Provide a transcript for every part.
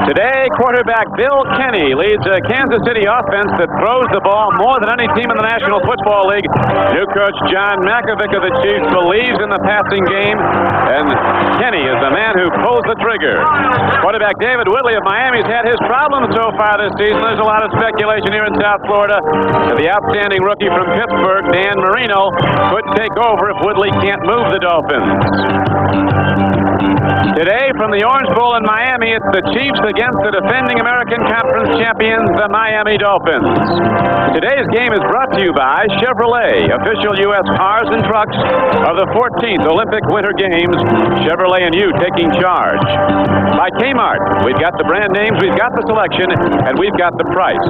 Today, quarterback Bill Kenny leads a Kansas City offense that throws the ball more than any team in the National Football League. New coach John Mackovic of the Chiefs believes in the passing game, and Kenny is the man who pulls the trigger. Quarterback David Whitley of Miami's had his problems so far this season. There's a lot of speculation here in South Florida. The outstanding rookie from Pittsburgh, Dan Marino, could take over if Whitley can't move the Dolphins. Today, from the Orange Bowl in Miami, it's the Chiefs against the defending American Conference champions, the Miami Dolphins. Today's game is brought to you by Chevrolet, official U.S. cars and trucks of the 14th Olympic Winter Games. Chevrolet and you taking charge. By Kmart, we've got the brand names, we've got the selection, and we've got the price.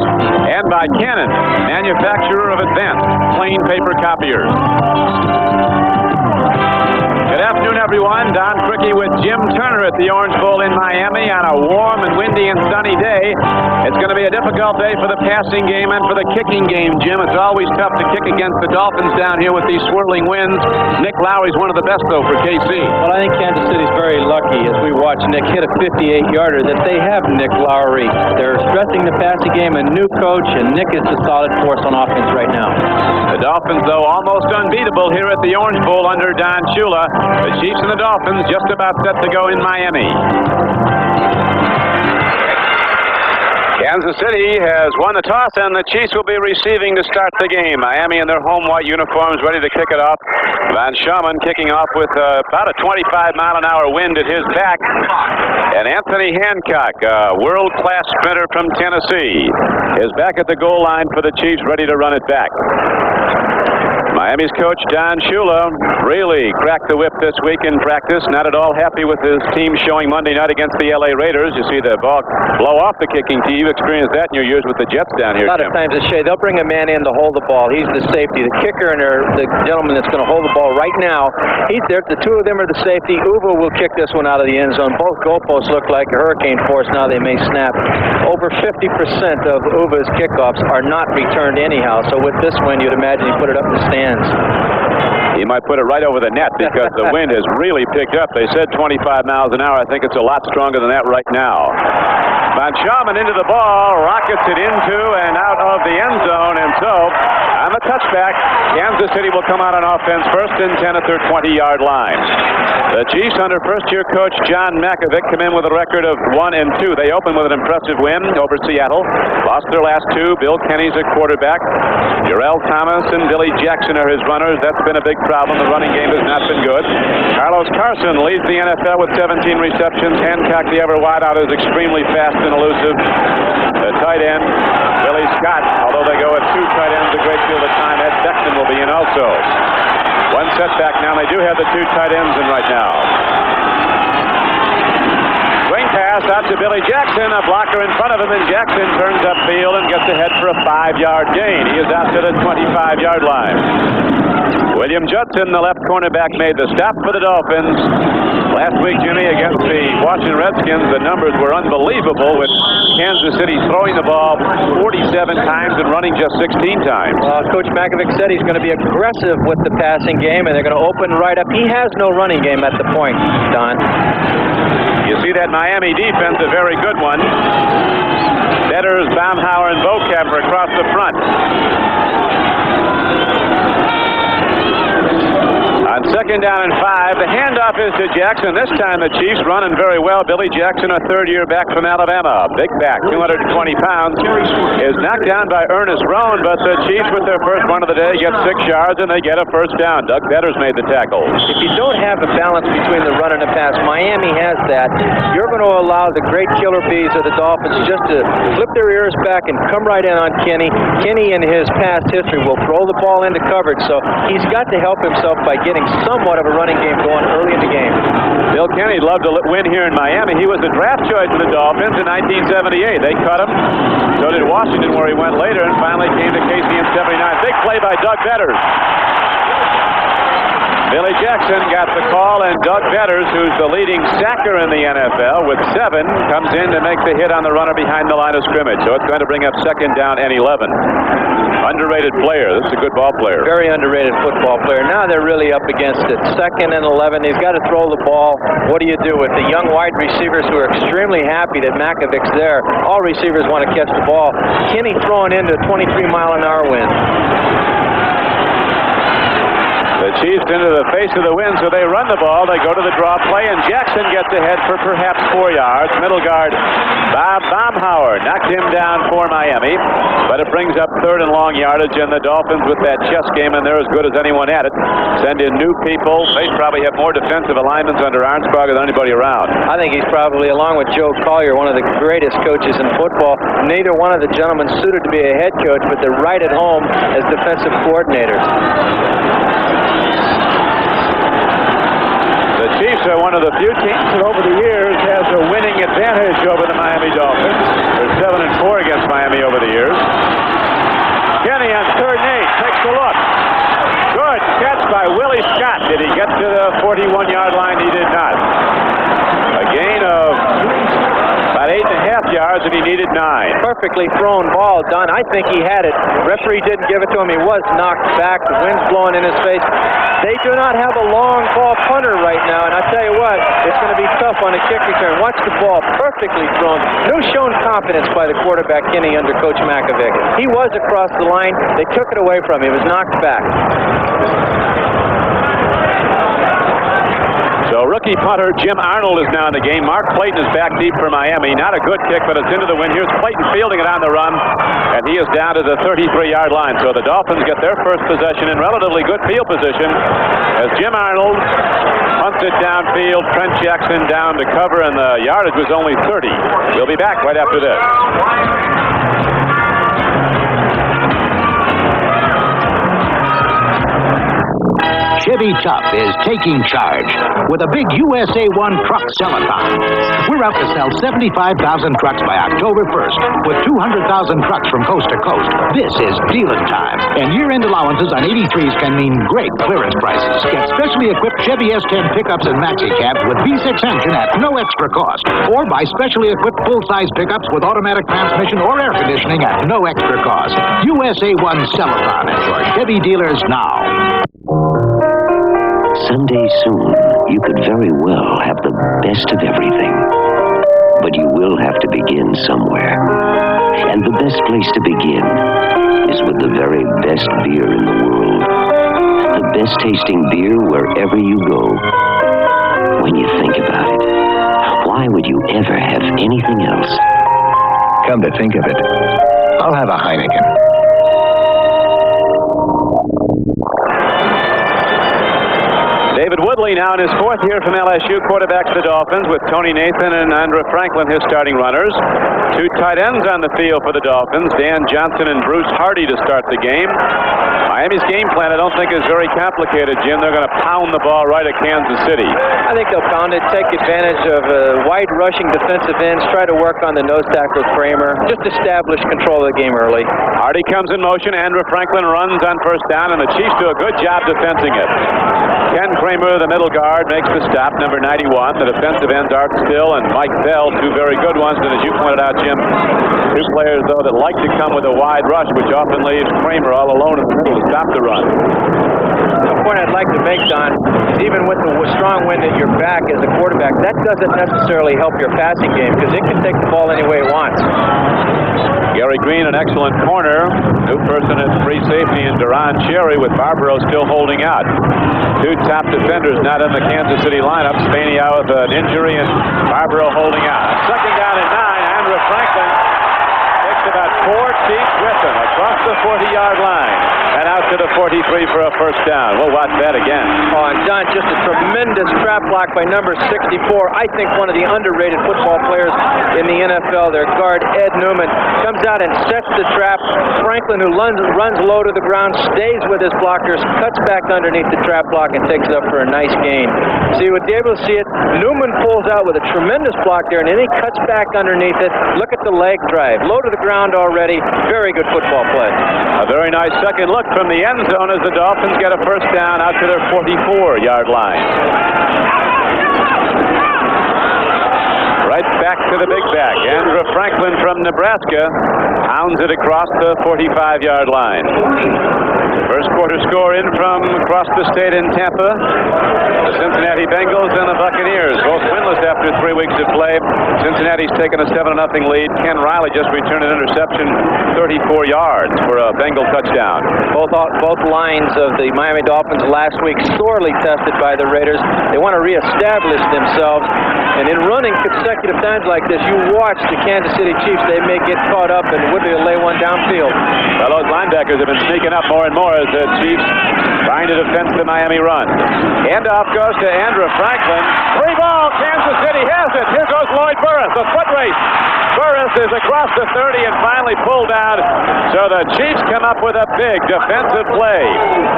And by Canon, manufacturer of advanced plain paper copiers. Good afternoon, everyone. Don Crickey with Jim Turner at the Orange Bowl in Miami on a warm and windy and sunny day. It's going to be a difficult day for the passing game and for the kicking game, Jim. It's always tough to kick against the Dolphins down here with these swirling winds. Nick Lowry's one of the best, though, for KC. Well, I think Kansas City's very lucky as we watch Nick hit a 58-yarder that they have Nick Lowry. They're stressing the passing game, a new coach, and Nick is the solid force on offense right now. The Dolphins, though, almost unbeatable here at the Orange Bowl under Don Shula. The Chiefs and the Dolphins just about set to go in Miami. Kansas City has won the toss, and the Chiefs will be receiving to start the game. Miami in their home white uniforms ready to kick it off. Van Schaman kicking off with about a 25-mile-an-hour wind at his back. And Anthony Hancock, a world-class sprinter from Tennessee, is back at the goal line for the Chiefs, ready to run it back. Miami's coach, Don Shula, really cracked the whip this week in practice. Not at all happy with his team showing Monday night against the L.A. Raiders. You see the ball blow off the kicking tee. You've experienced that in your years with the Jets down here, A lot of times, Shay, they'll bring a man in to hold the ball. He's the safety. The kicker and the gentleman that's going to hold the ball right now, he's there. The two of them are the safety. Uva will kick this one out of the end zone. Both goalposts look like a hurricane force now. They may snap. Over 50% of Uva's kickoffs are not returned anyhow. So with this one, you'd imagine he put it up in the stands. He might put it right over the net because the wind has really picked up. They said 25 miles an hour. I think it's a lot stronger than that right now. Van Schaman into the ball, rockets it into and out of the end zone, and so on the touchback, Kansas City will come out on offense first and 10 at their 20-yard line. The Chiefs under first-year coach John Mackovic come in with a record of 1-2. They open with an impressive win over Seattle. Lost their last two. Bill Kenny's at quarterback. Jarrell Thomas and Billy Jackson are his runners. That's been a big problem. The running game has not been good. Carlos Carson leads the NFL with 17 receptions. Hancock, the ever wideout, is extremely fast and elusive. The tight end, Billy Scott, although they go with two tight ends a great deal of the time, Ed Beckton will be in also. One setback now. They do have the two tight ends in right now. Swing pass out to Billy Jackson, a blocker in front of him, and Jackson turns upfield and gets ahead for a 5-yard gain. He is out to the 25-yard line. William Judson, the left cornerback, made the stop for the Dolphins. Last week, Jimmy, against the Washington Redskins, the numbers were unbelievable with Kansas City throwing the ball 47 times and running just 16 times. Coach Mackovic said he's going to be aggressive with the passing game, and they're going to open right up. He has no running game at the point, Don. You see that Miami defense, a very good one. Betters, Baumhauer, and Vocab are across the front. On second down and 5, the handoff is to Jackson. This time the Chiefs running very well. Billy Jackson, a third-year back from Alabama. Big back, 220 pounds, is knocked down by Ernest Roan, but the Chiefs with their first run of the day get 6 yards and they get a first down. Doug Betters made the tackle. If you don't have a balance between the run and the pass, Miami has that. You're going to allow the great killer bees of the Dolphins just to flip their ears back and come right in on Kenny. Kenny, in his past history, will throw the ball into coverage, so he's got to help himself by getting somewhat of a running game going early in the game. Bill Kenny loved to win here in Miami. He was a draft choice for the Dolphins in 1978. They cut him. So did Washington, where he went later, and finally came to KC in 79. Big play by Doug Betters. Billy Jackson got the call, and Doug Betters, who's the leading sacker in the NFL with 7, comes in to make the hit on the runner behind the line of scrimmage. So it's going to bring up second down and 11. Underrated player. This is a good ball player. Very underrated football player. Now they're really up against it. 2nd and 11. He's got to throw the ball. What do you do with the young wide receivers who are extremely happy that Mackovic's there? All receivers want to catch the ball. Kenny throwing into a 23-mile-an-hour wind. The Chiefs into the face of the wind, so they run the ball. They go to the draw play, and Jackson gets ahead for perhaps 4 yards. Middle guard Bob Baumhauer knocked him down for Miami, but it brings up 3rd and long yardage, and the Dolphins with that chess game, and they're as good as anyone at it. Send in new people. They probably have more defensive alignments under Arnsparger than anybody around. I think he's probably, along with Joe Collier, one of the greatest coaches in football. Neither one of the gentlemen suited to be a head coach, but they're right at home as defensive coordinators. The Chiefs are one of the few teams that over the years has a winning advantage over the Miami Dolphins. They're 7-4 against Miami over the years. Kenny on 3rd and 8 takes a look. Good catch by Willie Scott. Did he get to the 41-yard line? He did not. A gain of about 8.5 yards, and he needed 9. Perfectly thrown ball, Don. I think he had it. Referee didn't give it to him. He was knocked back. The wind's blowing in his face. They do not have a long ball punter right now, and I tell you what, it's going to be tough on a kick return. Watch the ball perfectly thrown. No shown confidence by the quarterback, Kenny, under Coach Mackovic. He was across the line. They took it away from him. He was knocked back. So rookie punter Jim Arnold is now in the game. Mark Clayton is back deep for Miami. Not a good kick, but it's into the wind. Here's Clayton fielding it on the run, and he is down to the 33-yard line. So the Dolphins get their first possession in relatively good field position as Jim Arnold punts it downfield. Trent Jackson down to cover, and the yardage was only 30. We'll be back right after this. Chevy Tough is taking charge with a big USA 1 truck sell-a-thon. We're out to sell 75,000 trucks by October 1st with 200,000 trucks from coast to coast. This is dealing time, and year-end allowances on 83s can mean great clearance prices. Get specially equipped Chevy S10 pickups and maxi cabs with V6 engine at no extra cost, or buy specially equipped full-size pickups with automatic transmission or air conditioning at no extra cost. USA 1 sell-a-thon at your Chevy dealers now. Someday soon, you could very well have the best of everything. But you will have to begin somewhere. And the best place to begin is with the very best beer in the world. The best tasting beer wherever you go. When you think about it, why would you ever have anything else? Come to think of it, I'll have a Heineken. David Woodley now in his 4th year from LSU, quarterbacks the Dolphins with Tony Nathan and Andrew Franklin, his starting runners. 2 tight ends on the field for the Dolphins, Dan Johnson and Bruce Hardy to start the game. Miami's game plan, I don't think, is very complicated, Jim. They're going to pound the ball right at Kansas City. I think they'll pound it, take advantage of wide rushing defensive ends, try to work on the nose tackle Kramer, just establish control of the game early. Hardy comes in motion. Andrew Franklin runs on first down, and the Chiefs do a good job defending it. Ken Kramer, the middle guard, makes the stop, number 91. The defensive ends, Art Still and Mike Bell, 2 very good ones. And as you pointed out, Jim, 2 players, though, that like to come with a wide rush, which often leaves Kramer all alone in the middle to stop the run. The point I'd like to make, Don, is even with the strong wind at your back as a quarterback, that doesn't necessarily help your passing game because it can take the ball any way it wants. Gary Green, an excellent corner. New person at free safety in Duran Cherry with Barbaro still holding out. 2 top defenders not in the Kansas City lineup. Spaney out with an injury and Barbaro holding out. 2nd down and 9. Andrew Franklin takes about 4 Chiefs with him across the 40-yard line and out to the 43 for a first down. We'll watch that again. Oh, and John, just a tremendous trap block by number 64. I think one of the underrated football players in the NFL. Their guard, Ed Newman, comes out and sets the trap. Franklin, who runs low to the ground, stays with his blockers, cuts back underneath the trap block and takes it up for a nice gain. So you would be able to see it. Newman pulls out with a tremendous block there, and then he cuts back underneath it. Look at the leg drive. Low to the ground already. Very good football play. A very nice second look from the end zone as the Dolphins get a first down out to their 44-yard line. Right back to the big back. Andrew Franklin from Nebraska pounds it across the 45-yard line. First quarter score in from across the state in Tampa. The Cincinnati Bengals and the Buccaneers, both winless after 3 weeks of play. Cincinnati's taken a 7-0 lead. Ken Riley just returned an interception, 34 yards for a Bengal touchdown. Both lines of the Miami Dolphins last week sorely tested by the Raiders. They want to reestablish themselves. And in running consecutive times like this, you watch the Kansas City Chiefs. They may get caught up and Woodley will lay one downfield. Well, those linebackers have been sneaking up more and more as the Chiefs trying to defend the Miami run. Handoff goes to Andrew Franklin. Free ball. Kansas City has it. Here goes Lloyd Burris. A foot race. Burris is across the 30 and finally pulled out. So the Chiefs come up with a big defensive play.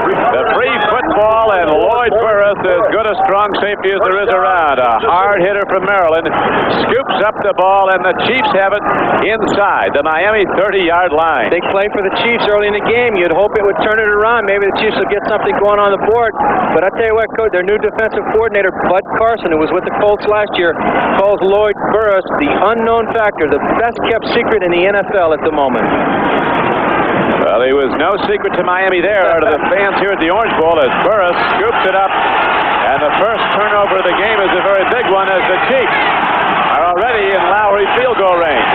The free football, and Lloyd Burris, as good a strong safety as there is around. A hard hitter from Maryland scoops up the ball, and the Chiefs have it inside the Miami 30-yard line. Big play for the Chiefs early in the game. You'd hope it would turn it around. Maybe the Chiefs will get something going on the board. But I tell you what, Coach, their new defensive coordinator, Bud Carson, who was with the Colts last year, calls Lloyd Burris the unknown factor, the best-kept secret in the NFL at the moment. Well, he was no secret to Miami there, to the fans here at the Orange Bowl, as Burris scoops it up. And the first turnover of the game is a very big one, as the Chiefs are already in Lowry field goal range.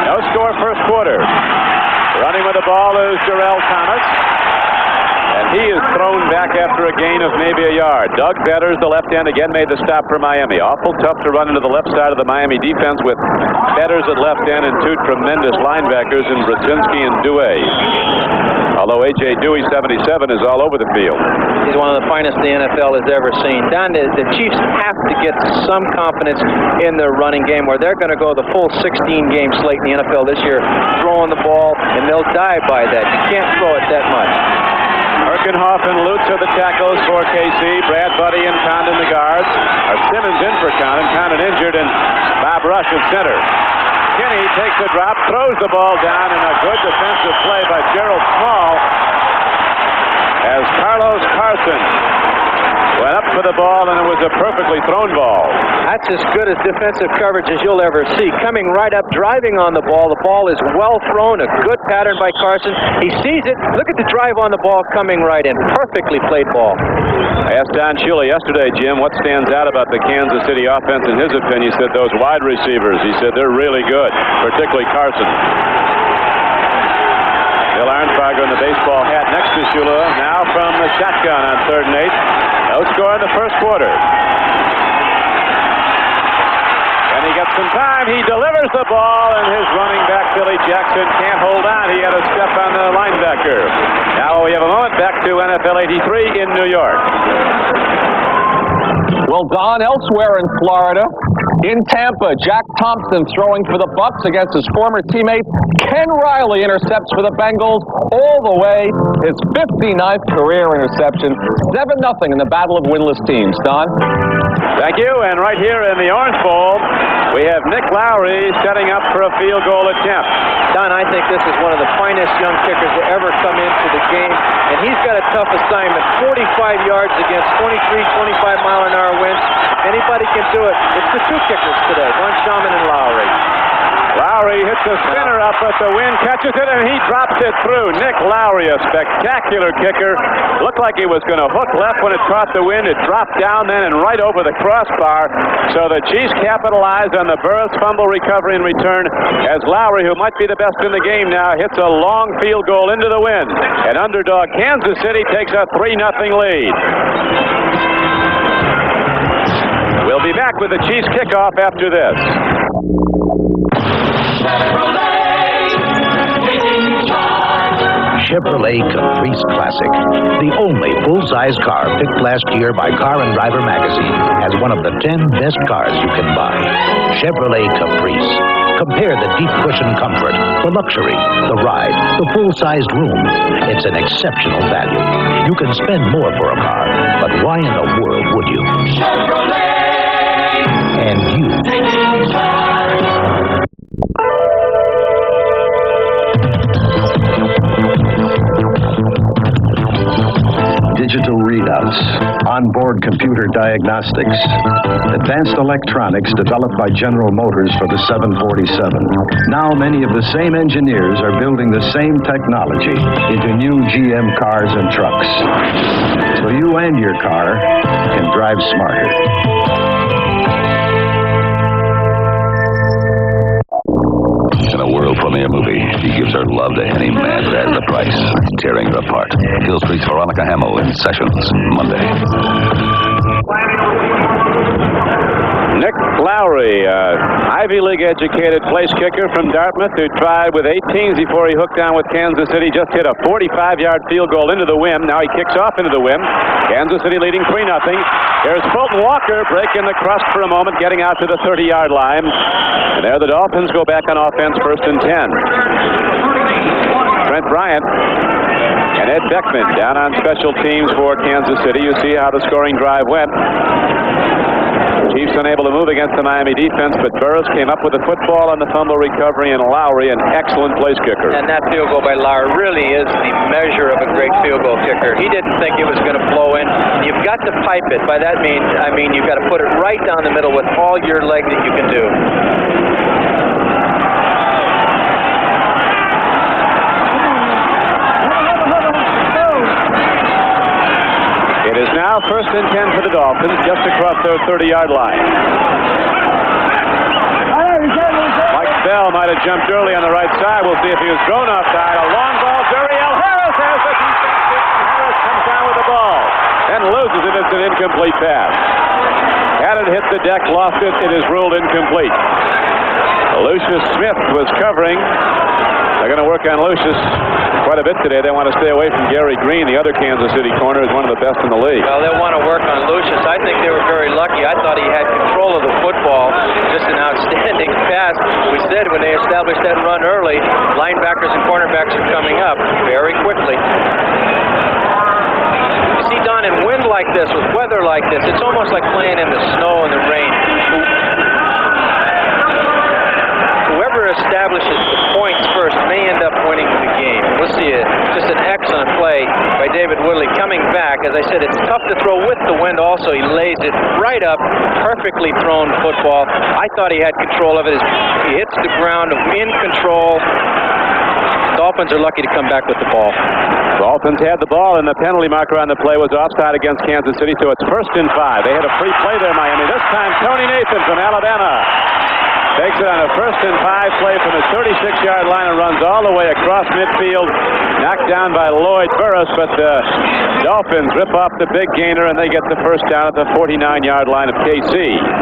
No score first quarter. Running with the ball is Jarrell Thomas. And he is thrown back after a gain of maybe a yard. Doug Betters, the left end, again made the stop for Miami. Awful tough to run into the left side of the Miami defense with Betters at left end and two tremendous linebackers in Brzezinski and Dewey. Although A.J. Dewey, 77, is all over the field. He's one of the finest the NFL has ever seen. Don, the Chiefs have to get some confidence in their running game, where they're going to go the full 16-game slate in the NFL this year, throwing the ball, and they'll die by that. You can't throw it that much. Herkenhoff and Lutz are the tackles for KC. Brad Buddy and Condon the guards. Simmons in for Condon. Condon injured, and Bob Rush at center. Kinney takes a drop, throws the ball down, and a good defensive play by Gerald Small as Carlos Carson went up for the ball, and it was a perfectly thrown ball. That's as good as defensive coverage as you'll ever see. Coming right up, driving on the ball. The ball is well thrown. A good pattern by Carson. He sees it. Look at the drive on the ball coming right in. Perfectly played ball. I asked Don Shula yesterday, Jim, what stands out about the Kansas City offense in his opinion. He said those wide receivers. He said they're really good, particularly Carson. Bill Arnsparger in the baseball hat next to Shula. Now from the shotgun on 3rd and 8. No score in the first quarter. And he gets some time. He delivers the ball, and his running back, Billy Jackson, can't hold on. He had a step on the linebacker. Now we have a moment back to NFL 83 in New York. Well, Don, elsewhere in Florida, in Tampa, Jack Thompson throwing for the Bucs against his former teammate Ken Riley. Intercepts for the Bengals all the way. His 59th career interception. 7-0 in the battle of winless teams. Don? Thank you. And right here in the Orange Bowl, we have Nick Lowry setting up for a field goal attempt. Don, I think this is one of the finest young kickers to ever come into the game, and he's got a tough assignment. 45 yards against 23, 25-mile-an-hour winds. Anybody can do it. It's the two kickers today, Von Schaman and Lowry. Lowry hits a spinner up, but the wind catches it, and he drops it through. Nick Lowry, a spectacular kicker. Looked like he was going to hook left when it caught the wind. It dropped down then and right over the crossbar. So the Chiefs capitalized on the Burris fumble recovery and return as Lowry, who might be the best in the game now, hits a long field goal into the wind. And underdog Kansas City takes a 3-0 lead. We'll be back with the Chiefs kickoff after this. Chevrolet Caprice Classic, the only full-size car picked last year by Car and Driver magazine as one of the 10 best cars you can buy. Chevrolet Caprice. Compare the deep cushion comfort, the luxury, the ride, the full-sized room. It's an exceptional value. You can spend more for a car, but why in the world would you? Chevrolet! And you. Digital readouts, onboard computer diagnostics, advanced electronics developed by General Motors for the 747. Now many of the same engineers are building the same technology into new GM cars and trucks. So you and your car can drive smarter. In a world premiere movie, she gives her love to any man that has the price, tearing her apart. Hill Street's Veronica Hamill in Sessions, Monday. Nick Lowry, Ivy League educated place kicker from Dartmouth, who tried with 18s before he hooked down with Kansas City, just hit a 45-yard field goal into the rim. Now he kicks off into the rim. Kansas City leading 3-0. There's Fulton Walker breaking the crust for a moment, getting out to the 30-yard line. And there the Dolphins go back on offense, 1st and 10. Brent Bryant and Ed Beckman down on special teams for Kansas City. You see how the scoring drive went. Chiefs unable to move against the Miami defense, but Burris came up with the football on the fumble recovery, and Lowry, an excellent place kicker. And that field goal by Lowry really is the measure of a great field goal kicker. He didn't think it was going to blow in. You've got to pipe it. By that means, you've got to put it right down the middle with all your leg that you can do. It is now 1st and 10 for the Dolphins, just across their 30-yard line. Mike Bell might have jumped early on the right side. We'll see if he was thrown offside. A long ball. Jeriel Harris has the defense. Harris comes down with the ball and loses it. It's an incomplete pass. Had it hit the deck, lost it. It is ruled incomplete. Lucius Smith was covering. They're going to work on Lucius quite a bit today. They want to stay away from Gary Green. The other Kansas City corner is one of the best in the league. Well, they'll want to work on Lucius. I think they were very lucky. I thought he had control of the football. Just an outstanding pass. We said when they established that run early, linebackers and cornerbacks are coming up very quickly. You see, Don, in wind like this, with weather like this, it's almost like playing in the snow and the rain. Whoever establishes the points first may end up winning the game. We'll see just an excellent play by David Woodley coming back. As I said, it's tough to throw with the wind also. He lays it right up, perfectly thrown football. I thought he had control of it. He hits the ground in control. Dolphins are lucky to come back with the ball. Dolphins had the ball, and the penalty marker on the play was offside against Kansas City, so it's 1st and 5. They had a free play there, Miami. This time, Tony Nathan from Alabama takes it on a 1st and 5 play from his 36-yard line and runs all the way across midfield. Knocked down by Lloyd Burris, but the Dolphins rip off the big gainer, and they get the first down at the 49-yard line of KC.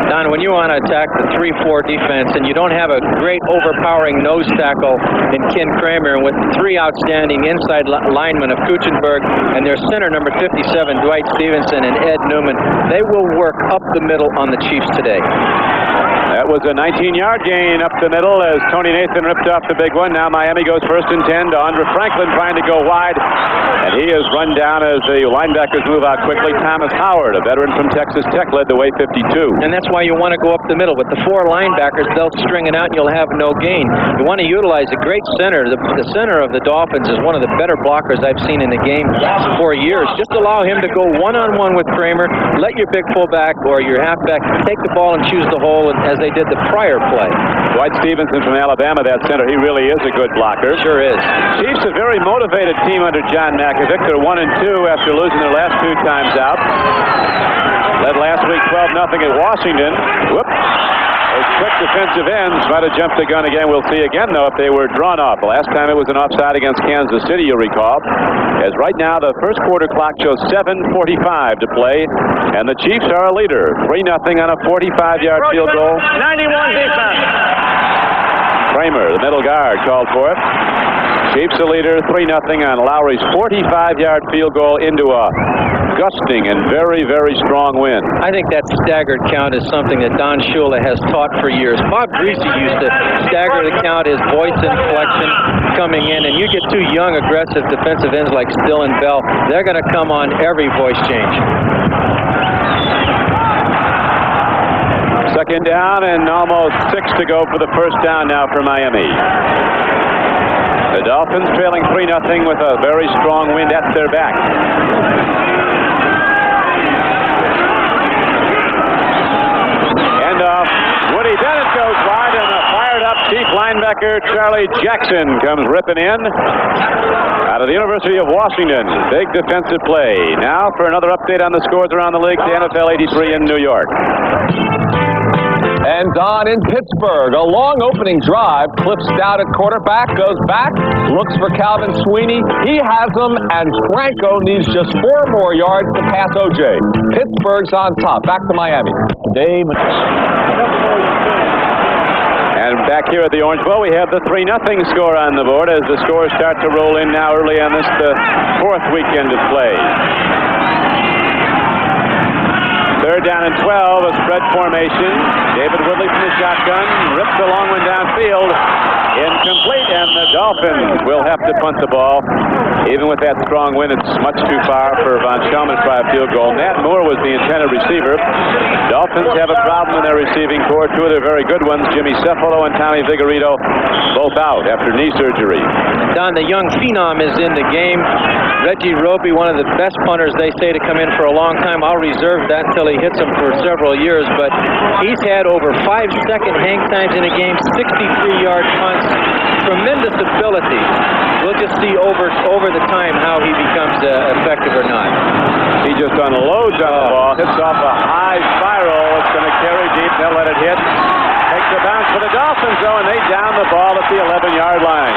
Don, when you want to attack the 3-4 defense and you don't have a great overpowering nose tackle in Ken Kramer, and with 3 outstanding inside linemen of Kuchenberg and their center, number 57, Dwight Stevenson and Ed Newman, they will work up the middle on the Chiefs today. That was a 19-yard gain up the middle as Tony Nathan ripped off the big one. Now Miami goes 1st and 10 to Andre Franklin trying to go wide. And he is run down as the linebackers move out quickly. Thomas Howard, a veteran from Texas Tech, led the way 52. And that's why you want to go up the middle. With the 4 linebackers, they'll string it out and you'll have no gain. You want to utilize a great center. The center of the Dolphins is one of the better blockers I've seen in the game for years. Just allow him to go one-on-one with Kramer. Let your big fullback or your halfback take the ball and choose the hole as they did the prior play. Dwight Stevenson from Alabama, that center, he really is a good blocker. Sure is. Chiefs a very motivated team under John Makovic. They're 1-2 after losing their last 2 times out. Led last week 12-0 at Washington. Whoop. Those quick defensive ends might have jumped the gun again. We'll see again, though, if they were drawn off. The last time it was an offside against Kansas City, you'll recall. As right now, the first quarter clock shows 7:45 to play, and the Chiefs are a leader. 3-0 on a 45-yard field goal. 91 defense. Kramer, the middle guard, called for it. Chiefs a leader, 3-0 on Lowry's 45-yard field goal into a gusting and very, very strong wind. I think that staggered count is something that Don Shula has taught for years. Bob Greasy used to stagger the count, his voice inflection coming in, and you get 2 young, aggressive defensive ends like Still and Bell, they're going to come on every voice change. 2nd down and almost 6 to go for the first down now for Miami. The Dolphins trailing 3-0 with a very strong wind at their back. goes wide, and a fired-up chief linebacker, Charlie Jackson, comes ripping in out of the University of Washington. Big defensive play. Now for another update on the scores around the league to NFL 83 in New York. And Don in Pittsburgh, a long opening drive. Cliff Stout at quarterback, goes back, looks for Calvin Sweeney. He has him, and Franco needs just 4 more yards to pass O.J. Pittsburgh's on top. Back to Miami. Dave. And back here at the Orange Bowl, we have the 3-0 score on the board as the scores start to roll in now early on this, the 4th weekend of play. 3rd down and 12, a spread formation. David Woodley from the shotgun, rips the long one downfield. Incomplete, and the Dolphins will have to punt the ball. Even with that strong wind, it's much too far for Von Schaumann to try a field goal. Nat Moore was the intended receiver. Dolphins have a problem in their receiving corps. 2 of their very good ones, Jimmy Cefalo and Tommy Vigorito, both out after knee surgery. Don, the young phenom is in the game. Reggie Roby, one of the best punters, they say, to come in for a long time. I'll reserve that until he hits them for several years, but he's had over 5-second hang times in a game, 63-yard punts, tremendous ability. We'll just see over the time how he becomes effective or not. He just unloads on the ball, hits off a high spiral. It's going to carry deep. They'll let it hit. Takes a bounce for the Dolphins, though, and they down the ball at the 11-yard line.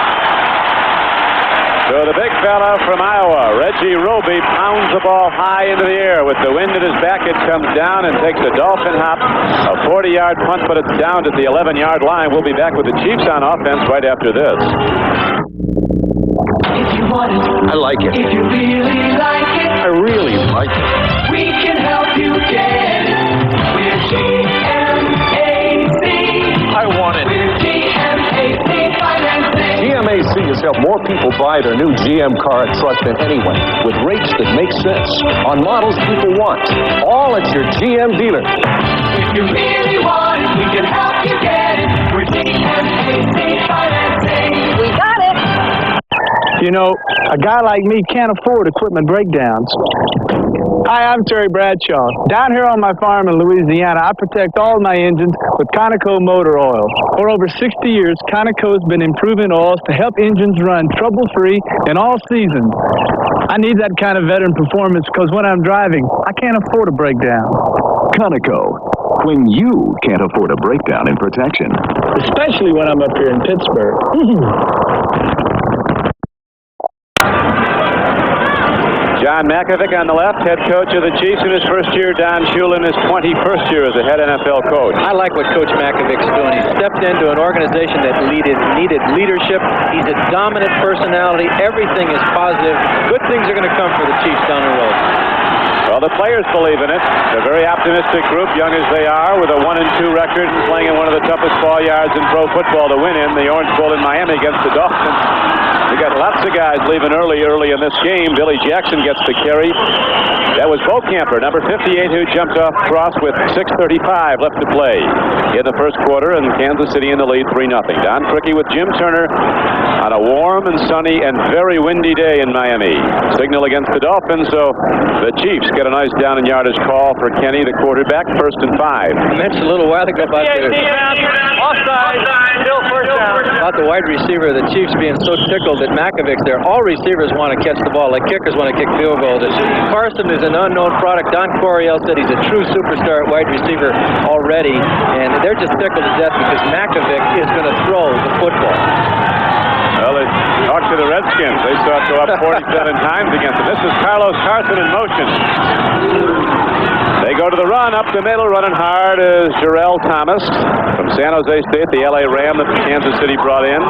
So the big fella from Iowa, Reggie Roby, pounds the ball high into the air. With the wind at his back, it comes down and takes a Dolphin hop. A 40-yard punt, but it's down at the 11-yard line. We'll be back with the Chiefs on offense right after this. If you want it, I like it. if you really like it, I really like it. we can help you get it. We're GMAC. I want it. We're GMAC Financing. GMAC has helped more people buy their new GM car at Trust than anyone, with rates that make sense on models people want. All at your GM dealer. If you really want it, we can help you get it. We're GMAC Financing. We got it. You know, a guy like me can't afford equipment breakdowns. Hi, I'm Terry Bradshaw. Down here on my farm in Louisiana, I protect all my engines with Conoco motor oil. For over 60 years, Conoco's been improving oils to help engines run trouble-free in all seasons. I need that kind of veteran performance because when I'm driving, I can't afford a breakdown. Conoco, when you can't afford a breakdown in protection. Especially when I'm up here in Pittsburgh. John Mackovic on the left, head coach of the Chiefs in his first year. Don Shula in his 21st year as a head NFL coach. I like what Coach Mackovic's doing. He stepped into an organization that needed leadership. He's a dominant personality. Everything is positive. Good things are going to come for the Chiefs down the road. Well, the players believe in it. They're a very optimistic group, young as they are, with a 1-2 record and playing in one of the toughest ball yards in pro football to win in, the Orange Bowl in Miami against the Dolphins. We got lots of guys leaving early in this game. Billy Jackson gets the carry. That was Beaucamper, number 58, who jumped off cross with 6:35 left to play in the first quarter, and Kansas City in the lead 3-0. Don Criqui with Jim Turner on a warm and sunny and very windy day in Miami. Signal against the Dolphins, so the Chiefs get a nice down and yardage call for Kenny, the quarterback, 1st and 5. I mentioned a little while ago about the wide receiver of the Chiefs being so tickled at Mackovic there. All receivers want to catch the ball, like kickers want to kick field goals. Carson is an unknown product. Don Coryell said he's a true superstar at wide receiver already, and they're just tickled to death because Mackovic is going to throw the football. Well, they talked to the Redskins. They saw it go up 47 times against them. This is Carlos Carson in motion. They go to the run, up the middle, running hard is Jarrell Thomas from San Jose State, the LA Ram that Kansas City brought in.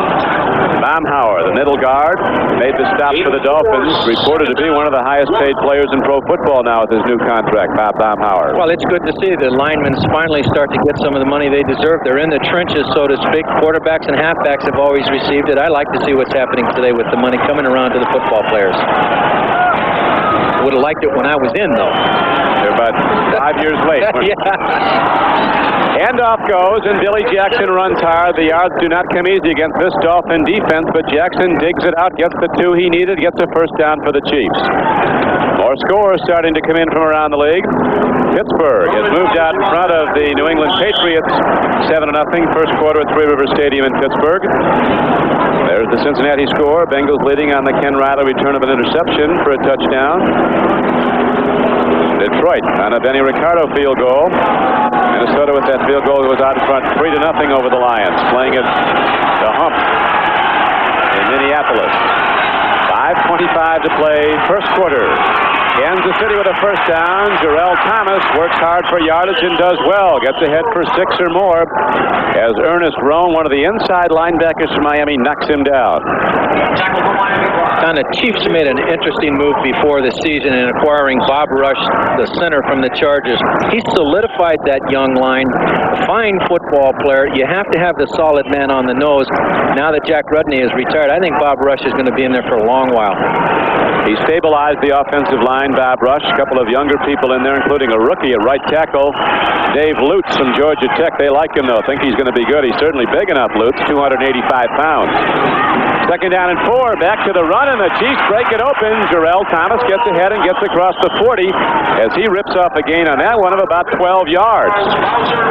Baumhauer, the middle guard, made the stop for the Dolphins, reported to be one of the highest paid players in pro football now with his new contract, Bob Baumhauer. Well, it's good to see the linemen finally start to get some of the money they deserve. They're in the trenches, so to speak. Quarterbacks and halfbacks have always received it. I like to see what's happening today with the money coming around to the football players. Would have liked it when I was in, though. They're about 5 years late. Yeah. Handoff goes, and Billy Jackson runs hard. The yards do not come easy against this Dolphin defense, but Jackson digs it out, gets the 2 he needed, gets a first down for the Chiefs. More scores starting to come in from around the league. Pittsburgh has moved out in front of the New England Patriots 7-0 first quarter at Three River Stadium in Pittsburgh. There's the Cincinnati score. Bengals leading on the Ken Riley return of an interception for a touchdown. Detroit on a Benny Ricardo field goal. Minnesota with that field goal goes out in front 3-0 over the Lions, playing at the Hump in Minneapolis. 5:25 to play, first quarter. Kansas City with a first down. Jarrell Thomas works hard for yardage and does well. Gets ahead for 6 or more as Ernest Roan, one of the inside linebackers from Miami, knocks him down. The Chiefs made an interesting move before the season in acquiring Bob Rush, the center from the Chargers. He solidified that young line. Fine football player. You have to have the solid man on the nose. Now that Jack Rudney is retired, I think Bob Rush is going to be in there for a long while. He stabilized the offensive line, Bob Rush. A couple of younger people in there, including a rookie at right tackle, Dave Lutz from Georgia Tech. They like him, though. Think he's going to be good. He's certainly big enough, Lutz, 285 pounds. Second down and 4. Back to the run, and the Chiefs break it open. Jarrell Thomas gets ahead and gets across the 40 as he rips off a gain on that one of about 12 yards.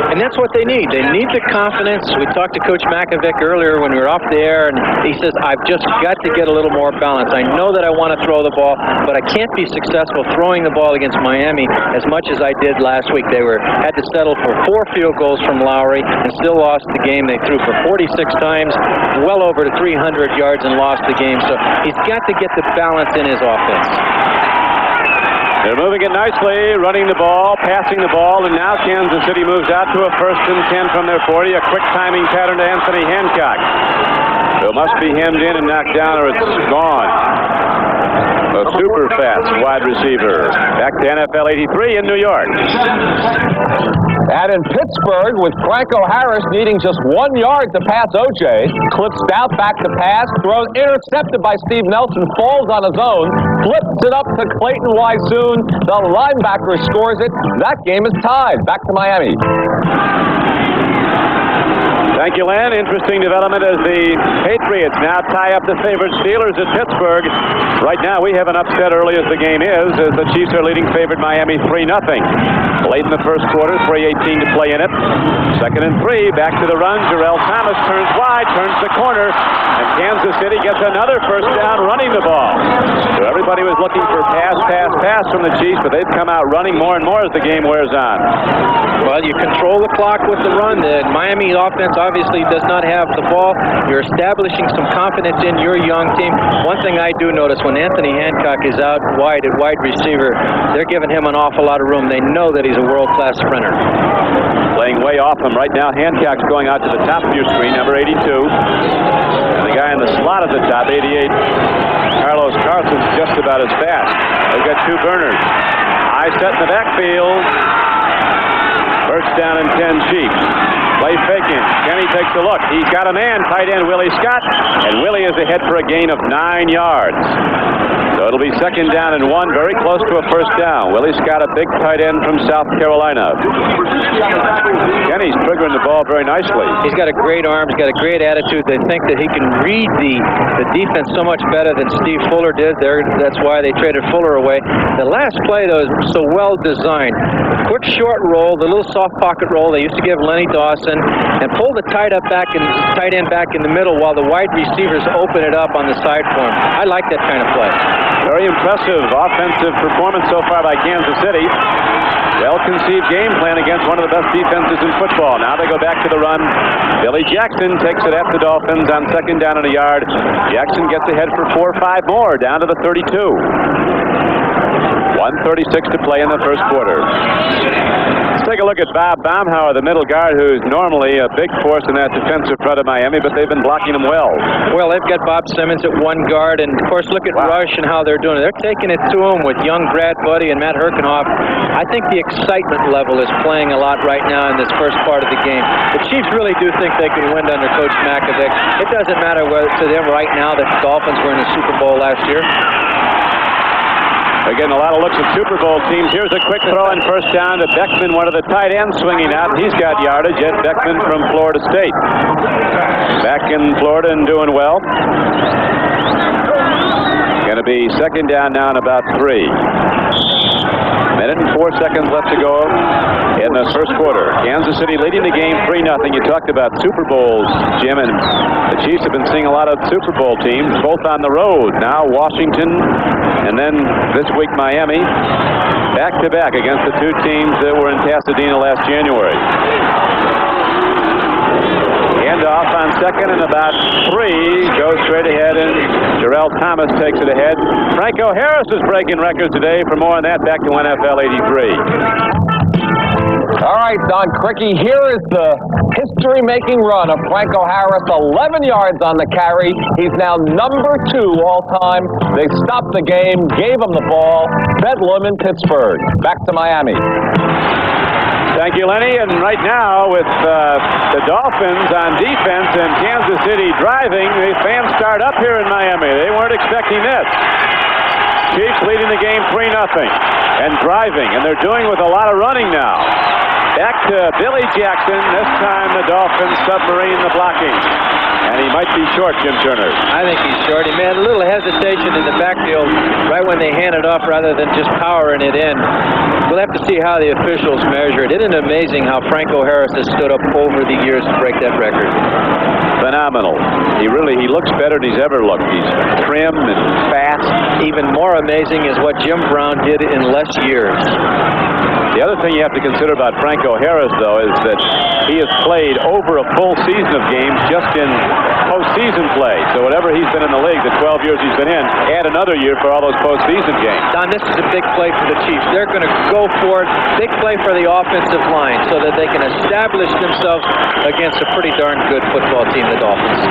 And that's what they need. They need the confidence. We talked to Coach Makovic earlier when we were off the air, and he says, I've just got to get a little more balance. I know that I want to throw the ball, but I can't be successful throwing the ball against Miami as much as I did last week. They had to settle for 4 field goals from Lowry and still lost the game. They threw for 46 times, well over to 300 yards, and lost the game. So he's got to get the balance in his offense. They're moving it nicely, running the ball, passing the ball, and now Kansas City moves out to a 1st and 10 from their 40. A quick timing pattern to Anthony Hancock. So it must be hemmed in and knocked down or it's gone. A super fast wide receiver. Back to NFL 83 in New York. And in Pittsburgh, with Franco Harris needing just 1 yard to pass O.J., clips out back to pass, throws intercepted by Steve Nelson, falls on his own, flips it up to Clayton Wisoon. The linebacker scores it. That game is tied. Back to Miami. Thank you, Len. Interesting development as the Patriots now tie up the favorite Steelers at Pittsburgh. Right now, we have an upset early as the game is, as the Chiefs are leading favorite Miami 3-0. Late in the first quarter, 3:18 to play in it. 2nd and 3, back to the run. Jarrell Thomas turns wide, turns the corner, and Kansas City gets another first down running the ball. So everybody was looking for pass from the Chiefs, but they've come out running more and more as the game wears on. Well, you control the clock with the run. The Miami offense obviously does not have the ball. You're establishing some confidence in your young team. One thing I do notice when Anthony Hancock is out wide at wide receiver, they're giving him an awful lot of room. They know that he's a world-class sprinter. Playing way off him right now. Hancock's going out to the top of your screen, number 82. And the guy in the slot at the top, 88, Carlos Carson's just about as fast. They've got 2 burners. High set in the backfield. First down and 10 Chiefs. Play faking. Kenny takes a look. He's got a man, tight end Willie Scott, and Willie is ahead for a gain of 9 yards. So it'll be 2nd down and 1, very close to a first down. Willie Scott, a big tight end from South Carolina. Kenny's triggering the ball very nicely. He's got a great arm. He's got a great attitude. They think that he can read the defense so much better than Steve Fuller did. That's why they traded Fuller away. The last play, though, is so well designed. Quick short roll, the little soft pocket roll they used to give Lenny Dawson, and pull the tight end back in the middle while the wide receivers open it up on the side for him. I like that kind of play. Very impressive offensive performance so far by Kansas City. Well-conceived game plan against one of the best defenses in football. Now they go back to the run. Billy Jackson takes it at the Dolphins on 2nd down and a yard. Jackson gets ahead for 4 or 5 more, down to the 32. 1:36 to play in the first quarter. Let's take a look at Bob Baumhauer, the middle guard, who's normally a big force in that defensive front of Miami, but they've been blocking him well. Well, they've got Bob Simmons at 1 guard, and of course, look at Rush and how they're doing it. They're taking it to him with young Brad Buddy and Matt Herkenhoff. I think the excitement level is playing a lot right now in this first part of the game. The Chiefs really do think they can win under Coach Makovic. It doesn't matter whether to them right now that the Dolphins were in the Super Bowl last year. We're getting a lot of looks at Super Bowl teams. Here's a quick throw and first down to Beckman, one of the tight ends swinging out. He's got yardage. Ed Beckman from Florida State. Back in Florida and doing well. Going to be second down now in about 3. Minute and 4 seconds left to go in the first quarter. Kansas City leading the game 3-0. You talked about Super Bowls, Jim, and the Chiefs have been seeing a lot of Super Bowl teams, both on the road. Now Washington, and then this week Miami, back-to-back against the two teams that were in Pasadena last January. Off on second and about 3, goes straight ahead, and Jarrell Thomas takes it ahead. Franco Harris is breaking records today. For more on that, back to NFL 83. All right, Don Cricky, here is the history-making run of Franco Harris, 11 yards on the carry. He's now number 2 all-time. They stopped the game, gave him the ball. Bedlam in Pittsburgh. Back to Miami. Thank you, Lenny. And right now, with the Dolphins on defense and Kansas City driving, the fans start up here in Miami. They weren't expecting this. Chiefs leading the game 3-0 and driving, and they're doing with a lot of running now. Back to Billy Jackson. This time the Dolphins submarine the blocking. And he might be short, Jim Turner. I think he's short. He had a little hesitation in the backfield right when they handed off rather than just powering it in. We'll have to see how the officials measure it. Isn't it amazing how Franco Harris has stood up over the years to break that record? Phenomenal. He looks better than he's ever looked. He's trim and fast. Even more amazing is what Jim Brown did in less years. The other thing you have to consider about Franco Harris, though, is that he has played over a full season of games just in postseason play. So whatever he's been in the league, the 12 years he's been in, add another year for all those postseason games. Don, this is a big play for the Chiefs. They're going to go for it. Big play for the offensive line so that they can establish themselves against a pretty darn good football team, the Dolphins.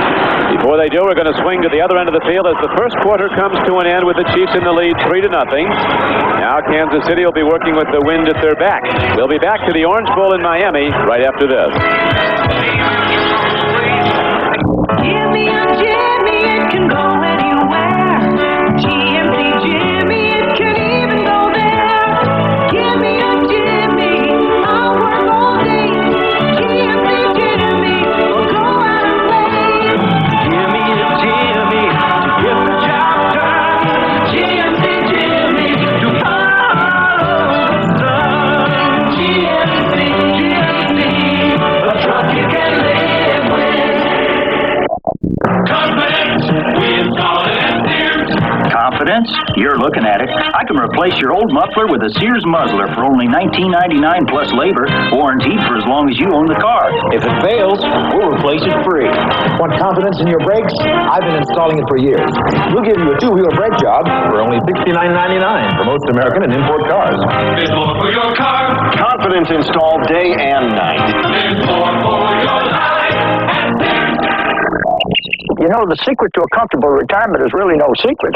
Before they do, we're going to swing to the other end of the field as the first quarter comes to an end with the Chiefs in the lead 3-0. Now Kansas City will be working with the wind at their back. We'll be back to the Orange Bowl in Miami right after this. Jimmy, it can go anywhere. GMC Jimmy, it can even go there. Jimmy, I'll work all day. GMC Jimmy, will go out and play. Jimmy, to get the job done. GMC Jimmy, to follow the sun. GMC, a truck you can live with. Confidence, we install it at Sears. Confidence? You're looking at it. I can replace your old muffler with a Sears muzzler for only $19.99 plus labor, warranted for as long as you own the car. If it fails, we'll replace it free. Want confidence in your brakes? I've been installing it for years. We'll give you a 2-wheel brake job for only $69.99 for most American and import cars. There's more for your car. Confidence installed day and night. There's more for your life at Sears. You know, the secret to a comfortable retirement is really no secret.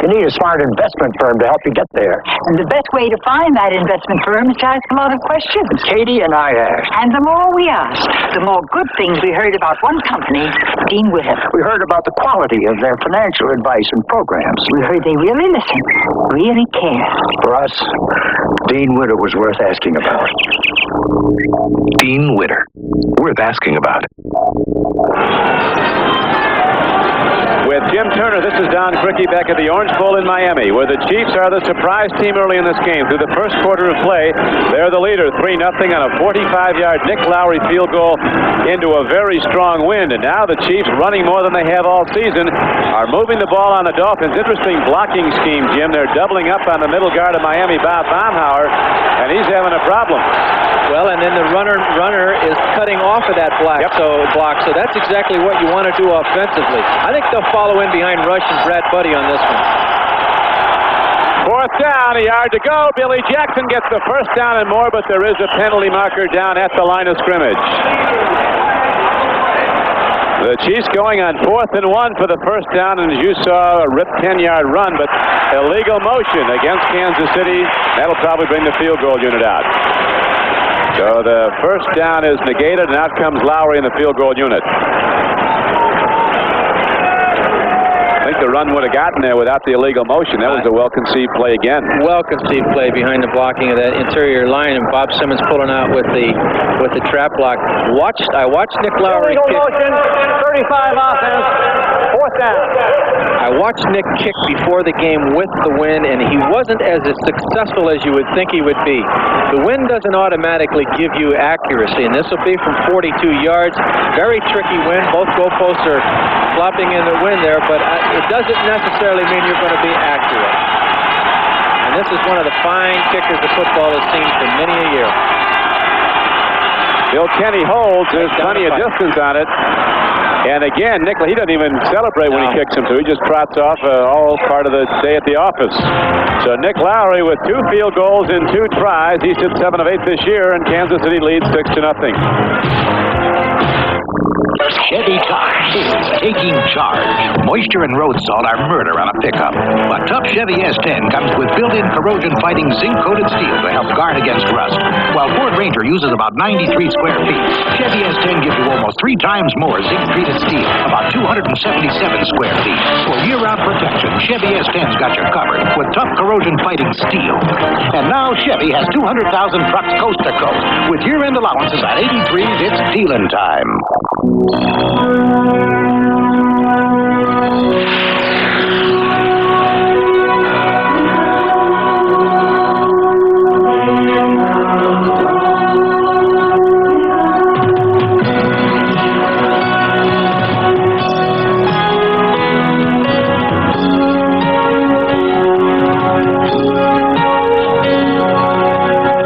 You need a smart investment firm to help you get there. And the best way to find that investment firm is to ask a lot of questions. Katie and I asked. And the more we asked, the more good things we heard about one company, Dean Witter. We heard about the quality of their financial advice and programs. We heard they really listen, really care. For us, Dean Witter was worth asking about. Dean Witter. Worth asking about. With Jim Turner, this is Don Cricky back at the Orange Bowl in Miami, where the Chiefs are the surprise team early in this game. Through the first quarter of play, they're the leader, 3-0 on a 45-yard Nick Lowry field goal into a very strong wind. And now the Chiefs, running more than they have all season, are moving the ball on the Dolphins. Interesting blocking scheme, Jim. They're doubling up on the middle guard of Miami, Bob Baumhauer, and he's having a problem. Well, and then the runner is cutting off of that block. So that's exactly what you want to do offensively. I think they'll follow in behind Rush and Brad Buddy on this one. Fourth down, a yard to go. Billy Jackson gets the first down and more, but there is a penalty marker down at the line of scrimmage. The Chiefs going on 4th and 1 for the first down, and as you saw, a ripped 10-yard run, but illegal motion against Kansas City. That'll probably bring the field goal unit out. So the first down is negated, and out comes Lowry in the field goal unit. I think the run would have gotten there without the illegal motion. That was a well-conceived play again. Well-conceived play behind the blocking of that interior line, and Bob Simmons pulling out with the trap block. I watched Nick Lowry kick. Motion, 35 offense, 4th down. I watched Nick kick before the game with the wind, and he wasn't as successful as you would think he would be. The wind doesn't automatically give you accuracy, and this will be from 42 yards. Very tricky wind. Both goalposts are flopping in the wind there, but it doesn't necessarily mean you're going to be accurate. And this is one of the fine kickers the football has seen for many a year. Bill Kenny holds. There's plenty of distance on it. And again, Nick, he doesn't even celebrate when he kicks him through. He just trots off all part of the day at the office. So Nick Lowry with 2 field goals in 2 tries. He's hit 7 of 8 this year, and Kansas City leads 6-0. Chevy Tough is taking charge. Moisture and road salt are murder on a pickup. But Tough Chevy S10 comes with built-in corrosion-fighting zinc-coated steel to help guard against rust. While Ford Ranger uses about 93 square feet, Chevy S10 gives you almost 3 times more zinc-treated steel, about 277 square feet. For year-round protection, Chevy S10's got you covered with tough corrosion-fighting steel. And now Chevy has 200,000 trucks coast to coast. With year-end allowances at 83s, it's dealing time.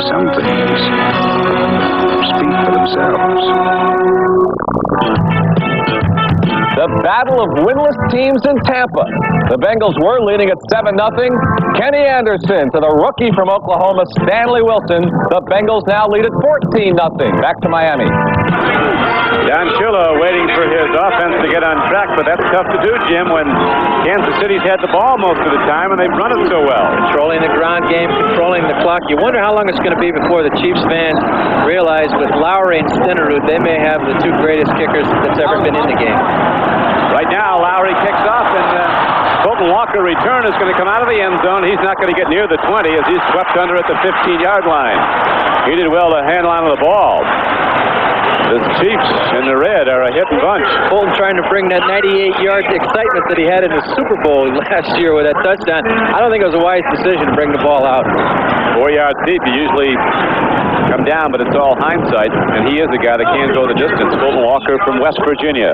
Some things speak for themselves. The battle of winless teams in Tampa. The Bengals were leading at 7-0. Kenny Anderson to the rookie from Oklahoma, Stanley Wilson. The Bengals now lead at 14-0. Back to Miami. Don Shula waiting for his offense to get on track, but that's tough to do, Jim, when Kansas City's had the ball most of the time and they've run it so well. Controlling the ground game, controlling the clock. You wonder how long it's going to be before the Chiefs fans realize with Lowry and Stenerud, they may have the 2 greatest kickers that's ever been in the game. Right now, Lowry kicks off, and Colton Walker return is going to come out of the end zone. He's not going to get near the 20 as he's swept under at the 15-yard line. He did well to handle on the ball. The Chiefs in the red are a hitting bunch. Colton trying to bring that 98-yard excitement that he had in the Super Bowl last year with that touchdown. I don't think it was a wise decision to bring the ball out. 4 yards deep, you usually come down, but it's all hindsight, and he is a guy that can go the distance. Colton Walker from West Virginia.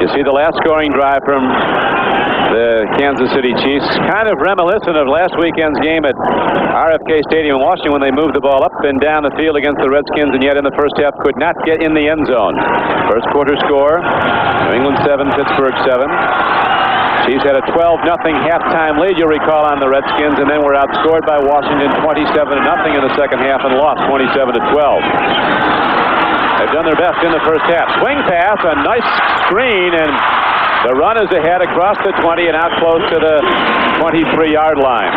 You see the last scoring drive from the Kansas City Chiefs, kind of reminiscent of last weekend's game at RFK Stadium in Washington when they moved the ball up and down the field against the Redskins, and yet in the first half could not get in the end zone. First quarter score, New England 7, Pittsburgh 7. Chiefs had a 12-0 halftime lead, you'll recall, on the Redskins, and then were outscored by Washington 27-0 in the second half and lost 27-12. They've done their best in the first half. Swing pass, a nice screen, and the run is ahead across the 20 and out close to the 23-yard line.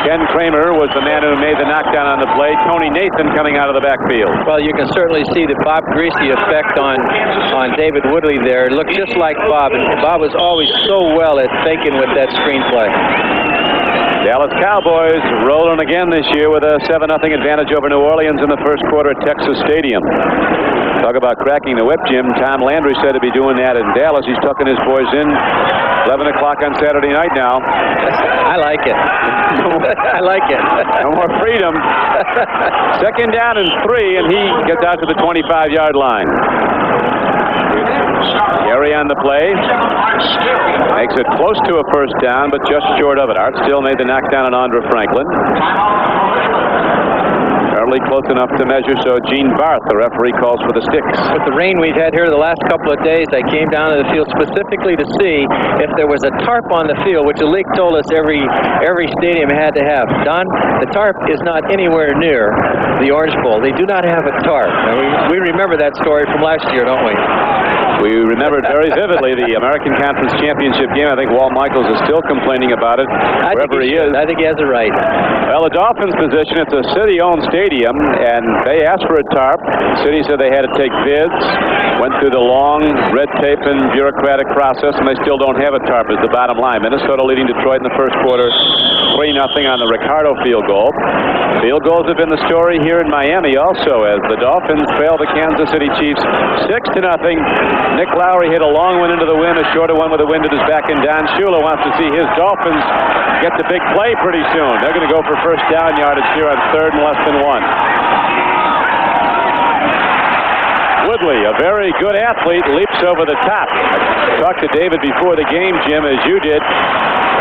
Ken Kramer was the man who made the knockdown on the play. Tony Nathan coming out of the backfield. Well, you can certainly see the Bob Greasy effect on David Woodley there. It looked just like Bob, and Bob was always so well at faking with that screenplay. Dallas Cowboys rolling again this year with a 7-0 advantage over New Orleans in the first quarter at Texas Stadium. Talk about cracking the whip, Jim. Tom Landry said to be doing that in Dallas. He's tucking his boys in 11 o'clock on Saturday night now. I like it. I like it. No more freedom. Second down and 3, and he gets out to the 25-yard line. Gary on the play. Makes it close to a first down, but just short of it. Art still made the knockdown on Andre Franklin. Apparently close enough to measure, so Gene Barth, the referee, calls for the sticks. With the rain we've had here the last couple of days, I came down to the field specifically to see if there was a tarp on the field, which the league told us every stadium had to have. Don, the tarp is not anywhere near the Orange Bowl. They do not have a tarp. Now, we remember that story from last year, don't we? We remembered very vividly the American Conference Championship game. I think Walt Michaels is still complaining about it, wherever he is. I think he has it right. Well, the Dolphins' position, it's a city-owned stadium. stadium, and they asked for a tarp. The city said they had to take bids, went through the long red tape and bureaucratic process, and they still don't have a tarp is the bottom line. Minnesota leading Detroit in the first quarter 3-0 on the Ricardo field goal. Field goals have been the story here in Miami also, as the Dolphins trail the Kansas City Chiefs 6-0. Nick Lowry hit a long one into the wind, a shorter one with the wind at his back, and Don Shula wants to see his Dolphins get the big play pretty soon. They're going to go for first down yardage here on 3rd and less than 1. Woodley, a very good athlete, leaps over the top. I talked to David before the game, Jim, as you did.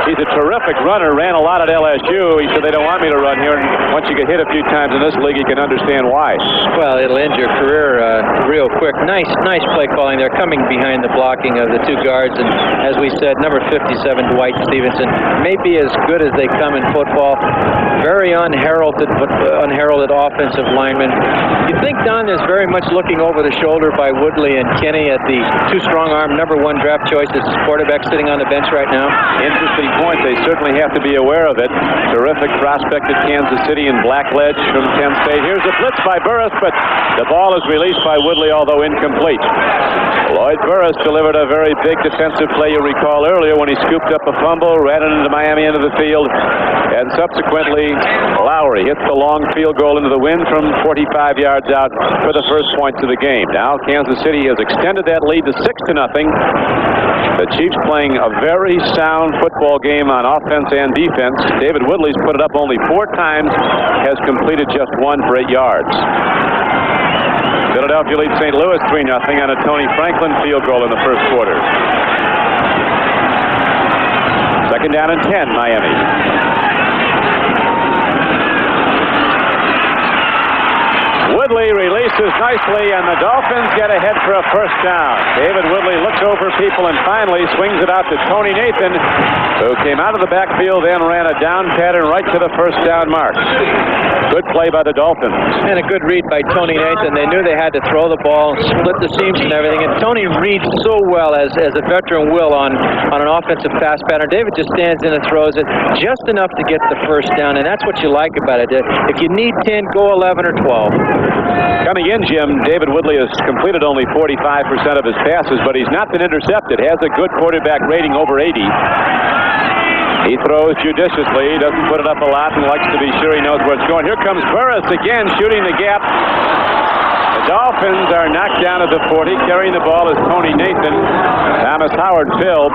He's a terrific runner, ran a lot at LSU. He said they don't want me to run here, and once you get hit a few times in this league, you can understand why. Well, it'll end your career real quick. Nice play calling there, coming behind the blocking of the two guards, and as we said, number 57, Dwight Stevenson, may be as good as they come in football. Very unheralded offensive lineman. You think Don is very much looking over the shoulder by Woodley and Kenny at the two strong-arm number 1 draft choices quarterback sitting on the bench right now? Interesting point. They certainly have to be aware of it. Terrific prospect at Kansas City in Blackledge from Penn State. Here's a blitz by Burris, but the ball is released by Woodley, although incomplete. Lloyd Burris delivered a very big defensive play, you recall earlier, when he scooped up a fumble, ran it into Miami into the field, and subsequently Lowry hits the long field goal into the wind from 45 yards out for the first points of the game. Now Kansas City has extended that lead to 6-0. The Chiefs playing a very sound football game on offense and defense. David Woodley's put it up only 4 times, has completed just 1 for 8 yards. Philadelphia leads St. Louis 3-0 on a Tony Franklin field goal in the first quarter. 2nd down and 10, Miami. Woodley releases nicely, and the Dolphins get ahead for a first down. David Woodley looks over people and finally swings it out to Tony Nathan, who came out of the backfield and ran a down pattern right to the first down mark. Good play by the Dolphins. And a good read by Tony Nathan. They knew they had to throw the ball, split the seams and everything, and Tony reads so well, as a veteran will, on an offensive pass pattern. David just stands in and throws it just enough to get the first down, and that's what you like about it. If you need 10, go 11 or 12. Coming in, Jim, David Woodley has completed only 45% of his passes, but he's not been intercepted. Has a good quarterback rating, over 80. He throws judiciously, doesn't put it up a lot, and likes to be sure he knows where it's going. Here comes Burris again, shooting the gap. The Dolphins are knocked down at the 40. Carrying the ball is Tony Nathan. Thomas Howard filled.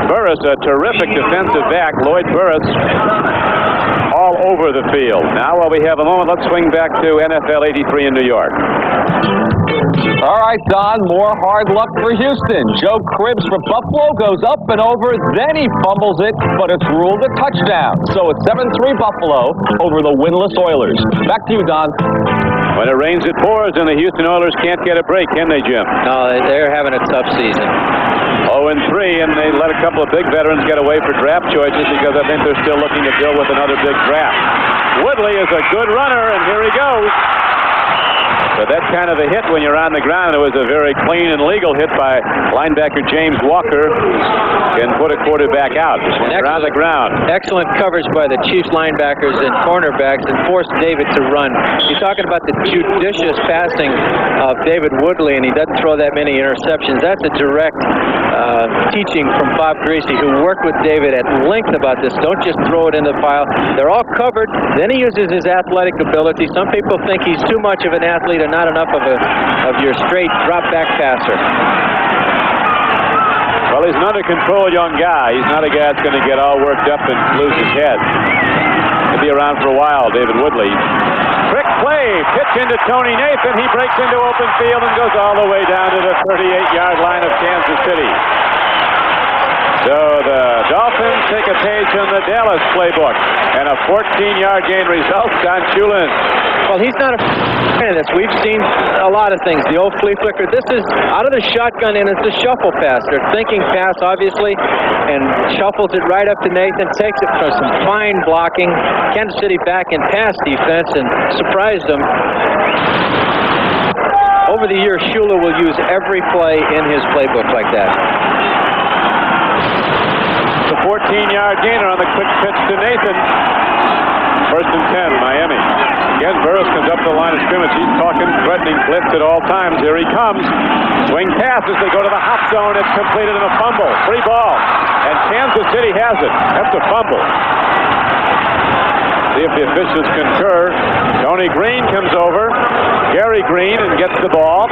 Burris, a terrific defensive back. Lloyd Burris all over the field. Now, while we have a moment, let's swing back to NFL 83 in New York. All right, Don, more hard luck for Houston. Joe Cribbs for Buffalo goes up and over, then he fumbles it, but it's ruled a touchdown. So it's 7-3 Buffalo over the winless Oilers. Back to you, Don. When it rains, it pours, and the Houston Oilers can't get a break, can they, Jim? No, they're having a tough season. 0-3, and they let a couple of big veterans get away for draft choices because I think they're still looking to build with another big draft. Woodley is a good runner, and here he goes. But that's kind of a hit when you're on the ground. It was a very clean and legal hit by linebacker James Walker, and put a quarterback out. When you're on the ground. Excellent coverage by the Chiefs linebackers and cornerbacks, and forced David to run. You're talking about the judicious passing of David Woodley, and he doesn't throw that many interceptions. That's a direct teaching from Bob Greasy, who worked with David at length about this. Don't just throw it in the pile. They're all covered. Then he uses his athletic ability. Some people think he's too much of an athlete and not enough of your straight drop-back passer. Well, he's an under-control young guy. He's not a guy that's going to get all worked up and lose his head. He'll be around for a while, David Woodley. Quick play, pitch into Tony Nathan. He breaks into open field and goes all the way down to the 38-yard line of Kansas City. So the Dolphins take a page from the Dallas playbook, and a 14-yard gain results on Chulin. Well, he's not a fan of this. We've seen a lot of things. The old flea flicker. This is out of the shotgun, and it's a shuffle pass. They're thinking pass, obviously, and shuffles it right up to Nathan, takes it for some fine blocking. Kansas City back in pass defense and surprised them. Over the years, Shula will use every play in his playbook like that. The 14-yard gainer on the quick pitch to Nathan. First and 10, Miami. Again, Burris comes up the line of scrimmage. He's talking, threatening blitz at all times. Here he comes. Swing pass as they go to the hot zone. It's completed in a fumble. Free ball. And Kansas City has it. That's a fumble. See if the officials concur. Tony Green comes over. Gary Green and gets the ball.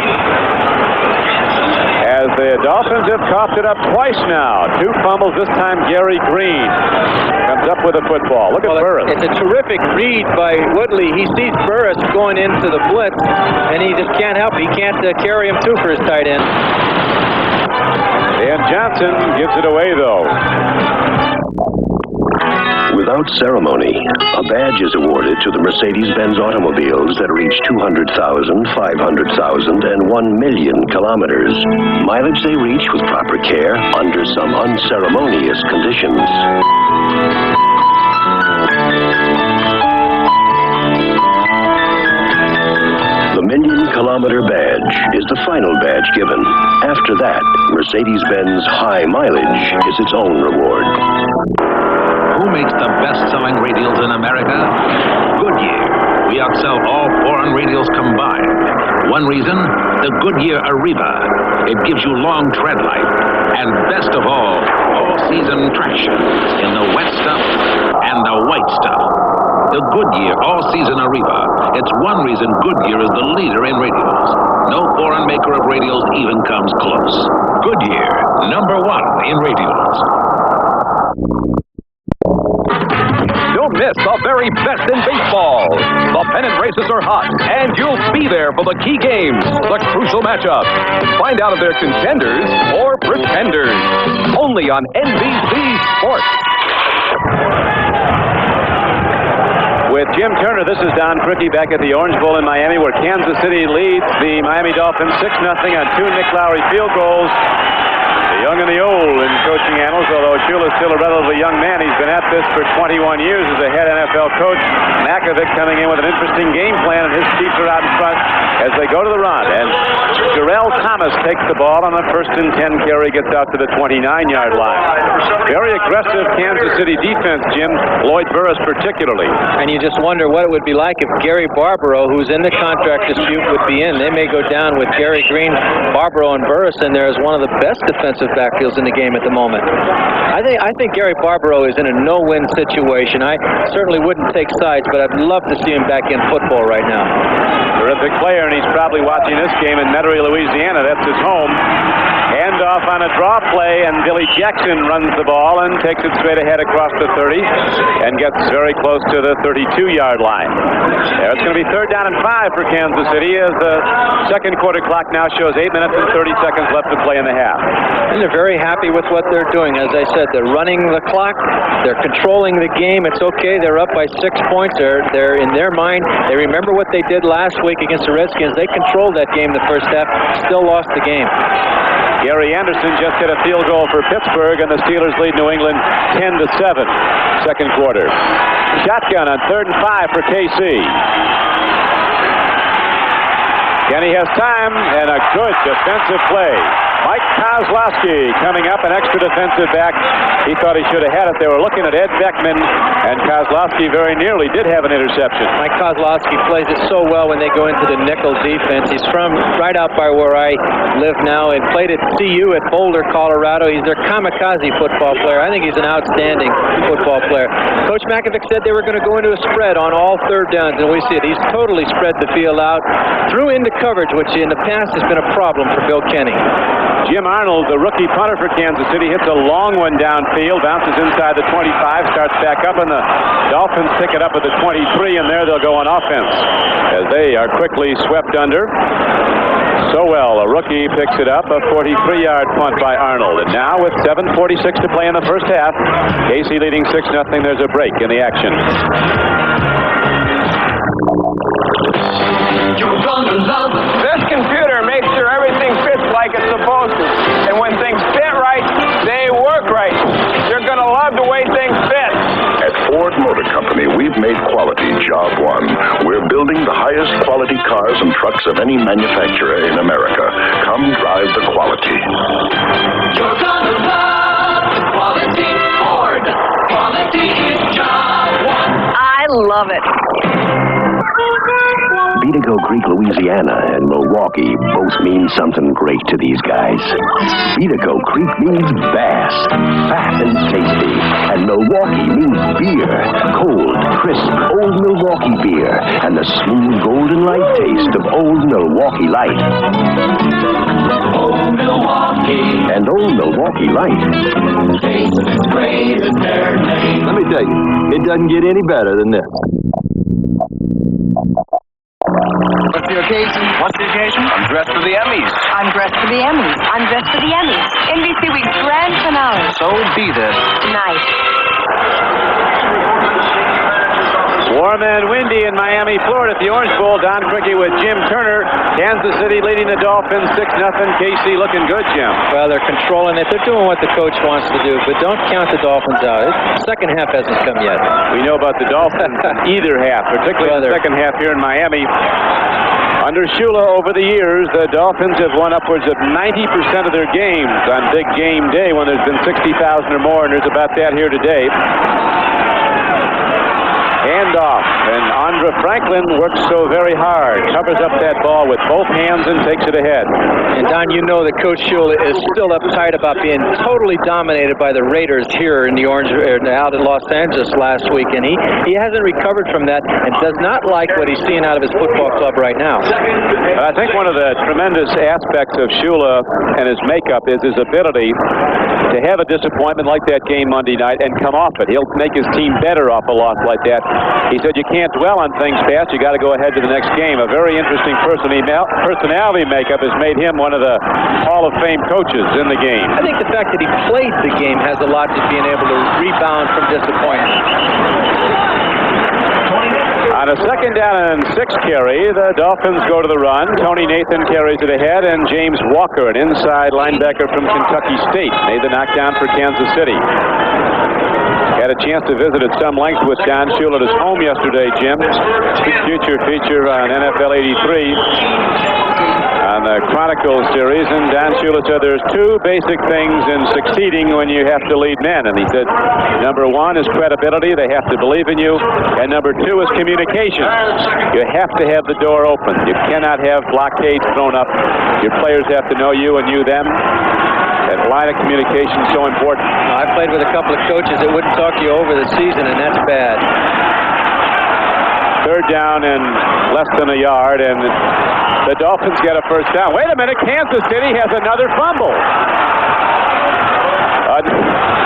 As the Dolphins have coughed it up twice now. 2 fumbles, this time Gary Green comes up with a football. Look at Burris. It's a terrific read by Woodley. He sees Burris going into the blitz, and he just can't help it. He can't carry him too for his tight end. Dan Johnson gives it away, though. Without ceremony, a badge is awarded to the Mercedes-Benz automobiles that reach 200,000, 500,000, and 1 million kilometers. Mileage they reach with proper care under some unceremonious conditions. The million-kilometer badge is the final badge given. After that, Mercedes-Benz high mileage is its own reward. Who makes the best-selling radials in America? Goodyear. We outsell all foreign radials combined. One reason, the Goodyear Arriva. It gives you long tread life. And best of all-season traction in the wet stuff and the white stuff. The Goodyear all-season Arriva. It's one reason Goodyear is the leader in radials. No foreign maker of radials even comes close. Goodyear, #1 in radials. Don't miss the very best in baseball. The pennant races are hot, and you'll be there for the key games, the crucial matchups. Find out if they're contenders or pretenders. Only on NBC Sports. With Jim Turner, this is Don Criqui back at the Orange Bowl in Miami, where Kansas City leads the Miami Dolphins 6-0 on 2 Nick Lowry field goals. The young and the old in coaching annals, although Shula's still a relatively young man. He's been at this for 21 years as a head NFL coach. Makovic coming in with an interesting game plan, and his Chiefs are out in front as they go to the run. And Jarrell Thomas takes the ball on a 1st and 10 carry, gets out to the 29-yard line. Very aggressive Kansas City defense, Jim. Lloyd Burris particularly. And you just wonder what it would be like if Gary Barbaro, who's in the contract dispute, would be in. They may go down with Gary Green, Barbaro, and Burris in there as one of the best defensive backfields in the game at the moment. I think Gary Barbaro is in a no-win situation. I certainly wouldn't take sides, but I'd love to see him back in football right now. Terrific player, and he's probably watching this game in Metairie, Louisiana. That's his home. Handoff on a draw play, and Billy Jackson runs the ball and takes it straight ahead across the 30 and gets very close to the 32-yard line. There, it's going to be 3rd down and 5 for Kansas City as the second quarter clock now shows 8 minutes and 30 seconds left to play in the half. And they're very happy with what they're doing. As I said, they're running the clock. They're controlling the game. It's okay. They're up by 6 points. They're in their mind. They remember what they did last week against the Redskins. They controlled that game the first half, still lost the game. Gary Anderson just hit a field goal for Pittsburgh, and the Steelers lead New England 10-7, second quarter. Shotgun on 3rd and 5 for KC. Kenny has time, and a good defensive play. Mike Kozlowski coming up, an extra defensive back. He thought he should have had it. They were looking at Ed Beckman, and Kozlowski very nearly did have an interception. Mike Kozlowski plays it so well when they go into the nickel defense. He's from right out by where I live now and played at CU at Boulder, Colorado. He's their kamikaze football player. I think he's an outstanding football player. Coach Makovic said they were going to go into a spread on all 3rd downs, and we see it. He's totally spread the field out, threw into coverage, which in the past has been a problem for Bill Kenny. Jim Arnold, the rookie punter for Kansas City, hits a long one downfield, bounces inside the 25, starts back up, and the Dolphins pick it up at the 23, and there they'll go on offense as they are quickly swept under. Sowell, a rookie, picks it up, a 43-yard punt by Arnold. And now with 7:46 to play in the first half, KC leading 6-0. There's a break in the action. You're gonna love it. This computer makes sure everything fits like it's supposed to. And when things fit right, they work right. You're gonna love the way things fit. At Ford Motor Company, we've made quality job one. We're building the highest quality cars and trucks of any manufacturer in America. Come drive the quality. You're gonna love the quality Ford. Quality is job one. I love it. Louisiana and Milwaukee both mean something great to these guys. Beatico Creek means bass, fat and tasty. And Milwaukee means beer, cold, crisp, old Milwaukee beer, and the smooth golden light taste of old Milwaukee Light. Old Milwaukee. And old Milwaukee Light Tastes as great as their name. Let me tell you, it doesn't get any better than this. What's the occasion? What's the occasion? I'm dressed for the Emmys. I'm dressed for the Emmys. I'm dressed for the Emmys. NBC Week's grand finale. So be this. Tonight. Warm and windy in Miami, Florida at the Orange Bowl. Don Criqui with Jim Turner. Kansas City leading the Dolphins 6-0. KC looking good, Jim. Well, they're controlling it. They're doing what the coach wants to do, but don't count the Dolphins out. The second half hasn't come yet. We know about the Dolphins in either half, particularly the second half here in Miami. Under Shula over the years, the Dolphins have won upwards of 90% of their games on big game day when there's been 60,000 or more, and there's about that here today. Handoff, and Andra Franklin works so very hard, covers up that ball with both hands and takes it ahead. And Don, you know that Coach Shula is still uptight about being totally dominated by the Raiders here in the out at Los Angeles last week, and he hasn't recovered from that and does not like what he's seeing out of his football club right now. I think one of the tremendous aspects of Shula and his makeup is his ability to have a disappointment like that game Monday night and come off it. He'll make his team better off a loss like that. He said you can't dwell on things fast. You got to go ahead to the next game. A very interesting personality makeup has made him one of the Hall of Fame coaches in the game. I think the fact that he played the game has a lot to being able to rebound from disappointment. On a 2nd down and 6 carry, the Dolphins go to the run. Tony Nathan carries it ahead, and James Walker, an inside linebacker from Kentucky State, made the knockdown for Kansas City. Had a chance to visit at some length with Don Shula at his home yesterday, Jim. Future feature on NFL 83 on the Chronicles series, and Don Shula said there's two basic things in succeeding when you have to lead men, and he said number one is credibility. They have to believe in you, and number two is communication. You have to have the door open. You cannot have blockades thrown up. Your players have to know you and you them. That line of communication is so important. I played with a couple of coaches that wouldn't talk you over the season, and that's bad. 3rd down and less than a yard, and the Dolphins get a 1st down. Wait a minute, Kansas City has another fumble.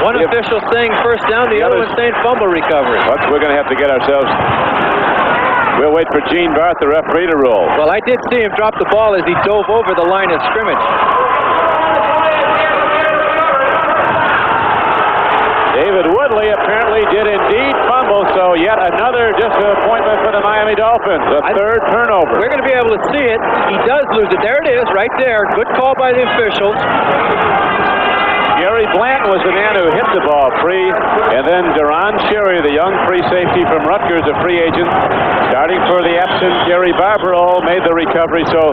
One official saying 1st down, the other one saying fumble recovery. We're going to have to get ourselves... We'll wait for Gene Barth, the referee, to roll. Well, I did see him drop the ball as he dove over the line of scrimmage. David Woodley apparently did indeed fumble, so yet another disappointment for the Miami Dolphins. A 3rd turnover. We're going to be able to see it. He does lose it. There it is, right there. Good call by the officials. Gary Blanton was the man who hit the ball free, and then Duron Cherry, the young free safety from Rutgers, a free agent, starting for the absent Gary Barbaro, made the recovery. So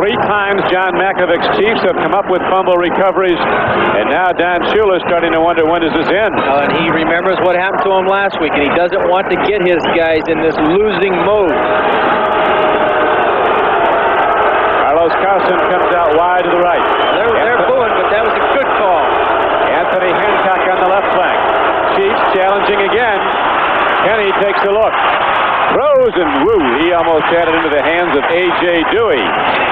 3 times John Makovic's Chiefs have come up with fumble recoveries, and now Don Shula is starting to wonder when does this end. And he remembers what happened to him last week, and he doesn't want to get his guys in this losing mode. Carlos Carson comes out wide to the right. They're booing, but that was a good call. Anthony Hancock on the left flank. Chiefs challenging again. Kenny takes a look. Throws and woo, he almost had it into the hands of A.J. Dewey.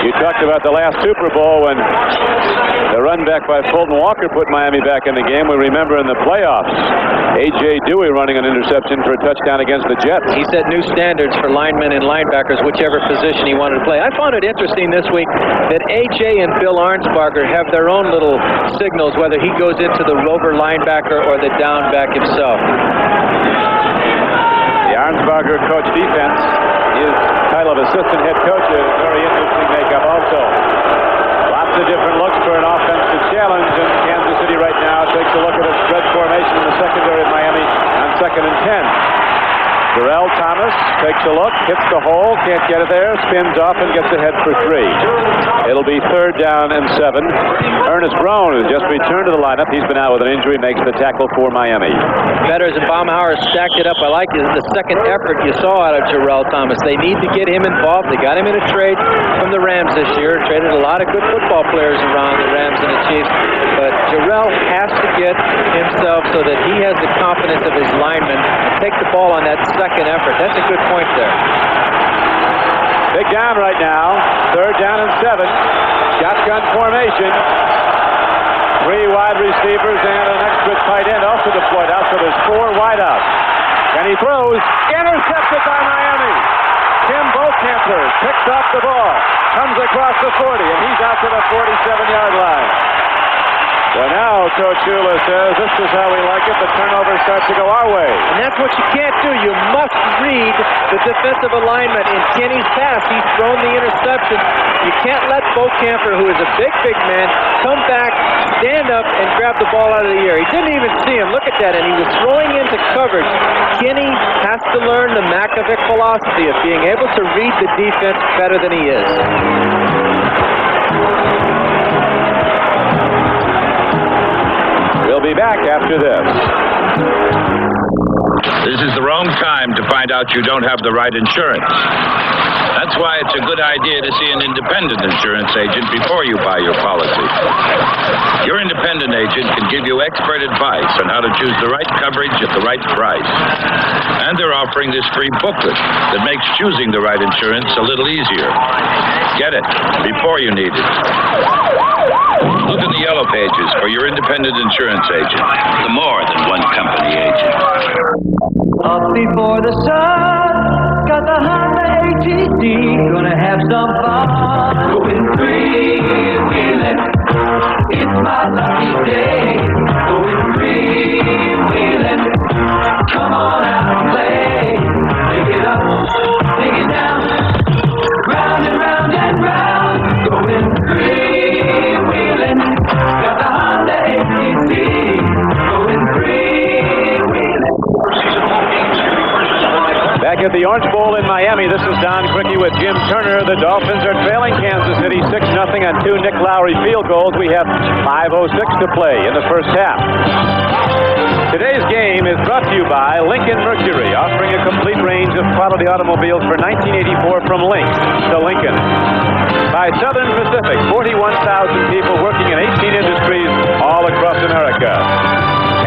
You talked about the last Super Bowl when the run back by Fulton Walker put Miami back in the game. We remember in the playoffs, A.J. Dewey running an interception for a touchdown against the Jets. He set new standards for linemen and linebackers, whichever position he wanted to play. I found it interesting this week that A.J. and Bill Arnsparger have their own little signals, whether he goes into the rover linebacker or the down back himself. Arnsparger coach defense. His title of assistant head coach is a very interesting makeup also. Lots of different looks for an offensive challenge, and Kansas City right now takes a look at a spread formation in the secondary of Miami on 2nd and 10. Darrell Thomas Thomas takes a look, hits the hole, can't get it there, spins off and gets ahead for 3. It'll be 3rd down and 7. Ernest Brown has just returned to the lineup. He's been out with an injury, makes the tackle for Miami. Betters and Baumhauer stacked it up. I like the second effort you saw out of Jarrell Thomas. They need to get him involved. They got him in a trade from the Rams this year. Traded a lot of good football players around the Rams and the Chiefs. But Jarrell has to get himself so that he has the confidence of his linemen and take the ball on that second effort. That's a good point there. Big down right now. 3rd down and 7. Shotgun formation. 3 wide receivers and an extra tight end also deployed out, so there's 4 wideouts. And he throws, intercepted by Miami. Tim Bokamper picks up the ball, comes across the 40, and he's out to the 47-yard line. So now Coach Shula says, this is how we like it. The turnover starts to go our way. And that's what you can't do. You must read the defensive alignment. In Kenny's pass, he's thrown the interception. You can't let Bokamper, who is a big man, come back, stand up, and grab the ball out of the air. He didn't even see him. Look at that. And he was throwing into coverage. Kenny has to learn the Makovic philosophy of being able to read the defense better than he is. We'll be back after this. This is the wrong time to find out you don't have the right insurance. That's why it's a good idea to see an independent insurance agent before you buy your policy. Your independent agent can give you expert advice on how to choose the right coverage at the right price. And they're offering this free booklet that makes choosing the right insurance a little easier. Get it before you need it. Look in the yellow pages for your independent insurance agent, the more than one company agent. Up before the sun, got the Honda ATD, gonna have some fun. Going freewheeling, it's my lucky day. Going freewheeling, come on out and play. Pick it up, take it down, round and round and round. Going freewheeling, got the Honda ATD, going freewheeling. Back at the Orange Bowl in Miami, this is Don Criqui with Jim Turner. The Dolphins are trailing Kansas City 6-0 on 2 Nick Lowry field goals. We have 5:06 to play in the first half. Today's game is brought to you by Lincoln Mercury, offering a complete range of quality automobiles for 1984 from Link to Lincoln. By Southern Pacific, 41,000 people working in 18 industries all across America.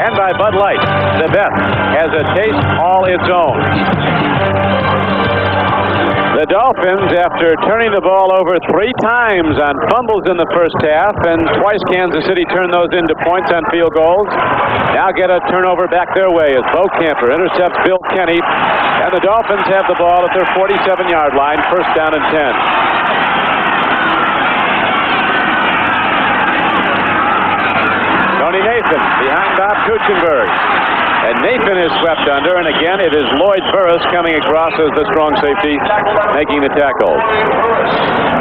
And by Bud Light, the best has a taste all its own. The Dolphins, after turning the ball over 3 times on fumbles in the first half, and twice Kansas City turned those into points on field goals, now get a turnover back their way as Bokamper intercepts Bill Kenny, and the Dolphins have the ball at their 47-yard line, 1st down and 10. Tony Nathan behind Bob Kuchenberg. And Nathan is swept under, and again it is Lloyd Burris coming across as the strong safety, making the tackle.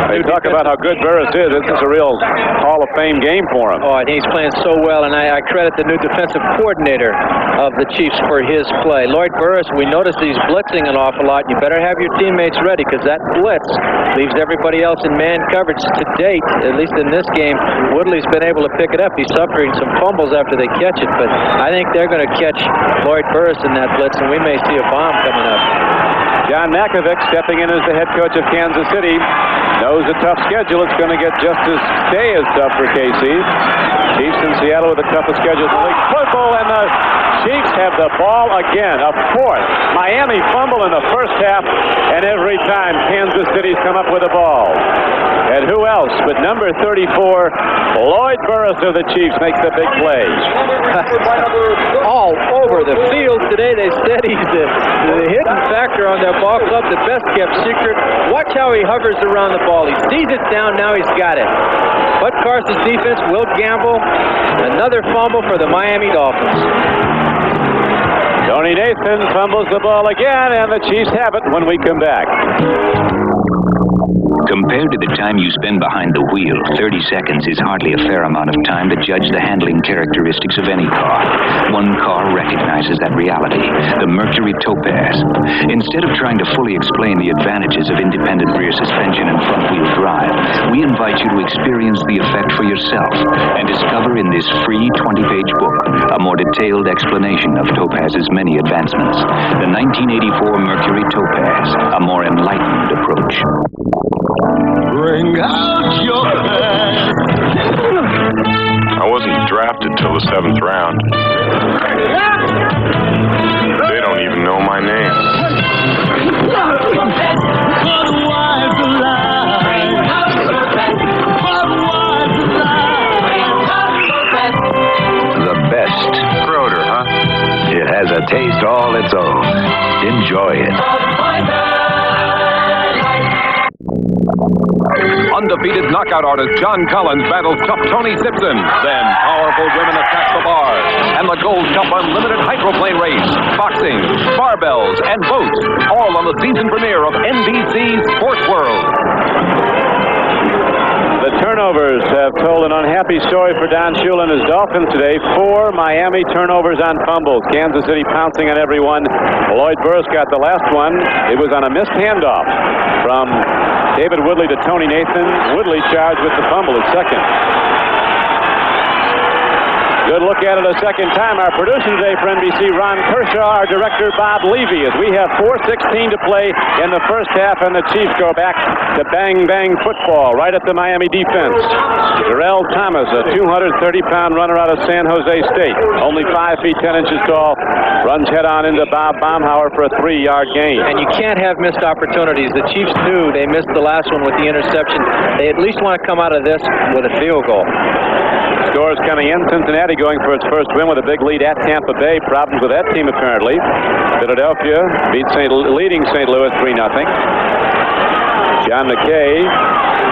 They talk about how good Burris is. This is a real Hall of Fame game for him. Oh, and he's playing so well, and I credit the new defensive coordinator of the Chiefs for his play. Lloyd Burris, we notice he's blitzing an awful lot. You better have your teammates ready, because that blitz leaves everybody else in man coverage. To date, at least in this game, Woodley's been able to pick it up. He's suffering some fumbles after they catch it, but I think they're going to catch Lloyd Burris in that blitz, and we may see a bomb coming up. John Makovic stepping in as the head coach of Kansas City. Knows a tough schedule. It's going to get just as tough for KC. Chiefs in Seattle with the toughest schedule in the league. Football, and the Chiefs have the ball again. A 4th Miami fumble in the first half, and every time Kansas City's come up with a ball. And who else but number 34, Lloyd Burris of the Chiefs, makes the big play. All over the field today. They said he's the hidden factor on their ball club, the best kept secret. Watch how he hovers around the ball. He sees it down, now he's got it. Bud Carson's defense will gamble. Another fumble for the Miami Dolphins. Tony Nathan fumbles the ball again, and the Chiefs have it when we come back. Compared to the time you spend behind the wheel, 30 seconds is hardly a fair amount of time to judge the handling characteristics of any car. One car recognizes that reality, the Mercury Topaz. Instead of trying to fully explain the advantages of independent rear suspension and front-wheel drive, we invite you to experience the effect for yourself and discover in this free 20-page book a more detailed explanation of Topaz's many advancements. The 1984 Mercury Topaz, a more enlightened approach. Bring out your best. I wasn't drafted till the 7th round. They don't even know my name. The best. Croder, huh? It has a taste all its own. Enjoy it. Undefeated knockout artist John Collins battles tough Tony Simpson. Then powerful women attack the bars. And the Gold Cup Unlimited Hydroplane Race. Boxing, barbells, and boats. All on the season premiere of NBC's Sports World. The turnovers have told an unhappy story for Don Shula and his Dolphins today. 4 Miami turnovers on fumbles. Kansas City pouncing on everyone. Lloyd Burris got the last one. It was on a missed handoff from David Woodley to Tony Nathan. Woodley charged with the fumble at second. Good look at it a second time. Our producer today for NBC, Ron Kershaw. Our director, Bob Levy, as we have 4:16 to play in the first half, and the Chiefs go back to bang-bang football right at the Miami defense. Jarrell Thomas, a 230-pound runner out of San Jose State, only 5 feet 10 inches tall, runs head-on into Bob Baumhauer for a 3-yard gain. And you can't have missed opportunities. The Chiefs knew they missed the last one with the interception. They at least want to come out of this with a field goal. Scores coming in. Cincinnati going for its first win with a big lead at Tampa Bay. Problems with that team apparently. Philadelphia beats leading St. Louis 3-0. John McKay,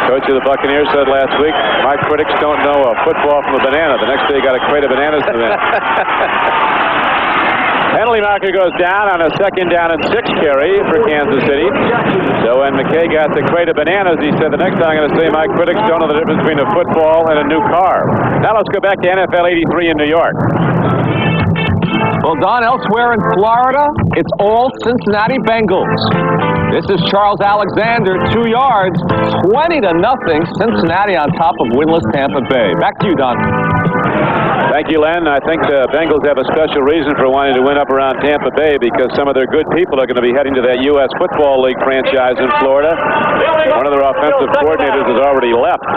coach of the Buccaneers, said last week, my critics don't know a football from a banana. The next day he got a crate of bananas to them. Penalty marker goes down on a 2nd down and 6 carry for Kansas City. So when McKay got the crate of bananas, he said, the next time I'm going to say my critics don't know the difference between a football and a new car. Now let's go back to NFL 83 in New York. Well, Don, elsewhere in Florida, it's all Cincinnati Bengals. This is Charles Alexander, 2 yards, 20-0. Cincinnati on top of winless Tampa Bay. Back to you, Don. Thank you, Len. I think the Bengals have a special reason for wanting to win up around Tampa Bay because some of their good people are going to be heading to that U.S. Football League franchise in Florida. One of their offensive coordinators has already left.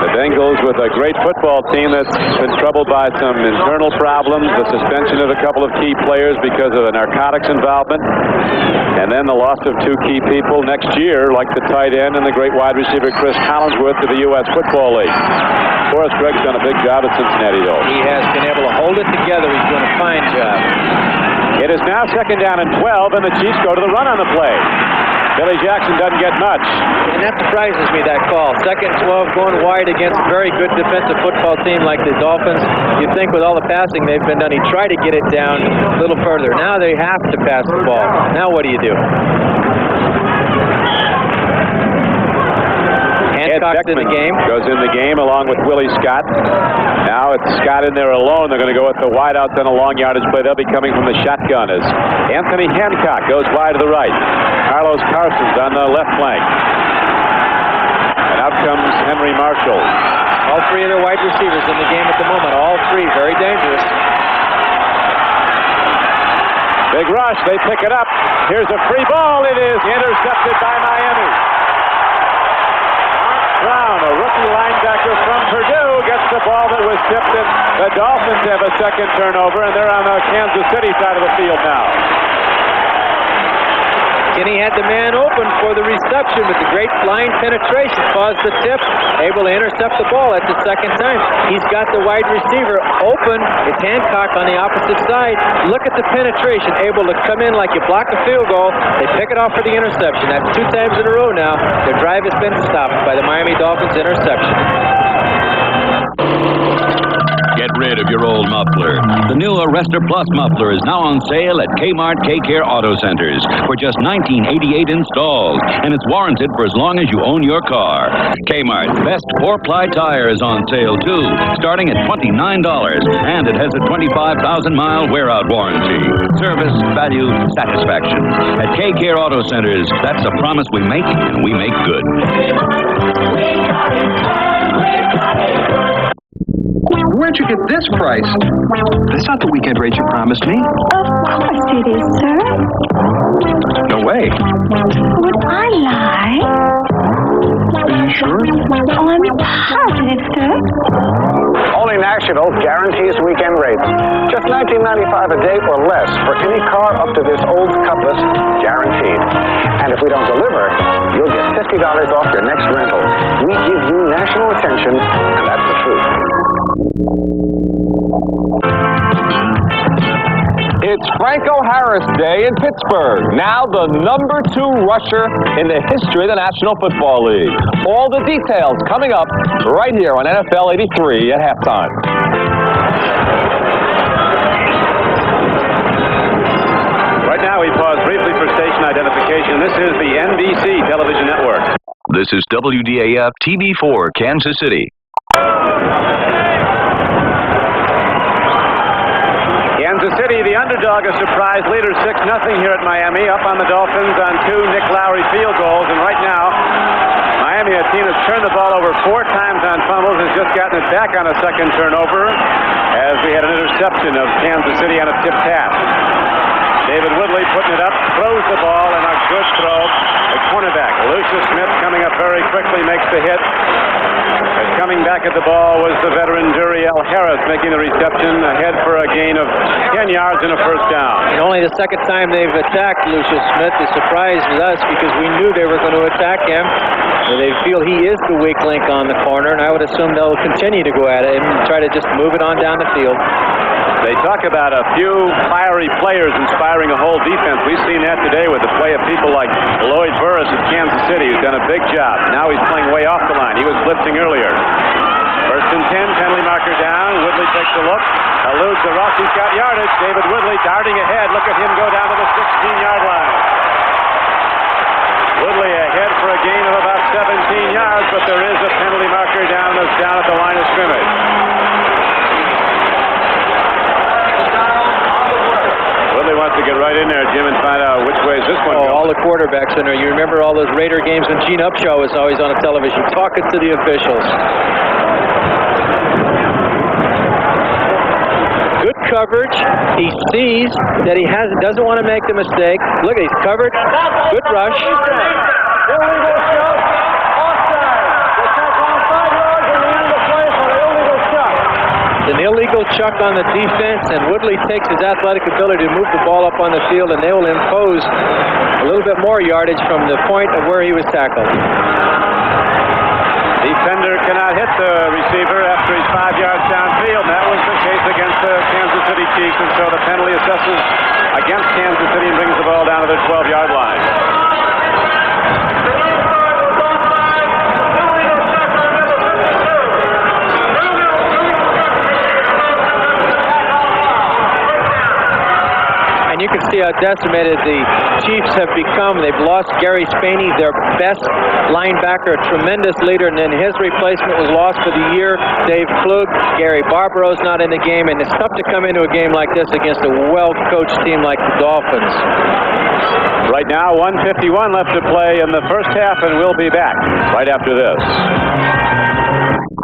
The Bengals with a great football team that's been troubled by some internal problems, the suspension of a couple of key players because of the narcotics involvement, and then the loss of 2 key people next year, like the tight end and the great wide receiver Chris Collinsworth to the U.S. Football League. Forrest Gregg's done a big job at Cincinnati, though. He has been able to hold it together. He's doing a fine job. It is now 2nd down and 12, and the Chiefs go to the run on the play. Billy Jackson doesn't get much. And that surprises me, that call. 2nd and 12 going wide against a very good defensive football team like the Dolphins. You'd think with all the passing they've been done, he'd try to get it down a little further. Now they have to pass the ball. Now what do you do? Hancock's in the game. Goes in the game along with Willie Scott. Now it's Scott in there alone. They're going to go with the wideouts on a long yardage play. They'll be coming from the shotgun as Anthony Hancock goes wide to the right. Carlos Carson's on the left flank. And out comes Henry Marshall. All 3 of their wide receivers in the game at the moment. All 3 very dangerous. Big rush. They pick it up. Here's a free ball. It is intercepted by Miami. Brown, a rookie linebacker from Purdue, gets the ball that was tipped, and the Dolphins have a 2nd turnover, and they're on the Kansas City side of the field now. Kenny had the man open for the reception, but the great flying penetration caused the tip, able to intercept the ball. That's the 2nd time. He's got the wide receiver open. It's Hancock on the opposite side. Look at the penetration, able to come in like you block a field goal. They pick it off for the interception. That's 2 times in a row now. Their drive has been stopped by the Miami Dolphins interception. Get get rid of your old muffler. The new Arrestor Plus muffler is now on sale at Kmart K-Care Auto Centers for just $19.88 installed, and it's warranted for as long as you own your car. Kmart's best 4-ply tire is on sale, too, starting at $29, and it has a 25,000-mile wear-out warranty. Service, value, satisfaction. At K-Care Auto Centers, that's a promise we make, and we make good. Where'd you get this price? That's not the weekend rate you promised me. Of course it is, sir. No way. Would I lie? Are you sure? Oh, I'm positive, sir. Only National guarantees weekend rates. Just $19.95 a day or less for any car up to this old Cutlass, guaranteed. And if we don't deliver, you'll get $50 off your next rental. We give you national attention, and that's the truth. It's Franco Harris Day in Pittsburgh. Now the number 2 rusher in the history of the National Football League. All the details coming up right here on NFL 83 at halftime. Right now, we pause briefly for station identification. This is the NBC television network. This is WDAF TV4, Kansas City. Kansas City, the underdog, a surprise leader, 6-0 here at Miami, up on the Dolphins on 2 Nick Lowry field goals. And right now, Miami, a team that's turned the ball over 4 times on fumbles, has just gotten it back on a second turnover as we had an interception of Kansas City on a tip pass. David Woodley putting it up, throws the ball, and a good throw. The cornerback, Lucius Smith, coming up very quickly, makes the hit. And coming back at the ball was the veteran Duriel Harris making the reception, ahead for a gain of 10 yards and a first down. And only the second time they've attacked Lucius Smith. The surprise was us because we knew they were going to attack him. And they feel he is the weak link on the corner, and I would assume they'll continue to go at him and try to just move it on down the field. They talk about a few fiery players inspiring a whole defense. We've seen that today with the play of people like Lloyd Burris of Kansas City, who's done a big job. Now he's playing way off the line. He was blitzing earlier. First and 10, penalty marker down. Woodley takes a look, eludes the rush. He's got yardage. David Woodley darting ahead. Look at him go down to the 16-yard line. Woodley ahead for a gain of about 17 yards, but there is a penalty marker down at the line of scrimmage. Woodley wants to get right in there, Jim, and find out which way is this one going. All the quarterbacks in there. You remember all those Raider games when Gene Upshaw was always on the television talking to the officials. Good coverage. He sees that he doesn't want to make the mistake. Look, he's covered. Good rush. An illegal chuck on the defense, and Woodley takes his athletic ability to move the ball up on the field, and they will impose a little bit more yardage from the point of where he was tackled. Defender cannot hit the receiver after he's 5 yards downfield. That was the case against the Kansas City Chiefs, and so the penalty assesses against Kansas City and brings the ball down to the 12-yard line. You can see how decimated the Chiefs have become. They've lost Gary Spaney, their best linebacker, a tremendous leader, and then his replacement was lost for the year. Dave Klug, Gary Barbarough's not in the game, and it's tough to come into a game like this against a well-coached team like the Dolphins. Right now, 1:51 left to play in the first half, and we'll be back right after this.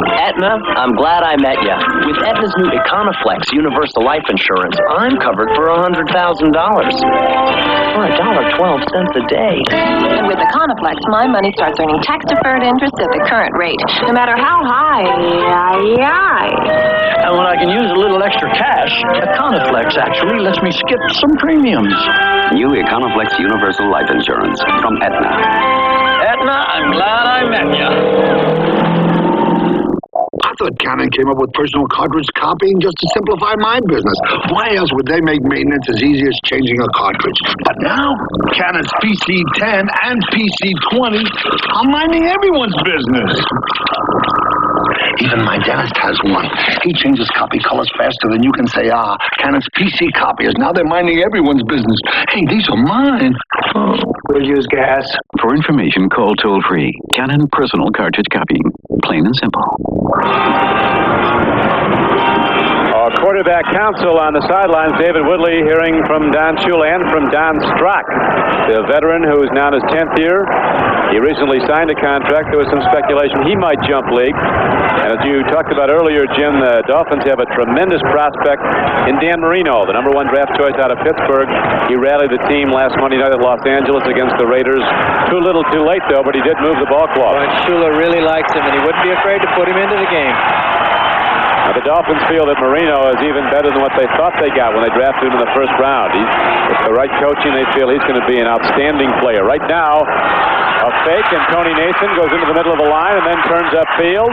Aetna, I'm glad I met you. With Aetna's new Econoflex Universal Life Insurance, I'm covered for $100,000. For $1.12 a day. And with Econoflex, my money starts earning tax-deferred interest at the current rate, no matter how high. And when I can use a little extra cash, Econoflex actually lets me skip some premiums. New Econoflex Universal Life Insurance from Aetna. Aetna, I'm glad I met you. I thought Canon came up with personal cartridge copying just to simplify my business. Why else would they make maintenance as easy as changing a cartridge? But now, Canon's PC-10 and PC-20 are minding everyone's business. Even my dentist has one. He changes copy colors faster than you can say, Canon's PC copiers. Now they're minding everyone's business. Hey, these are mine. Oh, we'll use gas. For information, call toll-free. Canon Personal Cartridge Copying. Plain and simple. Our quarterback counsel on the sidelines, David Woodley, hearing from Don Shula and from Don Strock, the veteran who is now in his 10th year. He recently signed a contract. There was some speculation he might jump league. And as you talked about earlier, Jim, the Dolphins have a tremendous prospect in Dan Marino, the #1 draft choice out of Pittsburgh. He rallied the team last Monday night at Los Angeles against the Raiders. Too little, too late, though, but he did move the ball club. And Shula really likes him, and he wouldn't be afraid to put him into the game. Now, the Dolphins feel that Marino is even better than what they thought they got when they drafted him in the first round. With the right coaching, they feel he's going to be an outstanding player. Right now, a fake, and Tony Nathan goes into the middle of the line and then turns upfield.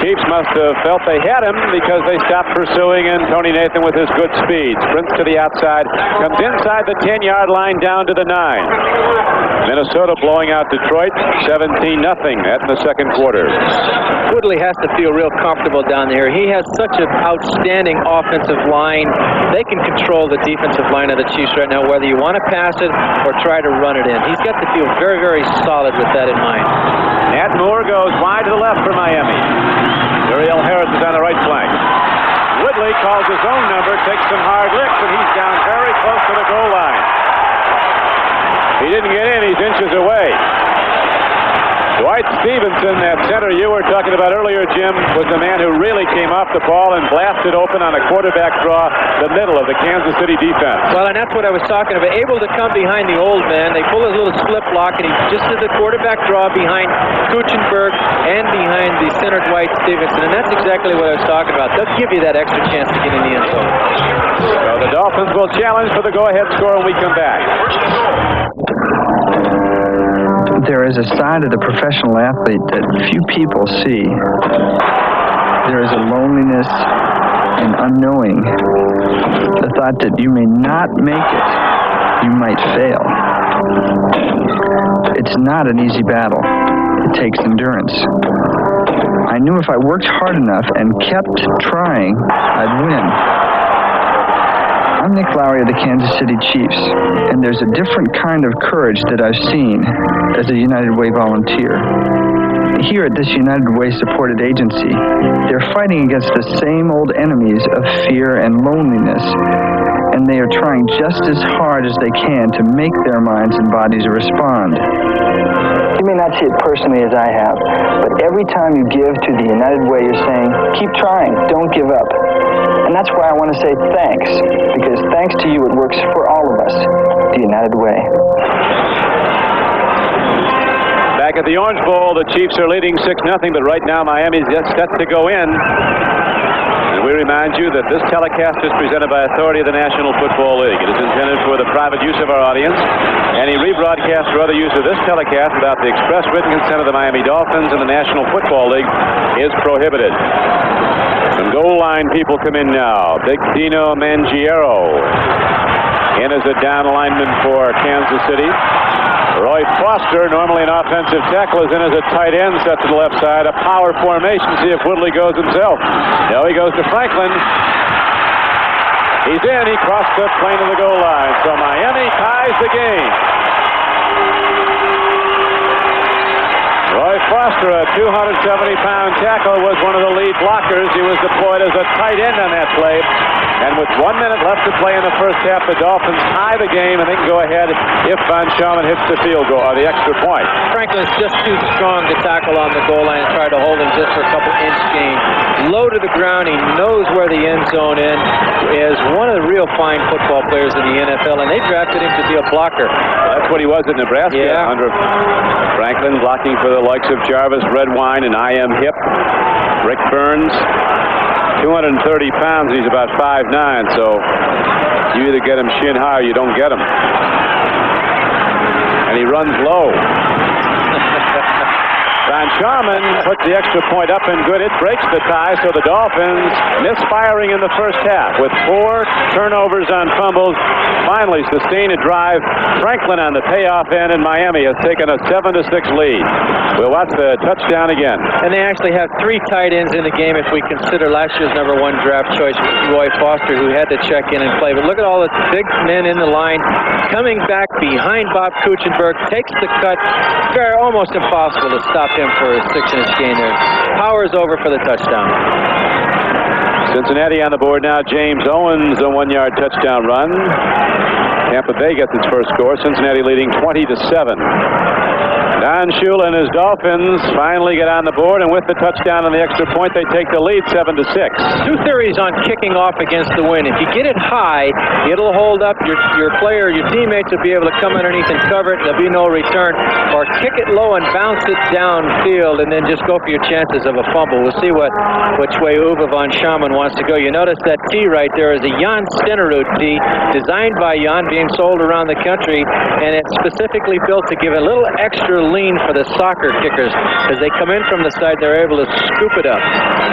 Chiefs must have felt they had him because they stopped pursuing, and Tony Nathan with his good speed sprints to the outside, comes inside the 10-yard line down to the 9. Minnesota blowing out Detroit 17-0 at the second quarter. Woodley has to feel real comfortable down there. He has such an outstanding offensive line. They can control the defensive line of the Chiefs right now, whether you want to pass it or try to run it in. He's got to feel very, very solid with that in mind. Nat Moore goes wide to the left for Miami. Uriel Harris is on the right flank. Woodley calls his own number, takes some hard licks, and he's down very close to the goal line. He didn't get in, he's inches away. Dwight Stevenson, that center you were talking about earlier, Jim, was the man who really came off the ball and blasted open on a quarterback draw the middle of the Kansas City defense. Well, and that's what I was talking about. Able to come behind the old man. They pull his little slip block, and he just did the quarterback draw behind Kuchenberg and behind the center Dwight Stevenson. And that's exactly what I was talking about. They'll give you that extra chance to get in the end zone. So the Dolphins will challenge for the go-ahead score when we come back. There is a side of the professional athlete that few people see. There is a loneliness and unknowing. The thought that you may not make it, you might fail. It's not an easy battle. It takes endurance. I knew if I worked hard enough and kept trying, I'd win. I'm Nick Lowry of the Kansas City Chiefs, and there's a different kind of courage that I've seen as a United Way volunteer. Here at this United Way supported agency, they're fighting against the same old enemies of fear and loneliness, and they are trying just as hard as they can to make their minds and bodies respond. You may not see it personally as I have, but every time you give to the United Way, you're saying, keep trying, don't give up. And that's why I want to say thanks, because thanks to you, it works for all of us, the United Way. Back at the Orange Bowl, the Chiefs are leading 6-0, but right now Miami's just set to go in. And we remind you that this telecast is presented by authority of the National Football League. It is intended for the private use of our audience. Any rebroadcast or other use of this telecast without the express written consent of the Miami Dolphins and the National Football League is prohibited. Some goal line people come in now. Big Dino Mangiero in as a down lineman for Kansas City. Roy Foster, normally an offensive tackle, is in as a tight end, set to the left side. A power formation. See if Woodley goes himself. No, he goes to Franklin. He's in. He crossed the plane of the goal line. So Miami ties the game. Roy Foster, a 270-pound tackle, was one of the lead blockers. He was deployed as a tight end on that play. And with 1 minute left to play in the first half, the Dolphins tie the game, and they can go ahead if Von Schaumann hits the field goal, or the extra point. Franklin's just too strong to tackle on the goal line and try to hold him just for a couple-inch gain. Low to the ground, he knows where the end zone is. One of the real fine football players in the NFL, and they drafted him to be a blocker. Well, that's what he was at Nebraska. Yeah. Under Franklin, blocking for the likes of Jarvis Redwine and I.M. Hip. Rick Burns, 230 pounds, he's about 5'9", so you either get him shin high or you don't get him. And he runs low. Von Sharman puts the extra point up and good. It breaks the tie, so the Dolphins misfiring in the first half with 4 turnovers on fumbles. Finally sustain a drive. Franklin on the payoff end, and Miami has taken a 7-6 lead. We'll watch the touchdown again. And they actually have 3 tight ends in the game if we consider last year's #1 draft choice, Roy Foster, who had to check in and play. But look at all the big men in the line coming back behind Bob Kuchenberg, takes the cut. Very almost impossible to stop him for a 6-inch gain there. Powers over for the touchdown. Cincinnati on the board now. James Owens, a 1-yard touchdown run. Tampa Bay gets its first score. Cincinnati leading 20-7. Don Shula and his Dolphins finally get on the board, and with the touchdown and the extra point, they take the lead 7-6. 2 theories on kicking off against the wind. If you get it high, it'll hold up. Your player, your teammates will be able to come underneath and cover it. There'll be no return. Or kick it low and bounce it downfield, and then just go for your chances of a fumble. We'll see which way Uwe von Schamann wants to go. You notice that tee right there is a Jan Stenerud tee, designed by Jan, being sold around the country, and it's specifically built to give a little extra lean for the soccer kickers. As they come in from the side, they're able to scoop it up.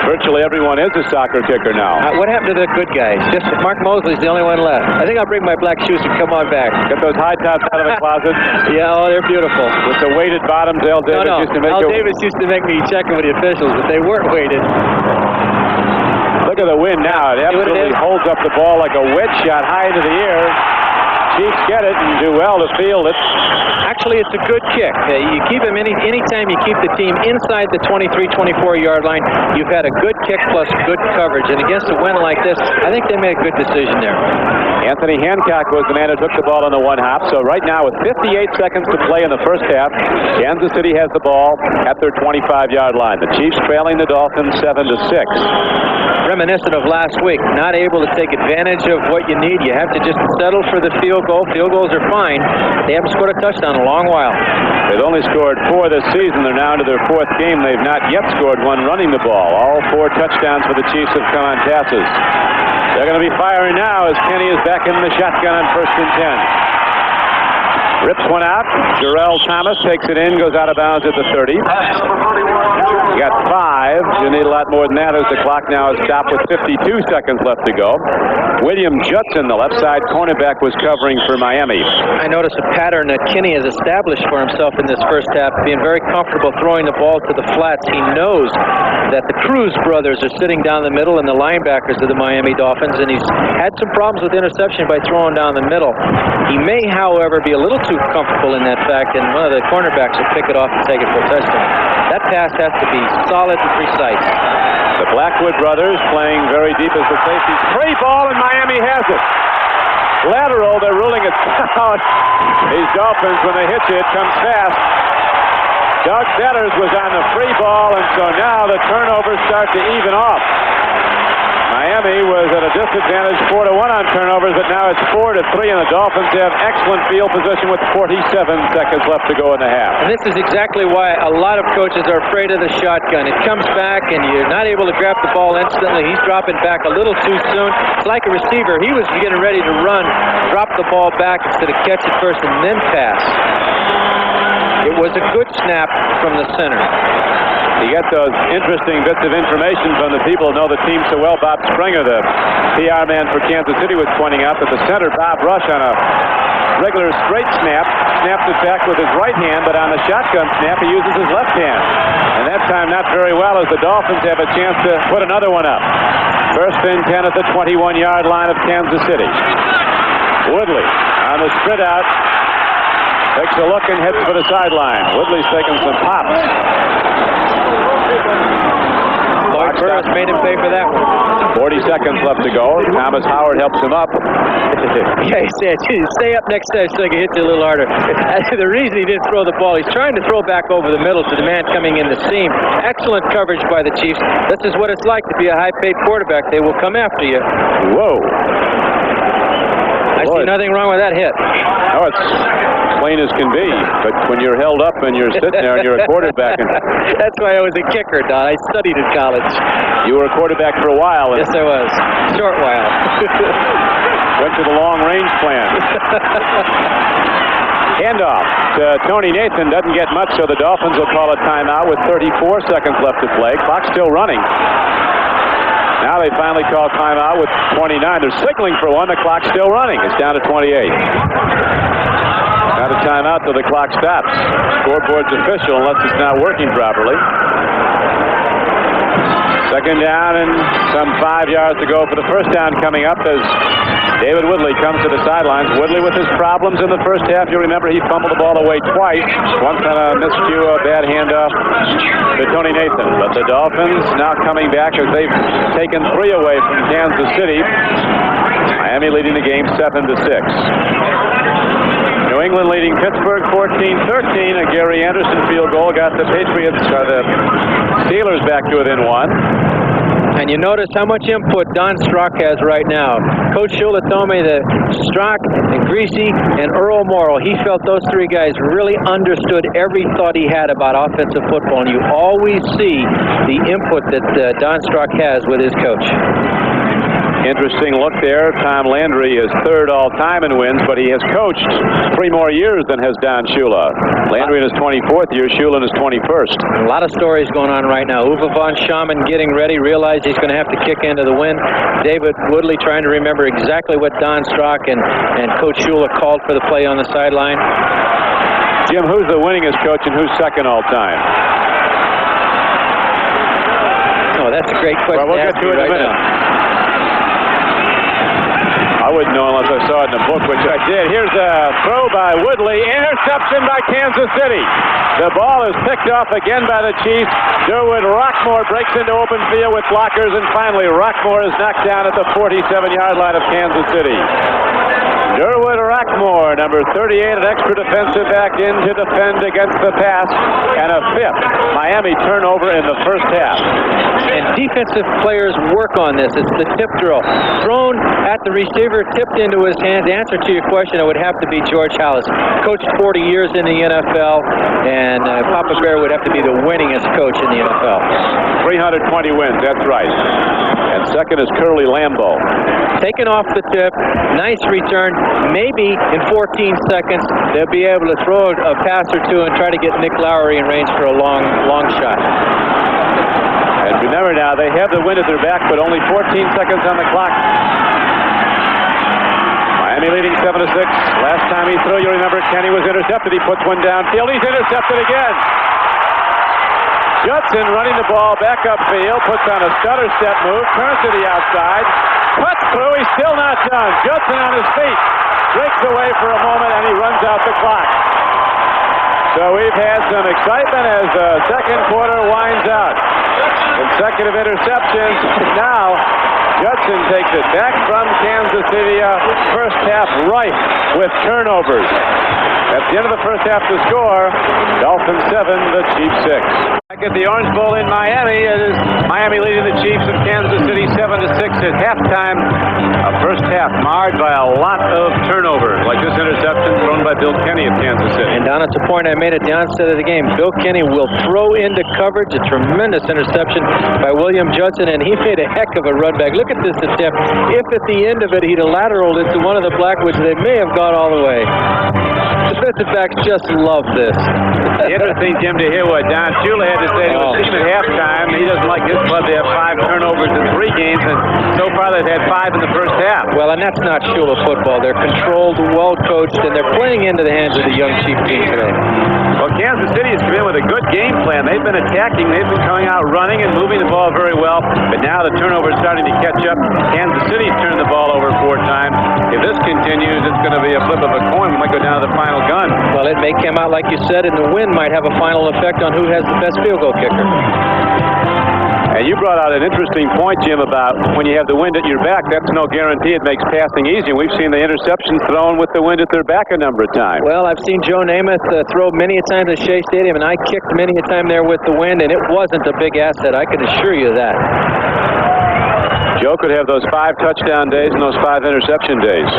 Virtually everyone is a soccer kicker now. What happened to the good guys? Just Mark Mosley's the only one left. I think I'll bring my black shoes and come on back. Get those high tops out of the closet. Yeah, oh, they're beautiful. With the weighted bottoms, Al Davis used to make Al Davis used to make me check with the officials, but they weren't weighted. Look at the wind now. It absolutely holds up the ball like a wedge shot high into the air. Chiefs get it and do well to field it. Actually, it's a good kick. You keep them anytime you keep the team inside the 23-24-yard line, you've had a good kick plus good coverage. And against a win like this, I think they made a good decision there. Anthony Hancock was the man who took the ball on the 1 hop. So right now, with 58 seconds to play in the first half, Kansas City has the ball at their 25-yard line. The Chiefs trailing the Dolphins 7-6. Reminiscent of last week, not able to take advantage of what you need. You have to just settle for the field goal. Field goals are fine. They haven't scored a touchdown in a long while. They've only scored 4 this season. They're now into their 4th game. They've not yet scored 1 running the ball. All 4 touchdowns for the Chiefs have come on passes. They're going to be firing now as Kenny is back in the shotgun on 1st and 10. Rips one out. Jarrell Thomas takes it in, goes out of bounds at the 30. You got 5. You need a lot more than that as the clock now is stopped with 52 seconds left to go. William Judson, the left side cornerback, was covering for Miami. I notice a pattern that Kenny has established for himself in this first half, being very comfortable throwing the ball to the flats. He knows that the Cruz brothers are sitting down the middle and the linebackers of the Miami Dolphins, and he's had some problems with interception by throwing down the middle. He may, however, be a little too comfortable in that fact, and one of the cornerbacks will pick it off and take it for a touchdown. That pass has to be solid and precise. The Blackwood brothers playing very deep as the safeties. Free ball, and Miami has it. Lateral, they're ruling it out. These Dolphins, when they hit you, it comes fast. Doug Betters was on the free ball, and so now the turnovers start to even off. Miami was at a disadvantage 4-1 on turnovers, but now it's 4-3, and the Dolphins have excellent field position with 47 seconds left to go in the half. And this is exactly why a lot of coaches are afraid of the shotgun. It comes back, and you're not able to grab the ball instantly. He's dropping back a little too soon. It's like a receiver. He was getting ready to run, drop the ball back instead of catch it first and then pass. It was a good snap from the center. You get those interesting bits of information from the people who know the team so well. Bob Springer, the PR man for Kansas City, was pointing out that the center, Bob Rush, on a regular straight snap, snaps it back with his right hand, but on the shotgun snap, he uses his left hand. And that time, not very well, as the Dolphins have a chance to put another one up. 1st and 10 at the 21-yard line of Kansas City. Woodley on the sprint out, takes a look and heads for the sideline. Woodley's taking some pops. Lloyd Burris made him pay for that one. 40 seconds left to go. Thomas Howard helps him up. Yeah, he said, stay up next time so I can hit you a little harder. The reason he didn't throw the ball, he's trying to throw back over the middle to the man coming in the seam. Excellent coverage by the Chiefs. This is what it's like to be a high-paid quarterback. They will come after you. Whoa. I see nothing wrong with that hit. No, it's plain as can be. But when you're held up and you're sitting there and you're a quarterback. That's why I was a kicker, Don. I studied in college. You were a quarterback for a while. Yes, I was. Short while. Went to the long-range plan. Handoff to Tony Nathan. Doesn't get much, so the Dolphins will call a timeout with 34 seconds left to play. Clock still running. Now they finally call timeout with 29. They're signaling for one. The clock's still running. It's down to 28. Not a timeout till the clock stops. Scoreboard's official unless it's not working properly. Second down and some 5 yards to go for the first down coming up as David Woodley comes to the sidelines. Woodley with his problems in the first half. You remember he fumbled the ball away twice. Once on a miscue, a bad handoff to Tony Nathan. But the Dolphins now coming back as they've taken 3 away from Kansas City. Miami leading the game 7-6. New England leading Pittsburgh 14-13. A Gary Anderson field goal got the Patriots, the Steelers back to within 1. And you notice how much input Don Strock has right now. Coach Shula told me that Strock and Greasy and Earl Morrow, he felt those 3 guys really understood every thought he had about offensive football. And you always see the input that Don Strock has with his coach. Interesting look there. Tom Landry is 3rd all-time in wins, but he has coached 3 more years than has Don Shula. Landry in his 24th year, Shula in his 21st. A lot of stories going on right now. Uwe von Schamann getting ready, realized he's going to have to kick into the wind. David Woodley trying to remember exactly what Don Strock and Coach Shula called for the play on the sideline. Jim, who's the winningest coach and who's second all-time? Oh, that's a great question. Well, we'll get to it in a minute. Now. I wouldn't know unless I saw it in the book, which I did. Here's a throw by Woodley. Interception by Kansas City. The ball is picked off again by the Chiefs. Durwood Rockmore breaks into open field with blockers, and finally Rockmore is knocked down at the 47-yard line of Kansas City. Durwood Rockmore, number 38, an extra defensive back in to defend against the pass, and a 5th Miami turnover in the first half. And defensive players work on this. It's the tip drill. Thrown at the receiver, tipped into his hands. The answer to your question, it would have to be George Halas. Coached 40 years in the NFL, and Papa Bear would have to be the winningest coach in the NFL. 320 wins, that's right. And second is Curly Lambeau. Taken off the tip, nice return. Maybe in 14 seconds they'll be able to throw a pass or two and try to get Nick Lowery in range for a long shot. And remember now, they have the wind at their back, but only 14 seconds on the clock. Miami leading 7-6. Last time he threw, you remember, Kenny was intercepted. He puts one downfield. He's intercepted again. Judson running the ball back upfield, puts on a stutter step move, turns to the outside, cuts through. He's still not done. Judson on his feet, breaks away for a moment, and he runs out the clock. So we've had some excitement as the second quarter winds out. Consecutive interceptions. Now Judson takes it back from Kansas City. First half right with turnovers. At the end of the first half to score, Dolphins 7, the Chiefs 6. Back at the Orange Bowl in Miami, it is Miami leading the Chiefs of Kansas City 7-6 at halftime. A first half marred by a lot of turnovers, like this interception thrown by Bill Kenny of Kansas City. And Don, it's a point I made at the onset of the game. Bill Kenny will throw into coverage. A tremendous interception by William Judson, and he made a heck of a run back. Look at this attempt. If at the end of it he'd have lateraled into one of the Blackwoods, they may have gone all the way. Defensive backs just love this. Interesting, Jim, to hear what Don Shula had to say to his team at halftime. He doesn't like his club to have 5 turnovers in 3 games, and so far they've had 5 in the first half. Well, and that's not Shula football. They're controlled, well-coached, and they're playing into the hands of the young Chief team today. Well, Kansas City has come in with a good game plan. They've been attacking. They've been coming out running and moving the ball very well, but now the turnovers starting to catch up. Kansas City's turned the ball over 4 times. If this continues, it's going to be a flip of a coin. We might go down to the final gun. Well, it may come out like you said, and the wind might have a final effect on who has the best field goal kicker. And you brought out an interesting point, Jim, about when you have the wind at your back, that's no guarantee it makes passing easy. We've seen the interceptions thrown with the wind at their back a number of times. Well, I've seen Joe Namath throw many a time at Shea Stadium, and I kicked many a time there with the wind, and it wasn't a big asset. I can assure you that. Joe could have those 5 touchdown days and those 5 interception days.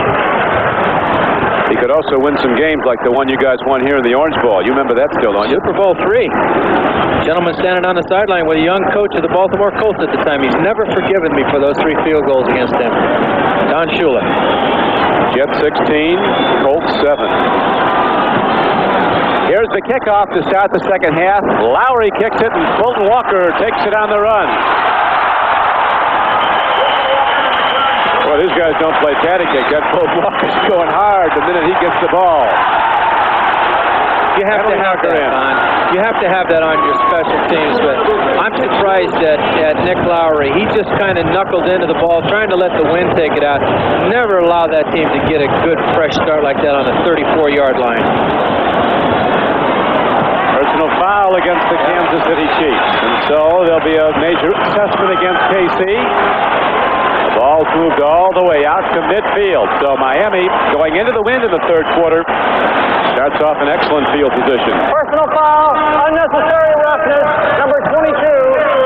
He could also win some games like the one you guys won here in the Orange Bowl. You remember that still, don't you? Super Bowl III. Gentleman standing on the sideline with a young coach of the Baltimore Colts at the time. He's never forgiven me for those 3 field goals against him. Don Shula. Jets 16, Colts 7. Here's the kickoff to start the second half. Lowry kicks it, and Fulton Walker takes it on the run. Well, these guys don't play patty cake. That Fulton Walker's going hard the minute he gets the ball. You have to have that on. You have to have that on your special teams, but I'm surprised at Nick Lowry. He just kind of knuckled into the ball, trying to let the wind take it out. Never allow that team to get a good fresh start like that on the 34-yard line. Personal foul against the Kansas City Chiefs, and so there'll be a major assessment against KC. The ball's moved all the way out to midfield, so Miami going into the wind in the third quarter. Starts off in excellent field position. Personal foul, unnecessary roughness, number 22,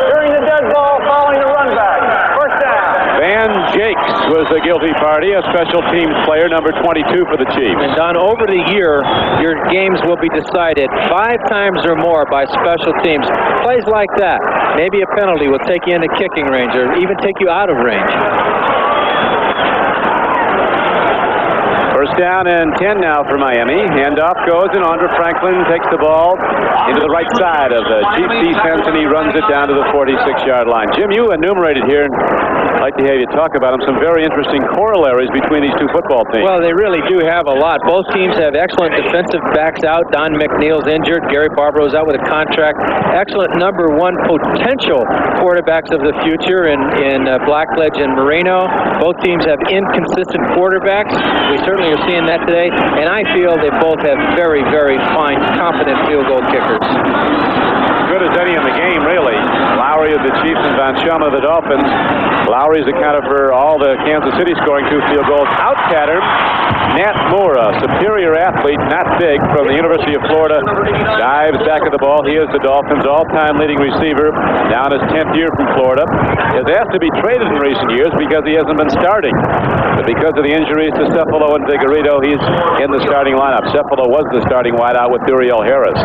during the dead ball following the run back. First down. Van Jakes was the guilty party, a special teams player, number 22 for the Chiefs. And Don, over the year, your games will be decided 5 times or more by special teams. Plays like that, maybe a penalty will take you into kicking range or even take you out of range. First down and 10 now for Miami. Handoff goes, and Andre Franklin takes the ball into the right side of the Chiefs defense, and he runs it down to the 46-yard line. Jim, you enumerated here, and I'd like to have you talk about them, some very interesting corollaries between these two football teams. Well, they really do have a lot. Both teams have excellent defensive backs out. Don McNeil's injured. Gary Barbaro's out with a contract. Excellent number 1 potential quarterbacks of the future in Blackledge and Moreno. Both teams have inconsistent quarterbacks. We certainly are seeing that today, and I feel they both have very, very fine, competent field goal kickers. Good as any in the game, really. Lowry of the Chiefs and Van Chum of the Dolphins. Lowry's accounted for all the Kansas City scoring 2 field goals. Out pattern, Nat Moore, a superior athlete, not big, from the University of Florida, dives back of the ball. He is the Dolphins' all-time leading receiver, down his 10th year from Florida. Has asked to be traded in recent years because he hasn't been starting. But because of the injuries to Cephalo and Vigorito, he's in the starting lineup. Cephalo was the starting wideout with Uriel Harris.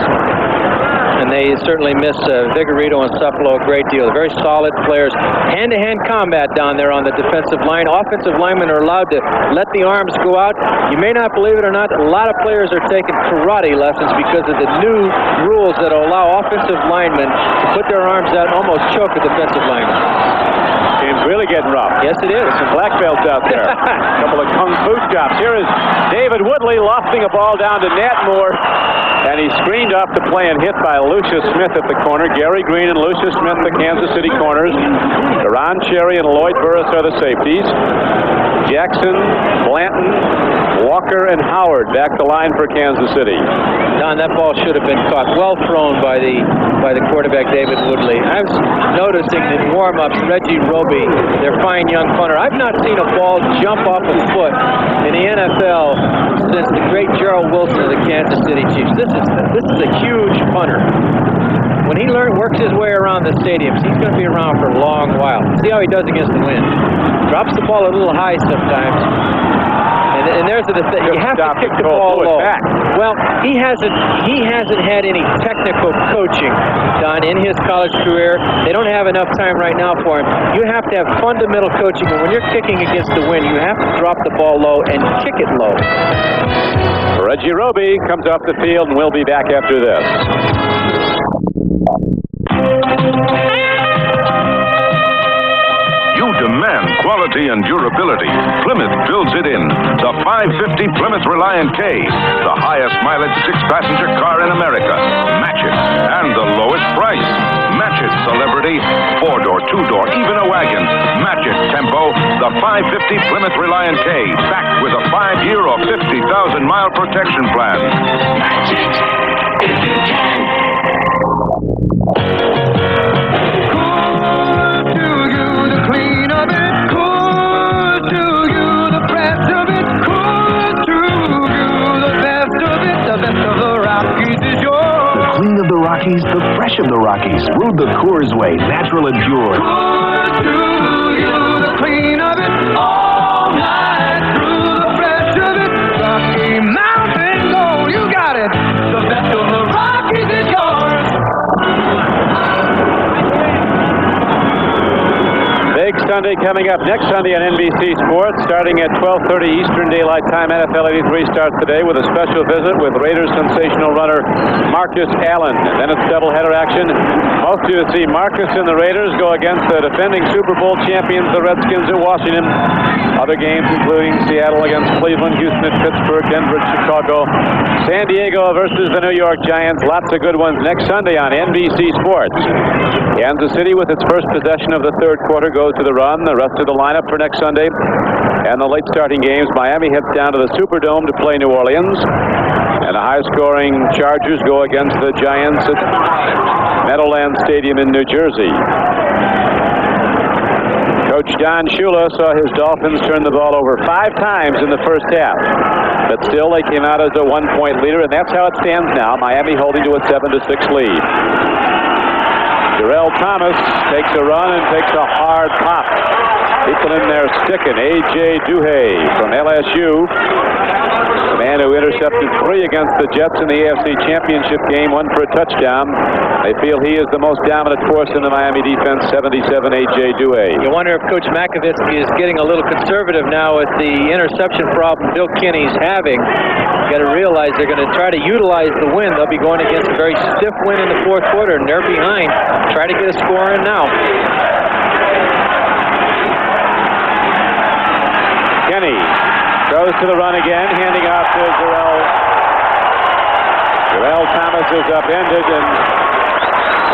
And they certainly miss Vigorito and Cephalo a great deal. Very solid players. Hand-to-hand combat down there on the defensive line. Offensive linemen are allowed to let the arms go out. You may not believe it or not, a lot of players are taking karate lessons because of the new rules that allow offensive linemen to put their arms out and almost choke a defensive lineman. Game's really getting rough. Yes, it is. There's some black belts out there. A couple of kung fu chops. Here is David Woodley lofting a ball down to Nat Moore. And he's screened off the play and hit by Lucius Smith at the corner. Gary Green and Lucius Smith, the Kansas City corners. Deron Cherry and Lloyd Burris are the safeties. Jackson, Blanton, Walker, and Howard back the line for Kansas City. Don, that ball should have been caught. Well thrown by the quarterback, David Woodley. I was noticing in warm-ups, Reggie Roby, their fine young punter. I've not seen a ball jump off a foot in the NFL since the great Gerald Wilson of the Kansas City Chiefs. This is a huge punter. When he works his way around the stadiums, he's going to be around for a long while. See how he does against the wind. Drops the ball a little high sometimes. And there's the thing. You have to kick the ball low. Well, he hasn't had any technical coaching done in his college career. They don't have enough time right now for him. You have to have fundamental coaching. And when you're kicking against the wind, you have to drop the ball low and kick it low. Reggie Roby comes off the field, and we'll be back after this. You demand quality and durability. Plymouth builds it in. The 550 Plymouth Reliant K, the highest mileage 6-passenger car in America. Match it. And the lowest price. Match it, celebrity. 4-door, 2-door, even a wagon. Match it, Tempo. The 550 Plymouth Reliant K, backed with a 5-year or 50,000-mile protection plan. Match it if you can. Rockies, the fresh of the Rockies. Brewed the Coors way, natural and pure. Coors to you, the clean of it, all night through, the fresh of it. Rocky Mountain Gold, you got it. The best of the Rockies is yours. Big Sunday coming up next Sunday on NBC Sports, starting at 12:30 Eastern Daylight Time. NFL 83 starts today with a special visit with Raiders sensational runner Marcus Allen. And then it's doubleheader action. Most of you see Marcus and the Raiders go against the defending Super Bowl champions, the Redskins, at Washington. Other games including Seattle against Cleveland, Houston at Pittsburgh, Denver at Chicago, San Diego versus the New York Giants. Lots of good ones next Sunday on NBC Sports. Kansas City, with its first possession of the third quarter, goes to the run. The rest of the lineup for next Sunday. And the late starting games, Miami heads down to the Superdome to play New Orleans. And the high-scoring Chargers go against the Giants at Meadowlands Stadium in New Jersey. Coach Don Shula saw his Dolphins turn the ball over 5 times in the first half. But still, they came out as a 1-point leader, and that's how it stands now. Miami holding to a 7-6 lead. Darrell Thomas takes a run and takes a hard pop. People in there sticking. A.J. Duhay from LSU. The man who intercepted 3 against the Jets in the AFC Championship game, 1 for a touchdown. They feel he is the most dominant force in the Miami defense, 77 A.J. Duhay. You wonder if Coach Makovich is getting a little conservative now with the interception problem Bill Kinney's having. You got to realize they're going to try to utilize the win. They'll be going against a very stiff win in the fourth quarter, and they're behind. Try to get a score in now. Kenny goes to the run again, handing off to Darrell. Darrell Thomas is upended in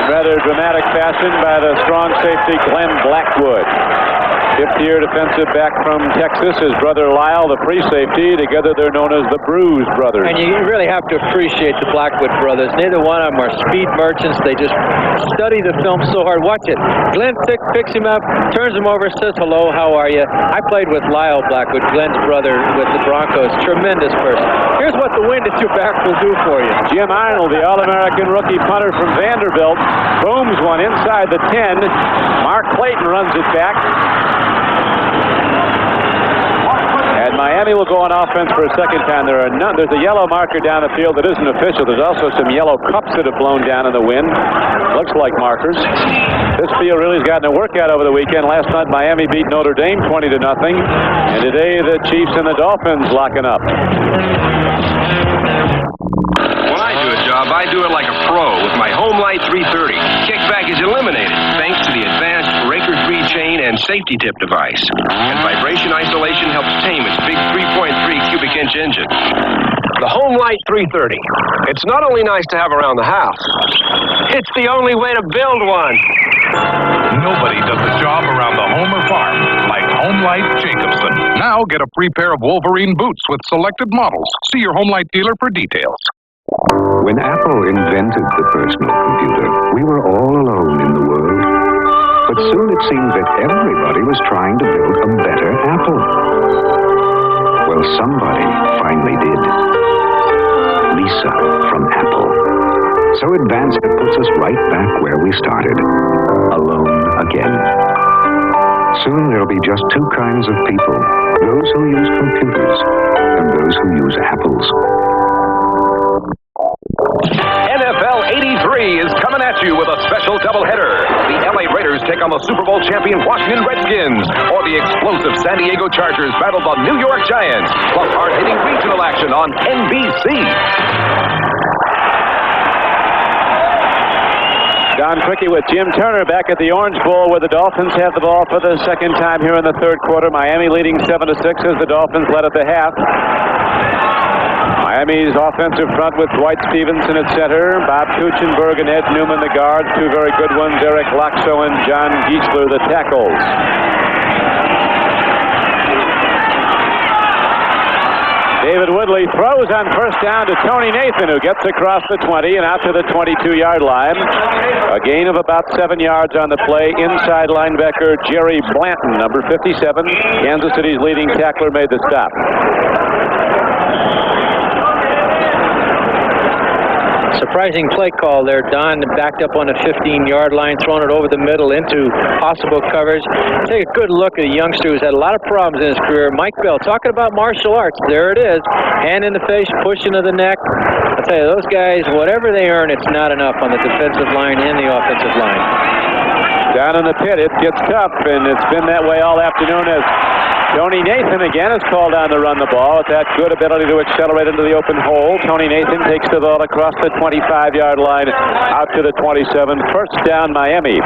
rather dramatic fashion by the strong safety Glenn Blackwood. 50-year defensive back from Texas. His brother Lyle, the free safety. Together they're known as the Bruise Brothers. And you really have to appreciate the Blackwood brothers. Neither one of them are speed merchants. They just study the film so hard. Watch it. Glenn picks him up, turns him over, says hello, how are you? I played with Lyle Blackwood, Glenn's brother, with the Broncos. Tremendous person. Here's what the wind at your back will do for you. Jim Arnold, the All-American rookie punter from Vanderbilt, booms one inside the 10. Mark Clayton runs it back. And Miami will go on offense for a second time. There's a yellow marker down the field that isn't official. There's also some yellow cups that have blown down in the wind. Looks like markers. This field really's gotten a workout over the weekend. Last night Miami beat Notre Dame 20-0. And today the Chiefs and the Dolphins locking up. When I do a job, I do it like a pro with my Home Light 330. Kickback is eliminated thanks to the advanced breaker-free chain and safety tip device. And vibration isolation helps tame its big 3.3 cubic inch engine. The Home Light 330. It's not only nice to have around the house, it's the only way to build one. Nobody does the job around the home or farm like Home Light Jacobson. Now get a free pair of Wolverine boots with selected models. See your Home Light dealer for details. When Apple invented the personal computer, we were all alone in the world. But soon it seemed that everybody was trying to build a better Apple. Well, somebody finally did. Lisa from Apple. So advanced it puts us right back where we started. Alone again. Soon there'll be just 2 kinds of people. Those who use computers and those who use apples. NFL 83 is coming at you with a special doubleheader. The LA Raiders take on the Super Bowl champion Washington Redskins, or the explosive San Diego Chargers battle the New York Giants, plus hard-hitting regional action on NBC. Don Crickey with Jim Turner back at the Orange Bowl, where the Dolphins have the ball for the second time here in the third quarter. Miami leading 7-6 as the Dolphins led at the half. Miami's offensive front with Dwight Stevenson at center, Bob Kuchenberg and Ed Newman the guards, 2 very good ones, Eric Laxo and John Giesler the tackles. David Woodley throws on first down to Tony Nathan, who gets across the 20 and out to the 22-yard line. A gain of about 7 yards on the play. Inside linebacker Jerry Blanton, number 57, Kansas City's leading tackler, made the stop. Surprising play call there. Don backed up on the 15-yard line, throwing it over the middle into possible coverage. Take a good look at a youngster who's had a lot of problems in his career. Mike Bell, talking about martial arts. There it is. Hand in the face, push into the neck. I tell you, those guys, whatever they earn, it's not enough on the defensive line and the offensive line. Down in the pit, it gets tough, and it's been that way all afternoon as Tony Nathan again is called on to run the ball with that good ability to accelerate into the open hole. Tony Nathan takes the ball across the 25-yard line out to the 27. First down, Miami.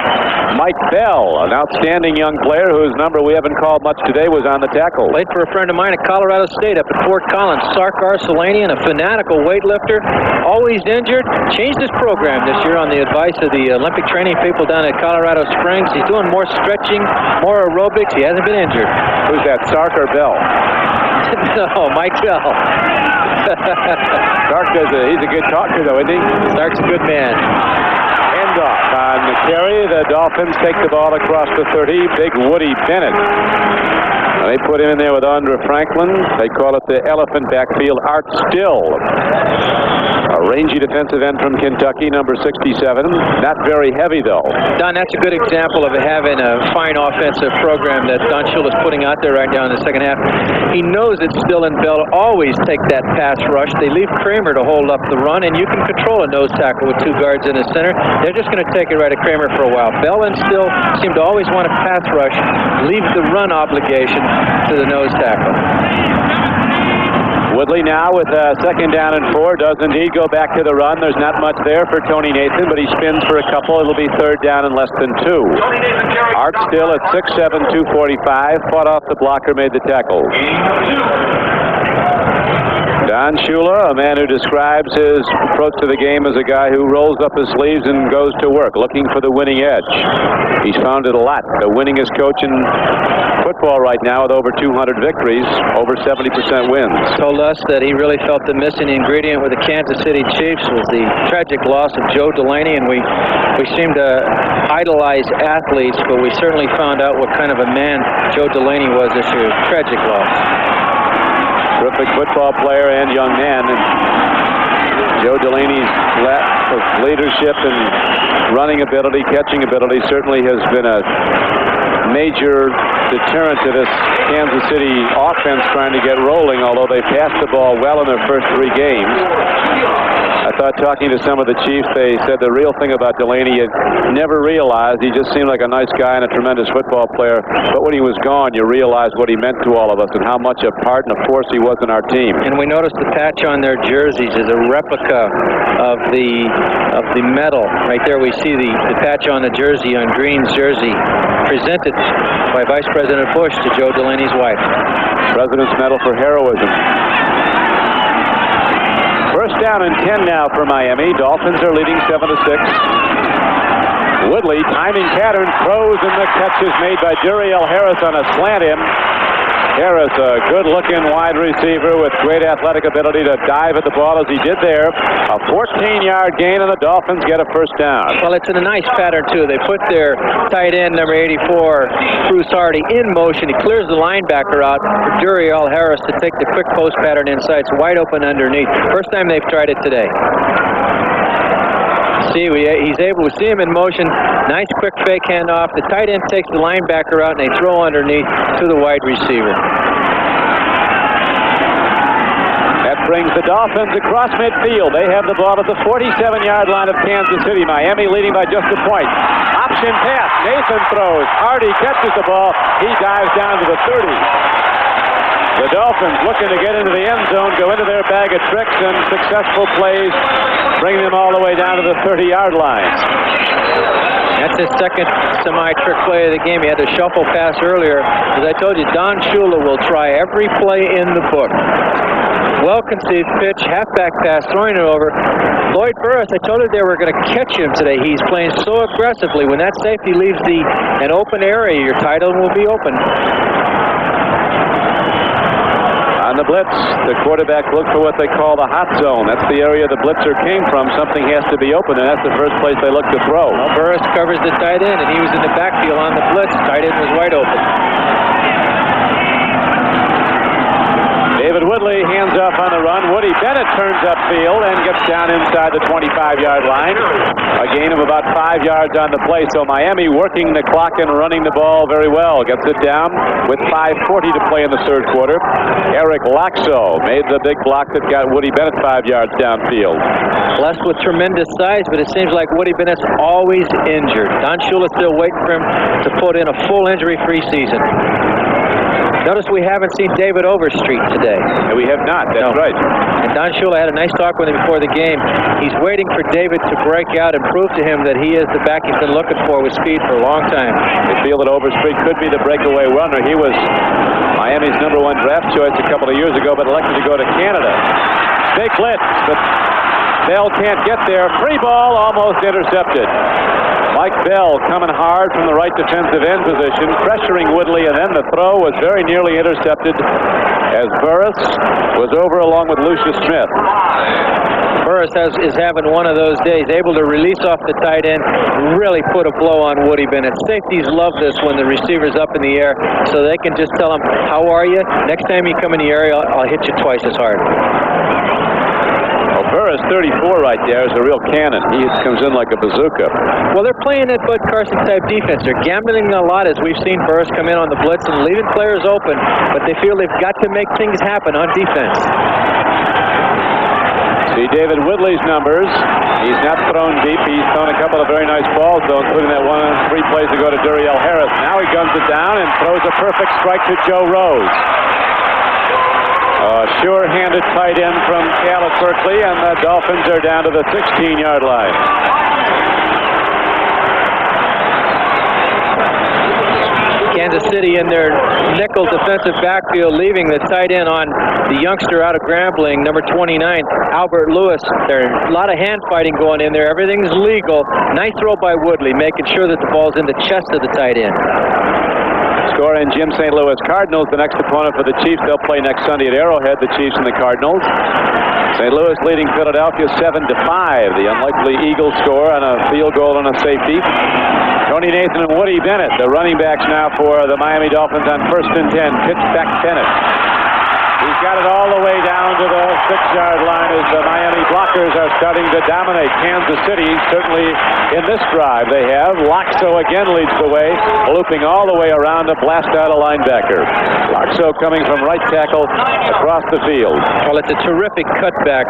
Mike Bell, an outstanding young player whose number we haven't called much today, was on the tackle. Played for a friend of mine at Colorado State up at Fort Collins. Sarkar Solanian, a fanatical weightlifter, always injured. Changed his program this year on the advice of the Olympic training people down at Colorado Springs. He's doing more stretching, more aerobics. He hasn't been injured. Who's that, Sark or Bell? No, Mike Bell. Sark he's a good talker, though, isn't he? Sark's a good man. Handoff on the carry. The Dolphins take the ball across the 30. Big Woody Bennett. They put him in there with Andre Franklin. They call it the elephant backfield. Art Still, a rangy defensive end from Kentucky, number 67. Not very heavy, though. Don, that's a good example of having a fine offensive program that Don Shula's putting out there right now in the second half. He knows that Still and Bell always take that pass rush. They leave Kramer to hold up the run, and you can control a nose tackle with two guards in the center. They're just going to take it right at Kramer for a while. Bell and Still seem to always want to pass rush, leave the run obligation to the nose tackle. Woodley now with second down and 4 does indeed go back to the run. There's not much there for Tony Nathan, but he spins for a couple. It'll be third down and less than 2. Art Still at 6'7", 245. Fought off the blocker, made the tackle. Don Shula, a man who describes his approach to the game as a guy who rolls up his sleeves and goes to work, looking for the winning edge. He's found it a lot. The winningest coach in football right now with over 200 victories, over 70% wins. Told us that he really felt the missing ingredient with the Kansas City Chiefs was the tragic loss of Joe Delaney, and we seem to idolize athletes, but we certainly found out what kind of a man Joe Delaney was this year. Tragic loss. Terrific football player and young man. And Joe Delaney's leadership and running ability, catching ability certainly has been a major deterrent to this Kansas City offense trying to get rolling, although they passed the ball well in their first 3 games. I thought talking to some of the Chiefs, they said the real thing about Delaney, you never realized he just seemed like a nice guy and a tremendous football player, but when he was gone, you realized what he meant to all of us and how much a part and a force he was in our team. And we noticed the patch on their jerseys is a replica of the medal. Right there we see the patch on the jersey, on Green's jersey, presented by Vice President Bush to Joe Delaney's wife. President's Medal for Heroism. First down and 10 now for Miami. Dolphins are leading 7-6. Woodley, timing pattern, throws, and the catch is made by Duriel Harris on a slant in. Harris, a good-looking wide receiver with great athletic ability to dive at the ball as he did there. A 14-yard gain, and the Dolphins get a first down. Well, it's in a nice pattern, too. They put their tight end, number 84, Bruce Hardy, in motion. He clears the linebacker out for Duriel Harris to take the quick post pattern inside. It's wide open underneath. First time they've tried it today. See, he's able to see him in motion. Nice quick fake handoff. The tight end takes the linebacker out, and they throw underneath to the wide receiver. That brings the Dolphins across midfield. They have the ball at the 47-yard line of Kansas City. Miami leading by just a point. Option pass. Nathan throws. Hardy catches the ball. He dives down to the 30. The Dolphins looking to get into the end zone, go into their bag of tricks, and successful plays bring them all the way down to the 30-yard line. That's his second semi-trick play of the game. He had a shuffle pass earlier. As I told you, Don Shula will try every play in the book. Well-conceived pitch, halfback pass, throwing it over. Lloyd Burris, I told you they were going to catch him today. He's playing so aggressively. When that safety leaves an open area, your tight end will be open. On the blitz, the quarterback looked for what they call the hot zone. That's the area the blitzer came from. Something has to be open, and that's the first place they look to throw. Well, Burris covers the tight end, and he was in the backfield on the blitz. Tight end was wide open. David Woodley hands off on the run. Woody Bennett turns upfield and gets down inside the 25-yard line. A gain of about 5 yards on the play. So Miami working the clock and running the ball very well. Gets it down with 5:40 to play in the third quarter. Eric Laxo made the big block that got Woody Bennett 5 yards downfield. Blessed with tremendous size, but it seems like Woody Bennett's always injured. Don Shula's still waiting for him to put in a full injury-free season. Notice we haven't seen David Overstreet today. And we have not, that's right. And Don Shula had a nice talk with him before the game. He's waiting for David to break out and prove to him that he is the back he's been looking for with speed for a long time. They feel that Overstreet could be the breakaway runner. He was Miami's #1 draft choice a couple of years ago, but elected to go to Canada. Big blitz, but Bell can't get there. Free ball, almost intercepted. Mike Bell coming hard from the right defensive end position, pressuring Woodley, and then the throw was very nearly intercepted as Burris was over along with Lucius Smith. Burris is having one of those days, able to release off the tight end, really put a blow on Woody Bennett. Safeties love this when the receiver's up in the air, so they can just tell him, how are you? Next time you come in the area, I'll hit you twice as hard. Burris, 34 right there, is a real cannon. He comes in like a bazooka. Well, they're playing that Bud Carson type defense. They're gambling a lot, as we've seen Burris come in on the blitz and leaving players open, but they feel they've got to make things happen on defense. See David Woodley's numbers. He's not thrown deep. He's thrown a couple of very nice balls, though, including that one on 3 plays to go to Duriel Harris. Now he guns it down and throws a perfect strike to Joe Rose. Sure-handed tight end from Cal at Berkeley, and the Dolphins are down to the 16-yard line. Kansas City in their nickel defensive backfield, leaving the tight end on the youngster out of Grambling, number 29, Albert Lewis. There's a lot of hand fighting going in there. Everything's legal. Nice throw by Woodley, making sure that the ball's in the chest of the tight end. Score in Jim St. Louis Cardinals, the next opponent for the Chiefs. They'll play next Sunday at Arrowhead, the Chiefs and the Cardinals. St. Louis leading Philadelphia 7-5. The unlikely Eagles score on a field goal and a safety. Tony Nathan and Woody Bennett, the running backs now for the Miami Dolphins on 1st and 10. Pitch back Bennett. He's got it all the way down to the 6-yard line as the Miami blockers are starting to dominate Kansas City. Certainly in this drive they have. Laxo again leads the way, looping all the way around to blast out a linebacker. Laxo coming from right tackle across the field. Well, it's a terrific cutback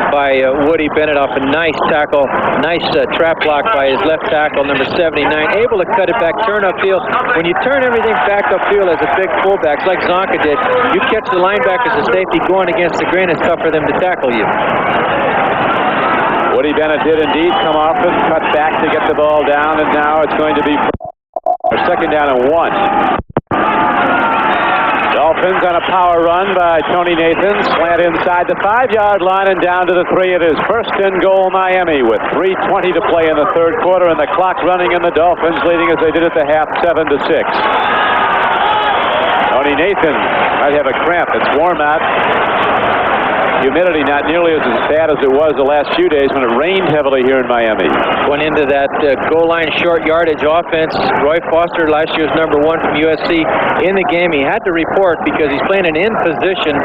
by Woody Bennett off a nice tackle. Nice trap block by his left tackle, number 79. Able to cut it back, turn upfield. When you turn everything back upfield as a big fullback, like Zonka did, you catch the linebacker as a safety going against the grain, it's tough for them to tackle you. Woody Bennett did indeed come off and cut back to get the ball down, and now it's going to be 2nd down and 1. Dolphins on a power run by Tony Nathan. Slant inside the 5-yard line and down to the 3. It is 1st and goal Miami with 3:20 to play in the third quarter, and the clock running, and the Dolphins leading as they did at the half, 7-6. Tony Nathan might have a cramp. It's warm out. Humidity not nearly as bad as it was the last few days when it rained heavily here in Miami. Went into that goal line short yardage offense. Roy Foster, last year's #1 from USC, in the game. He had to report because he's playing an in position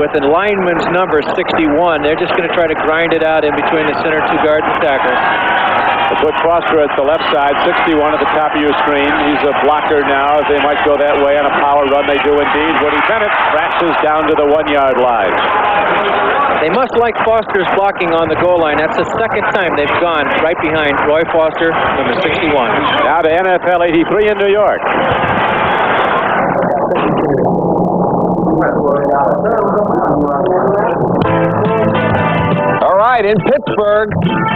with a lineman's number 61. They're just going to try to grind it out in between the center, 2 guard and tackle. They put Foster at the left side, 61 at the top of your screen. He's a blocker now. They might go that way on a power run. They do indeed. Woody Bennett crashes down to the 1-yard line. They must like Foster's blocking on the goal line. That's the second time they've gone right behind Roy Foster, number 61. Now to NFL 83 in New York. All right, in Pittsburgh,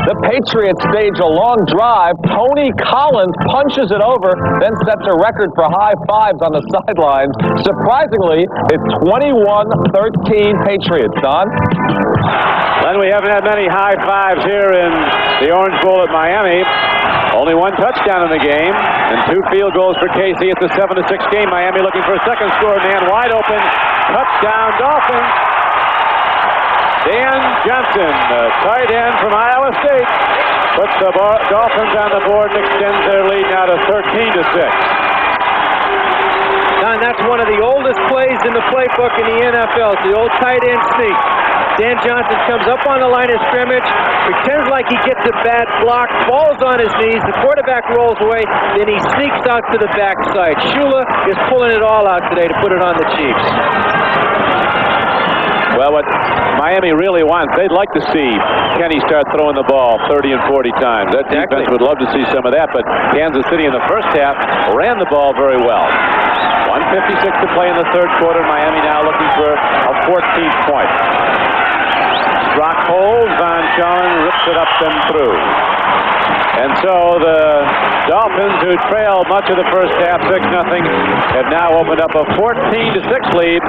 the Patriots stage a long drive. Tony Collins punches it over, then sets a record for high fives on the sidelines. Surprisingly, it's 21-13 Patriots, Don. Len, we haven't had many high fives here in the Orange Bowl at Miami. Only 1 touchdown in the game and 2 field goals for KC. It's a 7-6 game. Miami looking for a second score. Man wide open. Touchdown Dolphins. Dan Johnson, the tight end from Iowa State, puts the Dolphins on the board and extends their lead now to 13-6. Don, that's one of the oldest plays in the playbook in the NFL. It's the old tight end sneak. Dan Johnson comes up on the line of scrimmage, pretends like he gets a bad block, falls on his knees, the quarterback rolls away, then he sneaks out to the backside. Shula is pulling it all out today to put it on the Chiefs. Well, what Miami really wants, they'd like to see Kenny start throwing the ball 30 and 40 times. That defense would love to see some of that, but Kansas City in the first half ran the ball very well. 1:56 to play in the third quarter. Miami now looking for a 14th point. Rock holds, Von Schoen rips it up and through. And so the Dolphins, who trailed much of the first half 6-0, have now opened up a 14-6 lead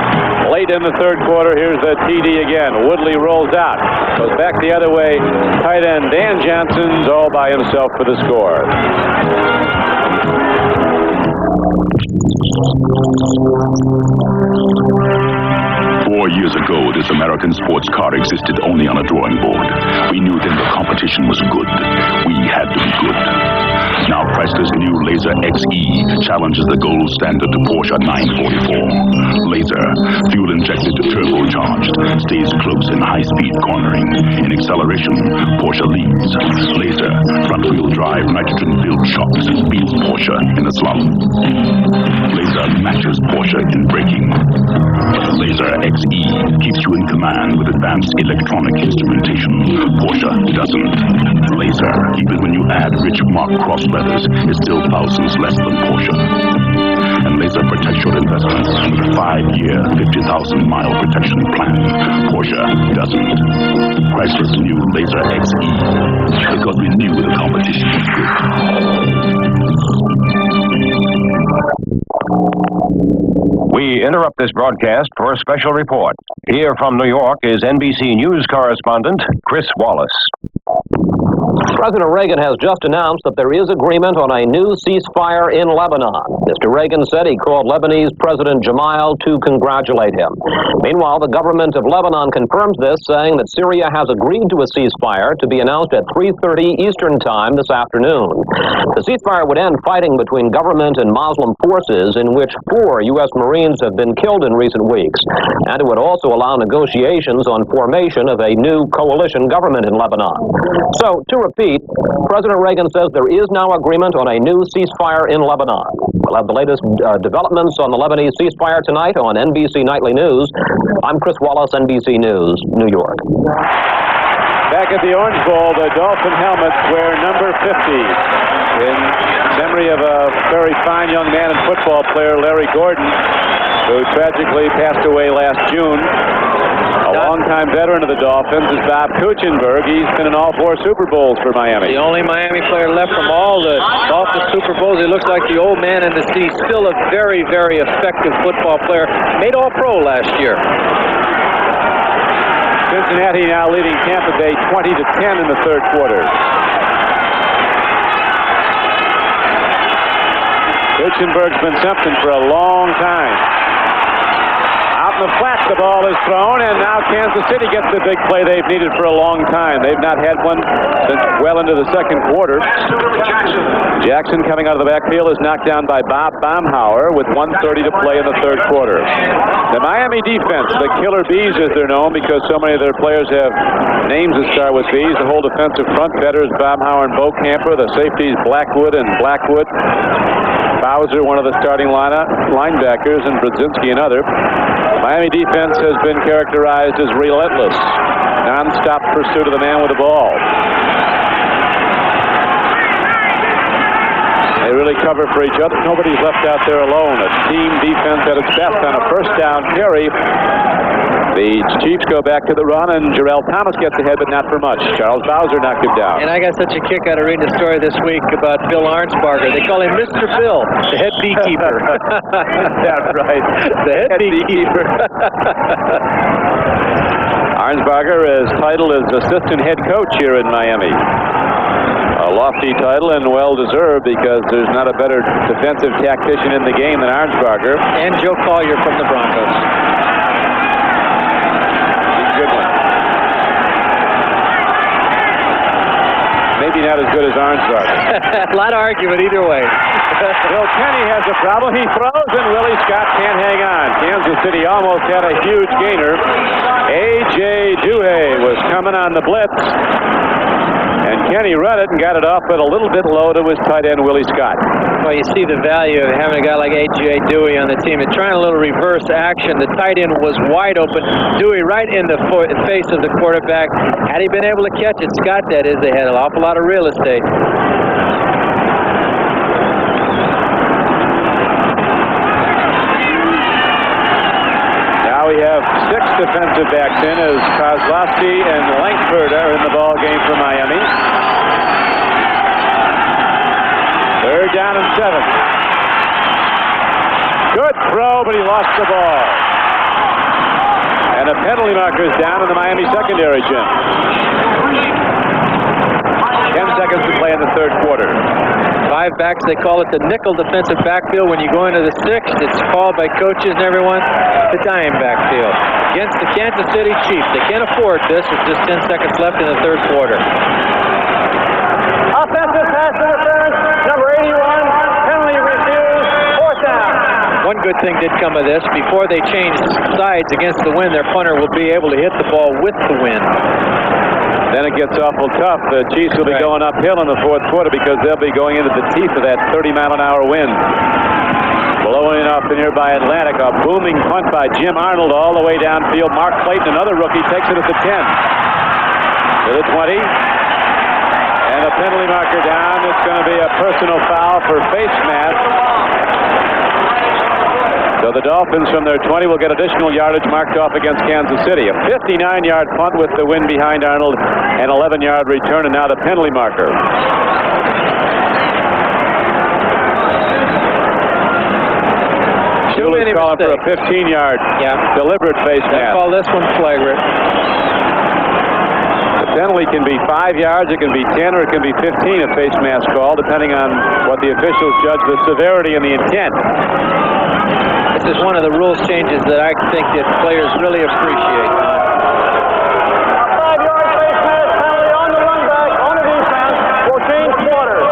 late in the third quarter. Here's the TD again. Woodley rolls out, goes back the other way. Tight end Dan Johnson's all by himself for the score. 4 years ago, this American sports car existed only on a drawing board. We knew then the competition was good. We had to be good. Now Chrysler's new Laser XE challenges the gold standard to Porsche 944. Laser, fuel-injected, turbocharged, stays close in high-speed cornering. In acceleration, Porsche leads. Laser, front-wheel drive, nitrogen-filled shocks beats Porsche in the slalom. Laser matches Porsche in braking. But the Laser XE keeps you in command with advanced electronic instrumentation. Porsche doesn't. Laser, even when you add rich Mark Cross leathers, is still thousands less than Porsche. And Laser protects your investment with a 5-year, 50,000-mile protection plan. Porsche doesn't. Chrysler's new Laser XE, because we knew the competition was good. We interrupt this broadcast for a special report. Here from New York is NBC News correspondent Chris Wallace. President Reagan has just announced that there is agreement on a new ceasefire in Lebanon. Mr. Reagan said he called Lebanese President Jamal to congratulate him. Meanwhile, the government of Lebanon confirms this, saying that Syria has agreed to a ceasefire to be announced at 3:30 Eastern Time this afternoon. The ceasefire would end fighting between government and Muslim forces, in which 4 U.S. Marines have been killed in recent weeks. And it would also allow negotiations on formation of a new coalition government in Lebanon. So, to repeat, President Reagan says there is now agreement on a new ceasefire in Lebanon. We'll have the latest developments on the Lebanese ceasefire tonight on NBC Nightly News. I'm Chris Wallace, NBC News, New York. Back at the Orange Bowl, the Dolphin helmets wear number 50 in memory of a very fine young man and football player, Larry Gordon, who tragically passed away last June. A longtime veteran of the Dolphins is Bob Kuchenberg. He's been in all 4 Super Bowls for Miami. The only Miami player left from all the Dolphins Super Bowls. He looks like the old man in the sea. Still a very, very effective football player. Made All-Pro last year. Cincinnati now leading Tampa Bay 20-10 in the third quarter. Kuchenberg's been something for a long time. Out in the flat, the ball is thrown, and now Kansas City gets the big play they've needed for a long time. They've not had one since well into the second quarter. Jackson coming out of the backfield is knocked down by Bob Baumhauer with 1:30 to play in the third quarter. The Miami defense, the Killer Bees as they're known because so many of their players have names that start with B's. The whole defensive front betters, Baumhauer and Beaucamper. The safeties, Blackwood and Blackwood. Bowser, one of the starting linebackers, and Brodzinski, another. Miami defense has been characterized as relentless, non-stop pursuit of the man with the ball. They really cover for each other. Nobody's left out there alone. A team defense at its best on a first down carry. The Chiefs go back to the run, and Jarrell Thomas gets ahead, but not for much. Charles Bowser knocked him down. And I got such a kick out of reading a story this week about Bill Arnsparger. They call him Mr. Bill, the head beekeeper. That's right. The head beekeeper. Arnsparger is titled as assistant head coach here in Miami. A lofty title and well-deserved because there's not a better defensive tactician in the game than Arnsparger. And Joe Collier from the Broncos. Good one. Maybe maybe not as good as Armstrong. A lot of argument either way. Bill Kenny has a problem. He throws, and Willie Scott can't hang on. Kansas City almost had a huge gainer. A.J. Duhay was coming on the blitz, and Kenny read it and got it off, but a little bit low to his tight end, Willie Scott. Well, you see the value of having a guy like A.J. Dewey on the team. They're trying a little reverse action. The tight end was wide open. Dewey right in the face of the quarterback. Had he been able to catch it, Scott, that is, they had an awful lot of real estate. Now we have 6 defensive backs in as Kozlowski and Langford are in the ball game for Miami. 3rd down and 7. Good throw, but he lost the ball. And a penalty marker is down in the Miami secondary, Jim. 10 seconds to play in the 3rd quarter. 5 backs, they call it the nickel defensive backfield. When you go into the 6th, it's called by coaches and everyone the dime backfield. Against the Kansas City Chiefs, they can't afford this. It's just 10 seconds left in the 3rd quarter. Offensive pass interference, number 81, penalty refused, 4th down. One good thing did come of this. Before they change sides against the wind, their punter will be able to hit the ball with the wind. Then it gets awful tough. The Chiefs will be going uphill in the 4th quarter because they'll be going into the teeth of that 30-mile-an-hour wind. Blowing off the nearby Atlantic, a booming punt by Jim Arnold all the way downfield. Mark Clayton, another rookie, takes it at the 10. To the 20. And a penalty marker down. It's going to be a personal foul for face mask. So the Dolphins from their 20 will get additional yardage marked off against Kansas City. A 59-yard punt with the wind behind Arnold, an 11-yard return, and now the penalty marker. Shula's calling for a 15-yard deliberate face mask. They call this one flagrant. The penalty can be 5 yards, it can be 10, or it can be 15 if face mask call, depending on what the officials judge the severity and the intent. This is one of the rules changes that I think that players really appreciate. 5-yard face mask penalty on the run back, on the defense, will change quarters.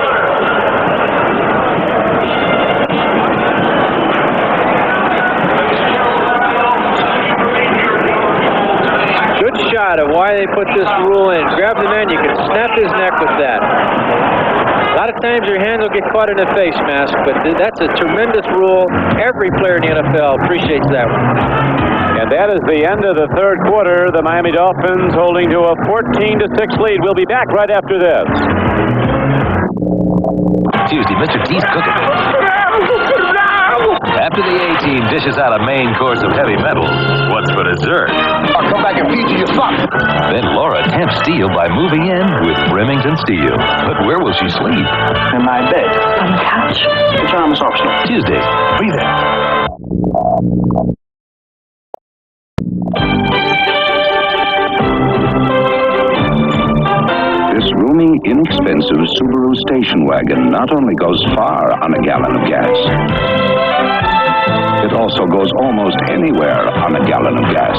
Good shot of why they put this rule in. Grab the man, you can snap his neck with that. A lot of times your hand will get caught in a face mask, but that's a tremendous rule. Every player in the NFL appreciates that one. And that is the end of the 3rd quarter. The Miami Dolphins holding to a 14-6 lead. We'll be back right after this. Tuesday, Mr. T's cooking. After the A-Team dishes out a main course of heavy metal, what's for dessert? I'll come back and feed you son. Then Laura tempts Steele by moving in with Remington Steele. But where will she sleep? In my bed. On the couch. Which arm is optional? Tuesday, breathe in. This roomy, inexpensive Subaru station wagon not only goes far on a gallon of gas, it also goes almost anywhere on a gallon of gas,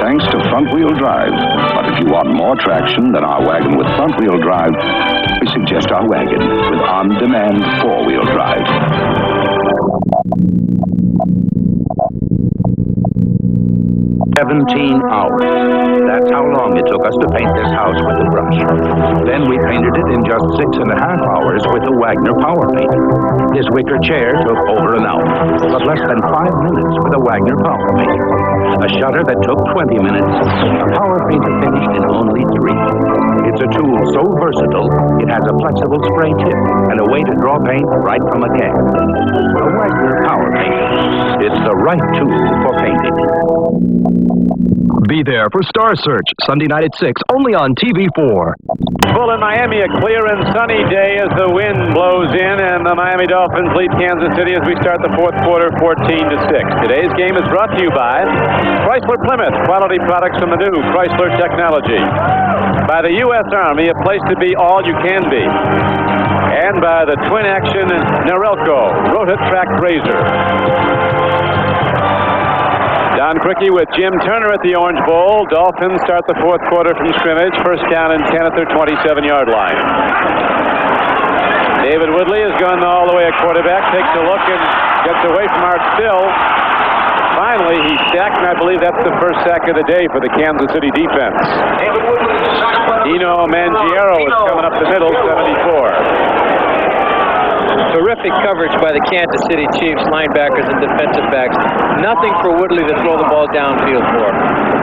thanks to front-wheel drive. But if you want more traction than our wagon with front-wheel drive, we suggest our wagon with on-demand four-wheel drive. 17 hours. That's how long it took us to paint this house with the brush. Then we painted it in just 6.5 hours with the Wagner Power Painter. His wicker chair took over an hour, but less than 5 minutes with a Wagner Power Painter. A shutter that took 20 minutes, a power painter finished in only 3. It's a tool so versatile, it has a flexible spray tip and a way to draw paint right from a can. A Wagner Power Painter. It's the right tool for painting. Be there for Star Search, Sunday night at 6, only on TV4. Full in Miami, a clear and sunny day as the wind blows in, and the Miami Dolphins lead Kansas City as we start the 4th quarter 14-6. Today's game is brought to you by Chrysler Plymouth, quality products from the new Chrysler technology. By the U.S. Army, a place to be all you can be. And by the twin action Norelco Rota Track Razor. Don Criqui with Jim Turner at the Orange Bowl. Dolphins start the fourth quarter from scrimmage. First down and 10 at their 27-yard line. David Woodley has gone all the way at quarterback, takes a look and gets away from Art Still. Finally, he's sacked, and I believe that's the first sack of the day for the Kansas City defense. Dino Mangiero is coming up the middle, 74. Terrific coverage by the Kansas City Chiefs linebackers and defensive backs. Nothing for Woodley to throw the ball downfield for.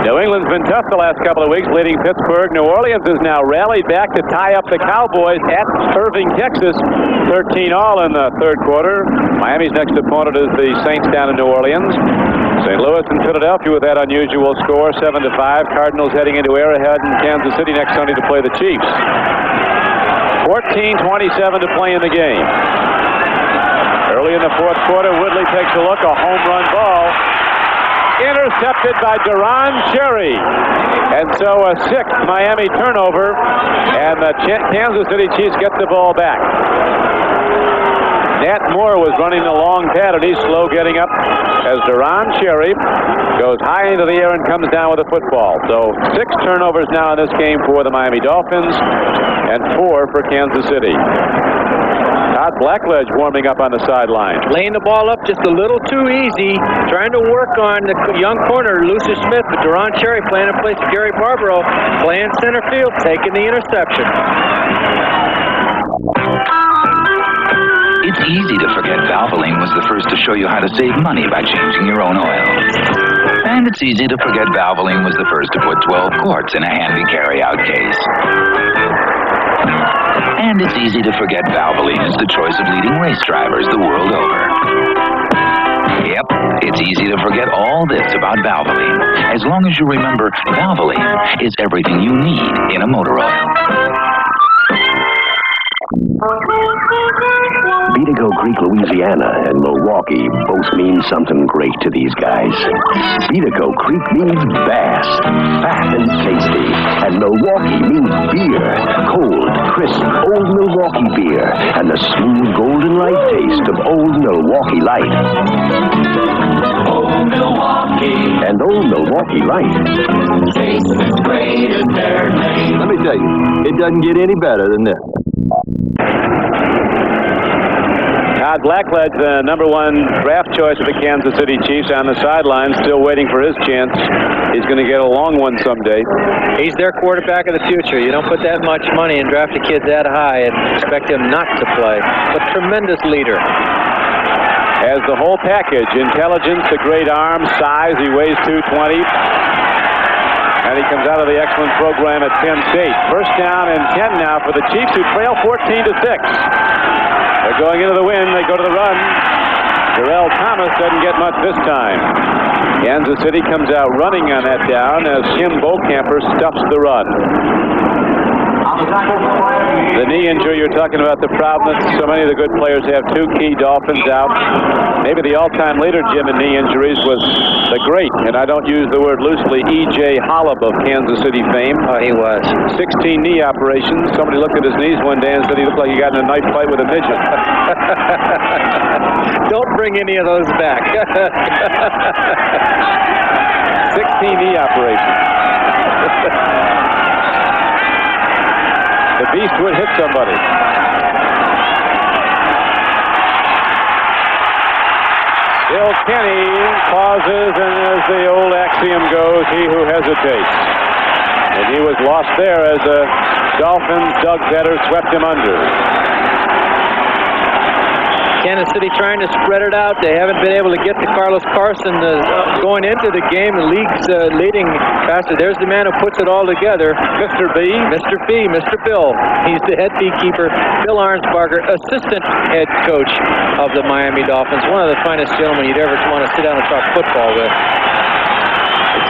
New England's been tough the last couple of weeks, leading Pittsburgh. New Orleans has now rallied back to tie up the Cowboys at Irving, Texas. 13-all in the third quarter. Miami's next opponent is the Saints down in New Orleans. St. Louis and Philadelphia with that unusual score, 7-5. Cardinals heading into Arrowhead and Kansas City next Sunday to play the Chiefs. 14:27 to play in the game. Early in the fourth quarter, Woodley takes a look, a home run ball. Intercepted by Duron Cherry. And so a sixth Miami turnover, and the Kansas City Chiefs get the ball back. Nat Moore was running the long pad, and he's slow getting up as Duron Cherry goes high into the air and comes down with the football. So 6 turnovers now in this game for the Miami Dolphins and 4 for Kansas City. Todd Blackledge warming up on the sideline. Laying the ball up just a little too easy. Trying to work on the young corner, Lucius Smith, but Duron Cherry playing in place of Gary Barbaro, playing center field, taking the interception. It's easy to forget Valvoline was the first to show you how to save money by changing your own oil. And it's easy to forget Valvoline was the first to put 12 quarts in a handy carry-out case. And it's easy to forget Valvoline is the choice of leading race drivers the world over. Yep, it's easy to forget all this about Valvoline, as long as you remember Valvoline is everything you need in a motor oil. Beatigo Creek, Louisiana, and Milwaukee both mean something great to these guys. Beatigo Creek means bass, fat and tasty. And Milwaukee means beer, cold, crisp, old Milwaukee beer, and the smooth golden light taste of old Milwaukee Light. Old Milwaukee. And old Milwaukee Light Tastes as great as their name. Let me tell you, it doesn't get any better than this. Todd Blackledge, the number 1 draft choice of the Kansas City Chiefs, on the sideline, still waiting for his chance. He's going to get a long one someday. He's their quarterback of the future. You don't put that much money and draft a kid that high and expect him not to play. A tremendous leader. Has the whole package: intelligence, the great arm, size. He weighs 220. And he comes out of the excellent program at Penn State. First down and 10 now for the Chiefs, who trail 14-6. They're going into the wind. They go to the run. Darrell Thomas doesn't get much this time. Kansas City comes out running on that down as Kim Bokamper stuffs the run. The knee injury, you're talking about the problem that so many of the good players have. 2 key Dolphins out. Maybe the all-time leader, Jim, in knee injuries was the great, and I don't use the word loosely, E.J. Hollab of Kansas City fame. Oh, he was. 16 knee operations. Somebody looked at his knees one day and said he looked like he got in a knife fight with a midget. Don't bring any of those back. 16 knee operations. The beast would hit somebody. Bill Kenny pauses, and as the old axiom goes, he who hesitates. And he was lost there as the Dolphins, Doug Vetter, swept him under. Kansas City trying to spread it out. They haven't been able to get to Carlos Carson going into the game. The league's leading passer. There's the man who puts it all together. Mr. B. Mr. B. Mr. Bill. He's the head beekeeper. Bill Arnsparger, assistant head coach of the Miami Dolphins. One of the finest gentlemen you'd ever want to sit down and talk football with.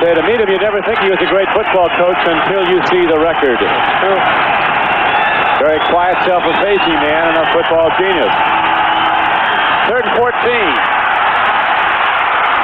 Say to meet him, you'd never think he was a great football coach until you see the record. It's true. Very quiet, self-effacing man and a football genius. 3rd and 14.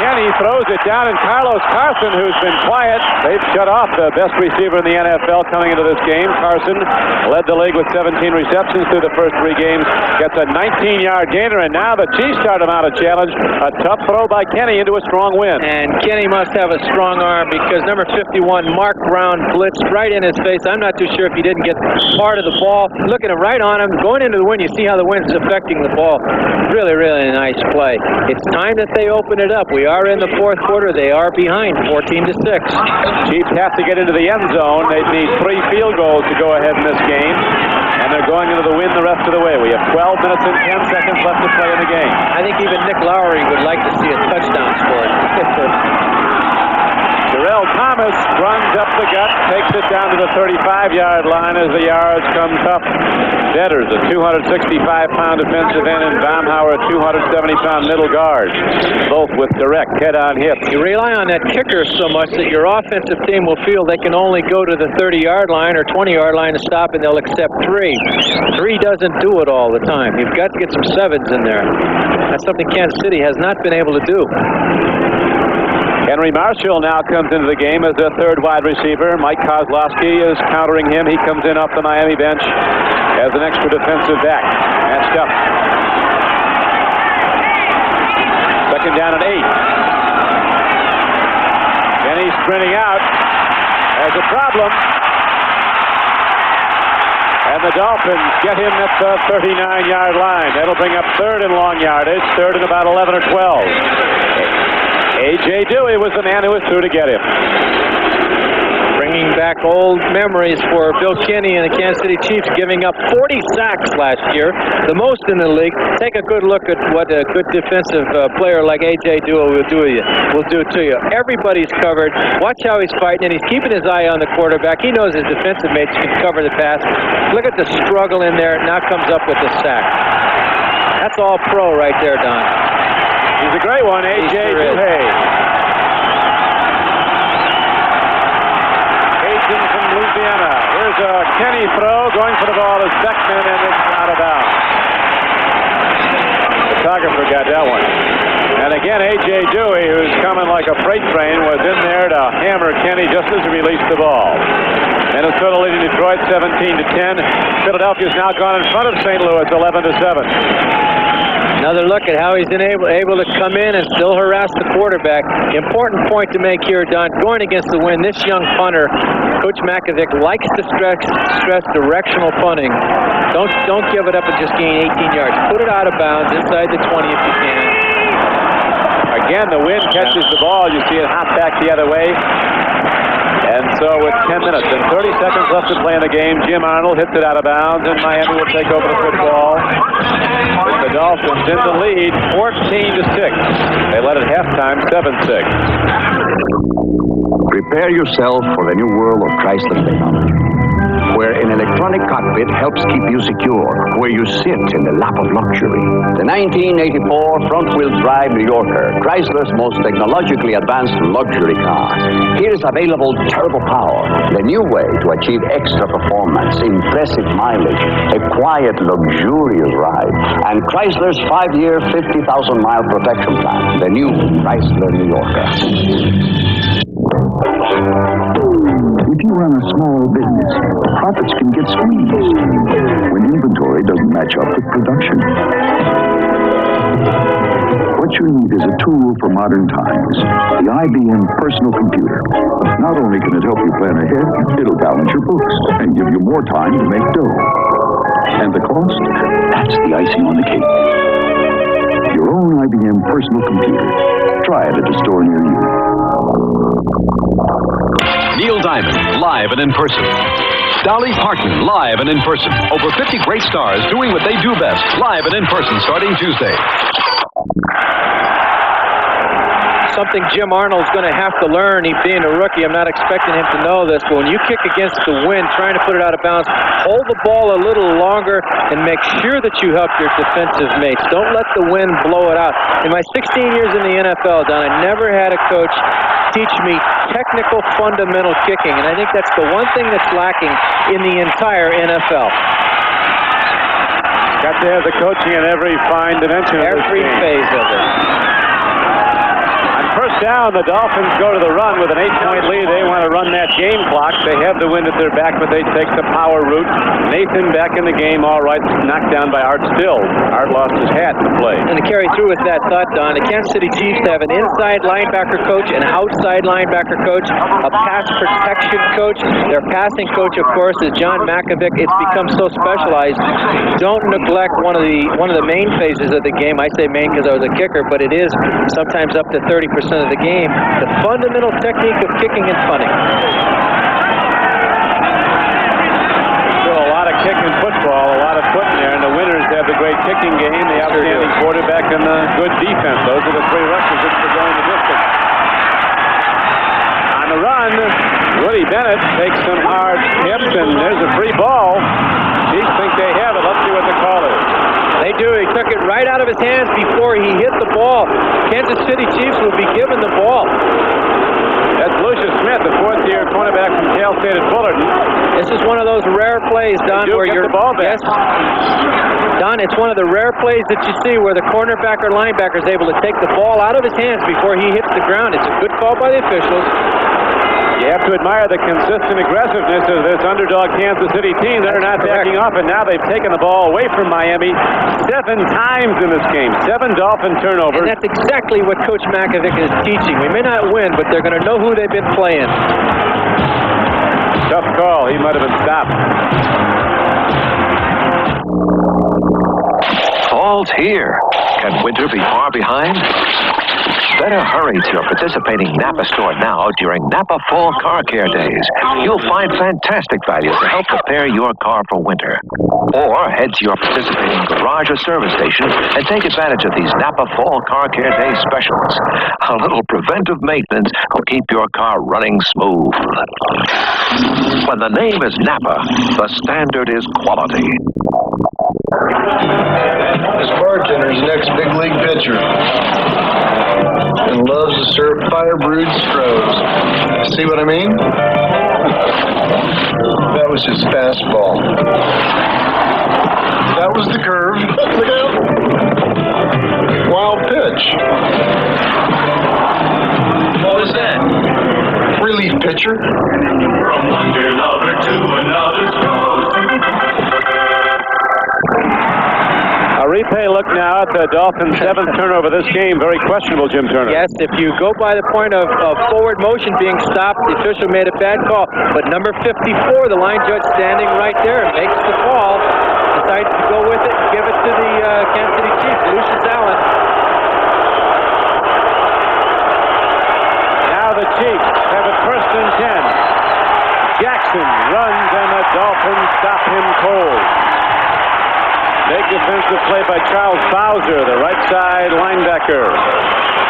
Kenny throws it down, and Carlos Carson, who's been quiet, they've shut off the best receiver in the NFL coming into this game. Carson led the league with 17 receptions through the first 3 games, gets a 19-yard gainer, and now the Chiefs start him out a challenge. A tough throw by Kenny into a strong win. And Kenny must have a strong arm because number 51, Mark Brown, blitzed right in his face. I'm not too sure if he didn't get part of the ball. Looking right on him, going into the wind, you see how the wind's affecting the ball. Really, really nice play. It's time that they open it up. We are in the fourth quarter. They are behind 14-6. Chiefs have to get into the end zone. They need 3 field goals to go ahead in this game. And they're going into the wind the rest of the way. We have 12 minutes and 10 seconds left to play in the game. I think even Nick Lowry would like to see a touchdown scored. Terrell Thomas runs up the gut, takes it down to the 35-yard line as the yards come tough. Dedders, a 265-pound defensive end, and Baumhauer, a 270-pound middle guard, both with direct head-on hip. You rely on that kicker so much that your offensive team will feel they can only go to the 30-yard line or 20-yard line to stop, and they'll accept 3. 3 doesn't do it all the time. You've got to get some 7s in there. That's something Kansas City has not been able to do. Henry Marshall now comes into the game as a third wide receiver. Mike Kozlowski is countering him. He comes in off the Miami bench as an extra defensive back. Matched up. Second down and 8. Kenny sprinting out. Has a problem. And the Dolphins get him at the 39-yard line. That'll bring up third and long yardage. Third and about 11 or 12. A.J. Dewey was the man who was through to get him. Bringing back old memories for Bill Kenny and the Kansas City Chiefs, giving up 40 sacks last year, the most in the league. Take a good look at what a good defensive player like A.J. Dewey will do to you. Everybody's covered. Watch how he's fighting, and he's keeping his eye on the quarterback. He knows his defensive mates can cover the pass. Look at the struggle in there. Now comes up with the sack. That's all pro right there, Don. He's a great one, A.J. Dewey. Cajun from Louisiana. Here's a Kenny throw. Going for the ball is Beckman, and it's out of bounds. The photographer got that one. And again, A.J. Dewey, who's coming like a freight train, was in there to hammer Kenny just as he released the ball. Minnesota leading Detroit 17-10. Philadelphia's now gone in front of St. Louis 11-7. Another look at how he's been able to come in and still harass the quarterback. Important point to make here, Don. Going against the wind, this young punter, Coach Makovic, likes to stress directional punting. Don't give it up and just gain 18 yards. Put it out of bounds inside the 20 if you can. Again, the wind catches the ball. You see it hop back the other way. And so with 10 minutes and 30 seconds left to play in the game, Jim Arnold hits it out of bounds, and Miami will take over the football. With the Dolphins in the lead, 14-6. They led at halftime, 7-6. Prepare yourself for the new world of Chrysler technology, where an electronic cockpit helps keep you secure, where you sit in the lap of luxury. The 1984 front-wheel drive New Yorker, Chrysler's most technologically advanced luxury car. Here is available turbo power, the new way to achieve extra performance, impressive mileage, a quiet, luxurious ride, and Chrysler's 5-year, 50,000-mile protection plan, the new Chrysler New Yorker. If you run a small business, profits can get squeezed when inventory doesn't match up with production. What you need is a tool for modern times, the IBM personal computer. Not only can it help you plan ahead, it'll balance your books and give you more time to make dough. And the cost? That's the icing on the cake. Your own IBM personal computer. Try it at a store near you. Neil Diamond, live and in person. Dolly Parton, live and in person. Over 50 great stars doing what they do best, live and in person, starting Tuesday. Something Jim Arnold's going to have to learn. He being a rookie, I'm not expecting him to know this, but when you kick against the wind, trying to put it out of bounds, hold the ball a little longer and make sure that you help your defensive mates. Don't let the wind blow it out. In my 16 years in the NFL, Don, I never had a coach teach me technical fundamental kicking, and I think that's the one thing that's lacking in the entire NFL. Got to have the coaching in every fine dimension of every phase of it. On down. The Dolphins go to the run with an 8-point lead. They want to run that game clock. They have the wind at their back, but they take the power route. Nathan back in the game, all right, knocked down by Art Still. Art lost his hat to play. And to carry through with that thought, Don, the Kansas City Chiefs have an inside linebacker coach, an outside linebacker coach, a pass protection coach. Their passing coach, of course, is John Makovic. It's become so specialized. Don't neglect one of the main phases of the game. I say main because I was a kicker, but it is sometimes up to 30% of the game. The fundamental technique of kicking and punting. Still a lot of kicking football, a lot of foot in there, and the winners have the great kicking game, the outstanding quarterback, and the good defense. Those are the three requisites for going the distance. On the run, Woody Bennett takes some hard hits, and there's a free ball. Chiefs think they have it. Let's see what the call is. They do. He took it right out of his hands before he hit the ball. Kansas City Chiefs will be given the ball. That's Lucius Smith, the fourth-year cornerback from Cal State at Fullerton. This is one of those rare plays, Don, where you're the ball back. Yes, Don, it's one of the rare plays that you see where the cornerback or linebacker is able to take the ball out of his hands before he hits the ground. It's a good call by the officials. You have to admire the consistent aggressiveness of this underdog Kansas City team. They're not backing off, and now they've taken the ball away from Miami 7 times in this game. 7 Dolphin turnovers. And that's exactly what Coach Makovic is teaching. We may not win, but they're going to know who they've been playing. Tough call. He might have been stopped. Fall's here. Can winter be far behind? Better hurry to your participating Napa store now during Napa Fall Car Care Days. You'll find fantastic values to help prepare your car for winter. Or head to your participating garage or service station and take advantage of these Napa Fall Car Care Day specials. A little preventive maintenance will keep your car running smooth. When the name is Napa, the standard is quality. This bartender's next big league pitcher. And loves to serve fire-brewed Strohs. See what I mean? That was his fastball. That was the curve. Look out. Wild pitch. What was that? Relief pitcher. From one dear lover to another Strohs. A replay look now at the Dolphins' 7th turnover this game. Very questionable, Jim Turner. Yes, if you go by the point of forward motion being stopped, the official made a bad call. But number 54, the line judge standing right there, makes the call, decides to go with it and give it to the Kansas City Chiefs, Lucius Allen. Now the Chiefs have it 1st and 10. Jackson runs, and the Dolphins stop him cold. Big defensive play by Charles Bowser, the right side linebacker.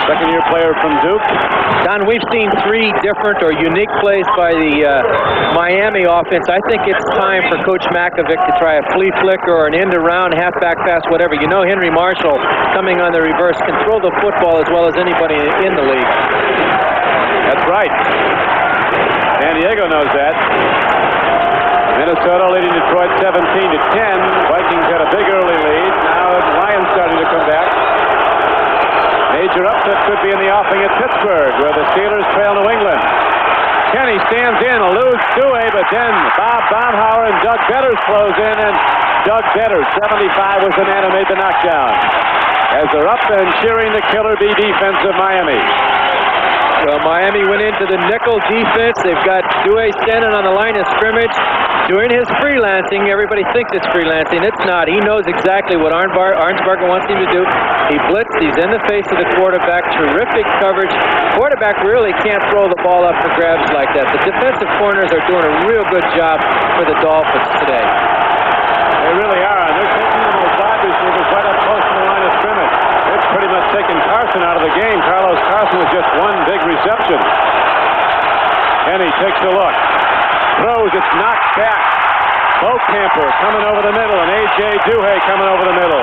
Second-year player from Duke. Don, we've seen 3 different or unique plays by the Miami offense. I think it's time for Coach Makovic to try a flea flicker or an end-around, halfback pass, whatever. You know Henry Marshall, coming on the reverse, can throw the football as well as anybody in the league. That's right. San Diego knows that. Minnesota leading Detroit 17-10. Vikings had a big early lead. Now the Lions starting to come back. Major upset could be in the offing at Pittsburgh, where the Steelers trail New England. Kenny stands in, eludes Dewey, but then Bob Baumhauer and Doug Betters close in, and Doug Betters, 75, was the man who made the knockdown. As they're up and cheering the Killer Bee defense of Miami. Well, Miami went into the nickel defense. They've got Dewey standing on the line of scrimmage, doing his freelancing. Everybody thinks it's freelancing. It's not. He knows exactly what Arnsberger wants him to do. He blitzed. He's in the face of the quarterback. Terrific coverage. Quarterback really can't throw the ball up for grabs like that. The defensive corners are doing a real good job for the Dolphins today. They really are. They're taking those wide receivers right up close to the line of scrimmage. They've pretty much taken Carson out of the game. Carlos Carson with just 1 big reception. Kenny takes a look. Throws, it's knocked back. Camper coming over the middle, and A.J. Duhay coming over the middle.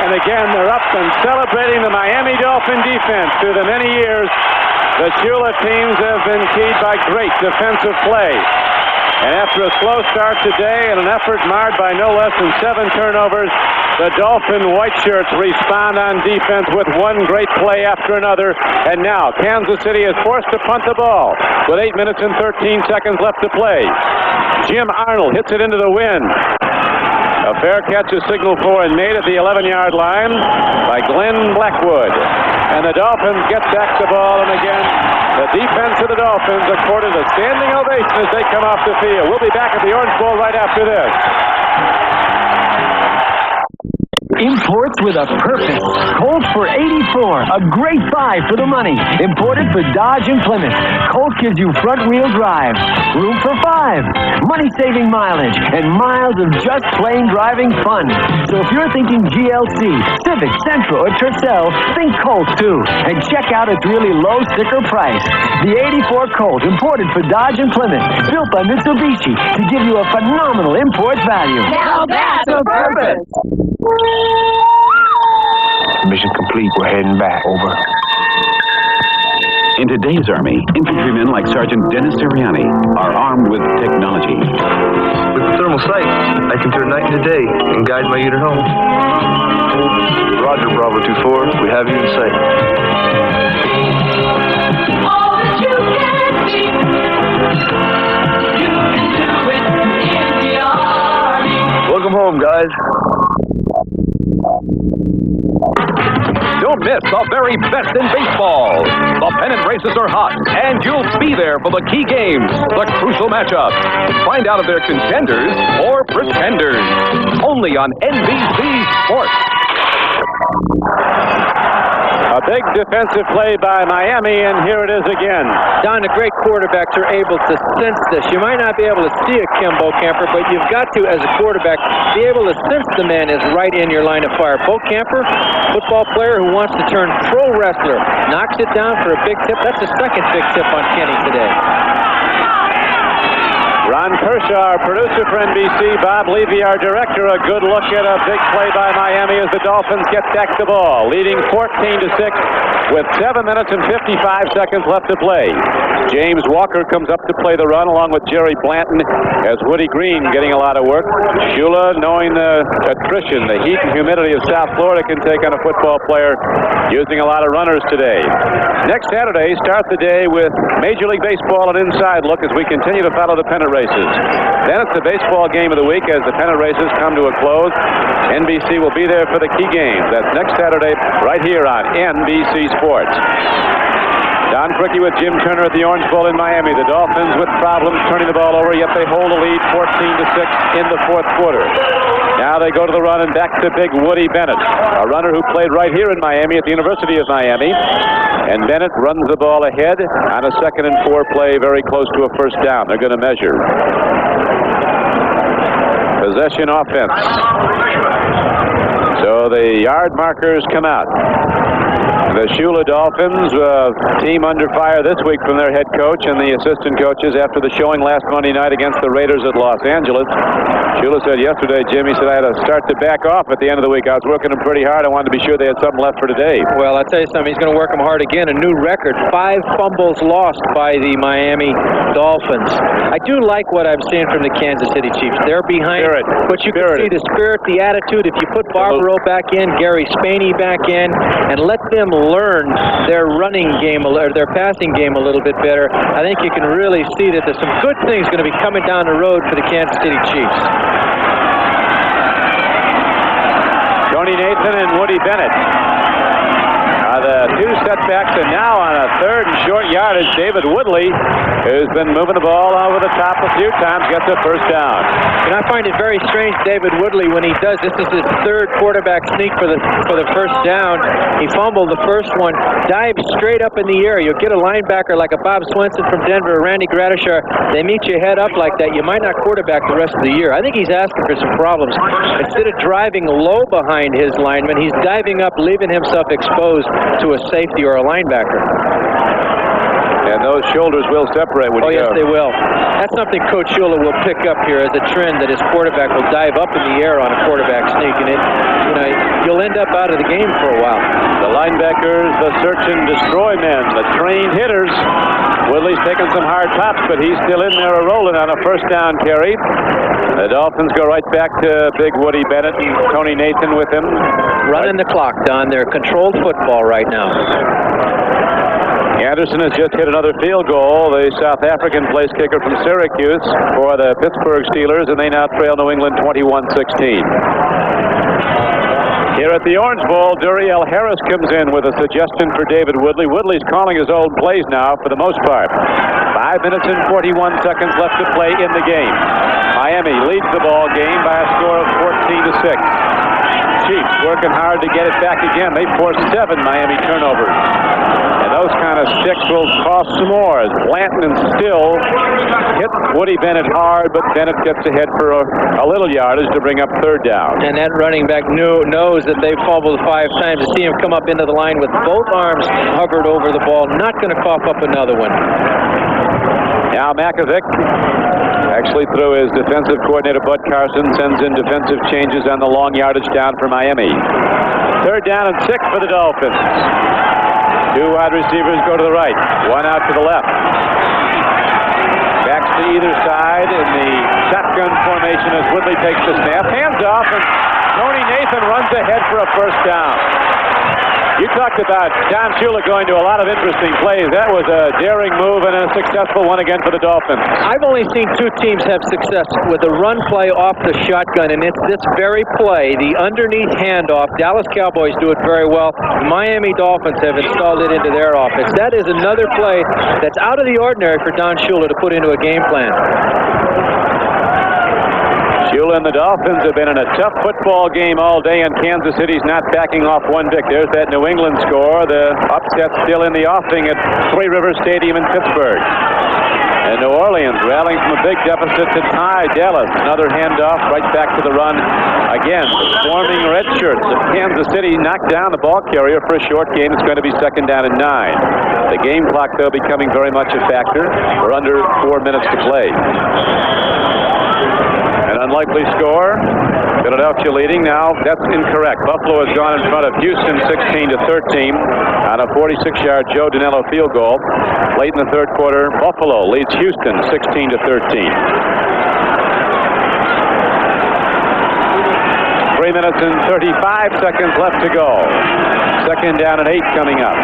And again, they're up and celebrating the Miami Dolphin defense. Through the many years, the Chula teams have been keyed by great defensive play. And after a slow start today and an effort marred by no less than 7 turnovers, The Dolphin white shirts respond on defense with one great play after another. And now Kansas City is forced to punt the ball with 8 minutes and 13 seconds left to play. Jim Arnold hits it into the wind. A fair catch is signaled for and made at the 11-yard line by Glenn Blackwood. And the Dolphins get back the ball, and again, the defense of the Dolphins accorded a standing ovation as they come off the field. We'll be back at the Orange Bowl right after this. Imports with a purpose. Colt for $84. A great buy for the money. Imported for Dodge and Plymouth. Colt gives you front-wheel drive. Room for 5. Money-saving mileage. And miles of just plain driving fun. So if you're thinking GLC, Civic, Sentra, or Tercel, think Colt too. And check out its really low sticker price. The 84 Colt, imported for Dodge and Plymouth. Built by Mitsubishi to give you a phenomenal import value. Now that's a purpose. Mission complete. We're heading back. Over. In today's Army, infantrymen like Sergeant Dennis Sirianni are armed with technology. With the thermal sight, I can turn night into day and guide my unit home. Roger, Bravo 24. We have you in sight. All that you can see, you can do it in the Army. Welcome home, guys. Don't miss the very best in baseball. The pennant races are hot, and you'll be there for the key games, the crucial matchups. Find out if they're contenders or pretenders. Only on NBC Sports. A big defensive play by Miami, and here it is again. Don, the great quarterbacks are able to sense this. You might not be able to see a Kimbo Camper, but you've got to, as a quarterback, be able to sense the man is right in your line of fire. Bo Camper, football player who wants to turn pro wrestler, knocks it down for a big tip. That's the second big tip on Kenny today. Ron Kershaw, our producer for NBC, Bob Levy, our director. A good look at a big play by Miami as the Dolphins get back the ball, leading 14-6 with 7 minutes and 55 seconds left to play. James Walker comes up to play the run along with Jerry Blanton as Woody Green getting a lot of work. Shula, knowing the attrition, the heat and humidity of South Florida can take on a football player, using a lot of runners today. Next Saturday, start the day with Major League Baseball and Inside Look as we continue to follow the pennant races. Then it's the baseball game of the week as the pennant races come to a close. NBC will be there for the key games. That's next Saturday right here on NBC Sports. Don Criqui with Jim Turner at the Orange Bowl in Miami. The Dolphins with problems turning the ball over, yet they hold the lead 14-6 in the fourth quarter. Now they go to the run and back to big Woody Bennett, a runner who played right here in Miami at the University of Miami. And Bennett runs the ball ahead on a 2nd and 4 play, very close to a first down. They're going to measure. Possession offense. So the yard markers come out. The Shula Dolphins, team under fire this week from their head coach and the assistant coaches after the showing last Monday night against the Raiders at Los Angeles. Shula said yesterday, Jimmy said, I had to start to back off at the end of the week. I was working them pretty hard. I wanted to be sure they had something left for today. Well, I'll tell you something. He's going to work them hard again. A new record. 5 fumbles lost by the Miami Dolphins. I do like what I'm seeing from the Kansas City Chiefs. They're behind, but you can see the spirit, the attitude. If you put Barbaro back in, Gary Spaney back in, and let them learn their running game or their passing game a little bit better, I think you can really see that there's some good things going to be coming down the road for the Kansas City Chiefs. Tony Nathan and Woody Bennett are the two setbacks, and now on a 3rd and short yardage, David Woodley, who's been moving the ball over the top a few times, gets a first down. And I find it very strange, David Woodley, when he does, this is his 3rd quarterback sneak for the first down. He fumbled the first one, dives straight up in the air. You'll get a linebacker like a Bob Swenson from Denver or Randy Gradishar. They meet you head up like that. You might not quarterback the rest of the year. I think he's asking for some problems. Instead of driving low behind his lineman, he's diving up, leaving himself exposed to a safety or a linebacker. And those shoulders will separate when you go. Yes, they will. That's something Coach Shula will pick up here as a trend, that his quarterback will dive up in the air on a quarterback sneak, and you'll end up out of the game for a while. The linebackers, the search and destroy men, the trained hitters. Woodley's taking some hard pops, but he's still in there rolling on a first down carry. The Dolphins go right back to big Woody Bennett and Tony Nathan with him. Running the clock, Don. They're controlled football right now. Anderson has just hit another field goal, the South African place kicker from Syracuse for the Pittsburgh Steelers, and they now trail New England 21-16. Here at the Orange Bowl, Duriel Harris comes in with a suggestion for David Woodley. Woodley's calling his old plays now for the most part. 5 minutes and 41 seconds left to play in the game. Miami leads the ball game by a score of 14-6. Chiefs working hard to get it back again. They forced 7 Miami turnovers. And those kind of sticks will cost some more as Blanton and Still hit Woody Bennett hard, but Bennett gets ahead for a little yardage to bring up third down. And that running back knows that they fumbled 5 times. To see him come up into the line with both arms hovered over the ball, not going to cough up another one. Now Makovic, actually through his defensive coordinator Bud Carson, sends in defensive changes on the long yardage down for Miami. Third down and 6 for the Dolphins. 2 wide receivers go to the right, 1 out to the left. Backs to either side in the shotgun formation as Woodley takes the snap. Hands off, and Tony Nathan runs ahead for a first down. You talked about Don Shula going to a lot of interesting plays. That was a daring move and a successful one again for the Dolphins. I've only seen 2 teams have success with a run play off the shotgun, and it's this very play, the underneath handoff. Dallas Cowboys do it very well. Miami Dolphins have installed it into their offense. That is another play that's out of the ordinary for Don Shula to put into a game plan. Shula and the Dolphins have been in a tough football game all day, and Kansas City's not backing off one bit. There's that New England score. The upset still in the offing at Three Rivers Stadium in Pittsburgh. And New Orleans rallying from a big deficit to tie Dallas. Another handoff right back to the run. Again, forming red shirts of Kansas City knocked down the ball carrier for a short game. It's going to be 2nd down and 9. The game clock, though, becoming very much a factor. We're under 4 minutes to play. An unlikely score. Philadelphia leading now. That's incorrect. Buffalo has gone in front of Houston 16-13 on a 46-yard Joe Danello field goal. Late in the third quarter, Buffalo leads Houston 16-13. 3 minutes and 35 seconds left to go. 2nd down and 8 coming up.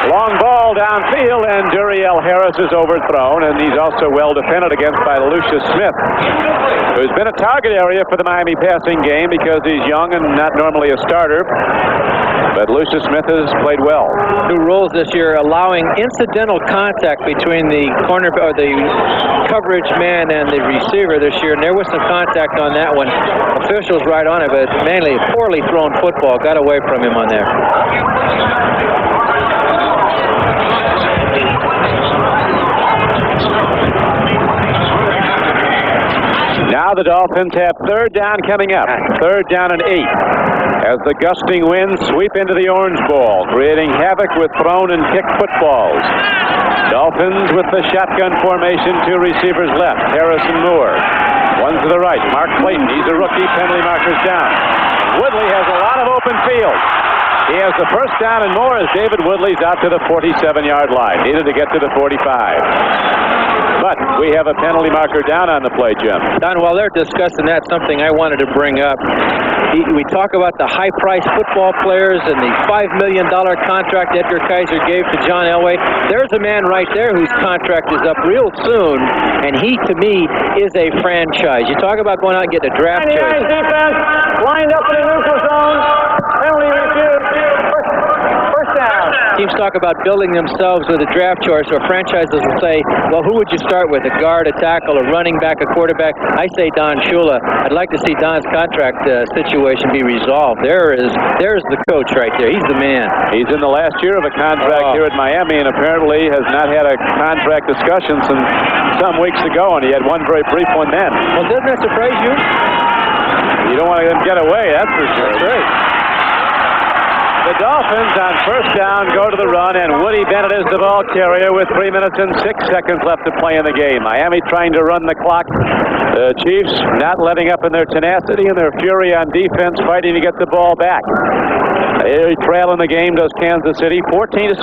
Long ball downfield, and Duriel Harris is overthrown, and he's also well defended against by Lucius Smith, who's been a target area for the Miami passing game because he's young and not normally a starter. But Lucius Smith has played well. New rules this year allowing incidental contact between the corner or the coverage man and the receiver this year, and there was some contact on that one. Officials right on it, but mainly a poorly thrown football got away from him on there. Now the Dolphins have third down coming up. 3rd down and 8. As the gusting winds sweep into the Orange Bowl, creating havoc with thrown and kicked footballs. Dolphins with the shotgun formation, 2 receivers left. Harris and Moore. 1 to the right. Mark Clayton, he's a rookie. Penalty markers down. Woodley has a lot of open field. He has the first down and more as David Woodley's out to the 47-yard line. Needed to get to the 45. But we have a penalty marker down on the play, Jim. Don, while they're discussing that, something I wanted to bring up. We talk about the high-priced football players and the $5 million contract Edgar Kaiser gave to John Elway. There's a man right there whose contract is up real soon, and he, to me, is a franchise. You talk about going out and getting a draft choice. Defense lined up in the neutral zone. Penalty refused. First down. Teams talk about building themselves with a draft choice, or franchises will say, well, who would you start with, a guard, a tackle, a running back, a quarterback? I say Don Shula. I'd like to see Don's contract situation be resolved. There's the coach right there. He's the man. He's in the last year of a contract here at Miami, and apparently has not had a contract discussion since some weeks ago, and he had one very brief one then. Well, doesn't that surprise you? You don't want to let him get away, that's for sure. That's right. The Dolphins on first down go to the run, and Woody Bennett is the ball carrier with 3 minutes and 6 seconds left to play in the game. Miami trying to run the clock. The Chiefs not letting up in their tenacity and their fury on defense, fighting to get the ball back. They trail in the game, does Kansas City, 14-6.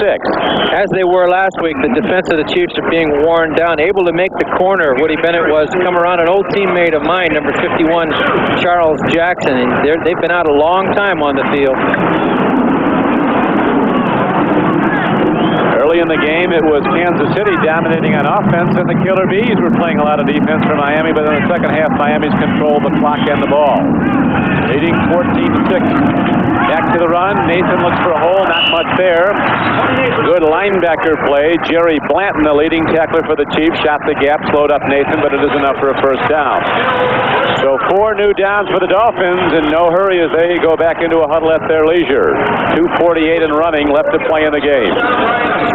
As they were last week, the defense of the Chiefs are being worn down. Able to make the corner, Woody Bennett was, come around an old teammate of mine, number 51, Charles Jackson. And they've been out a long time on the field. Early in the game, it was Kansas City dominating on offense, and the Killer Bees were playing a lot of defense for Miami, but in the second half, Miami's controlled the clock and the ball. Leading 14-6. Back to the run. Nathan looks for a hole. Not much there. Good linebacker play. Jerry Blanton, the leading tackler for the Chiefs, shot the gap, slowed up Nathan, but it is enough for a first down. So 4 new downs for the Dolphins, in no hurry as they go back into a huddle at their leisure. 2:48 and running left to play in the game.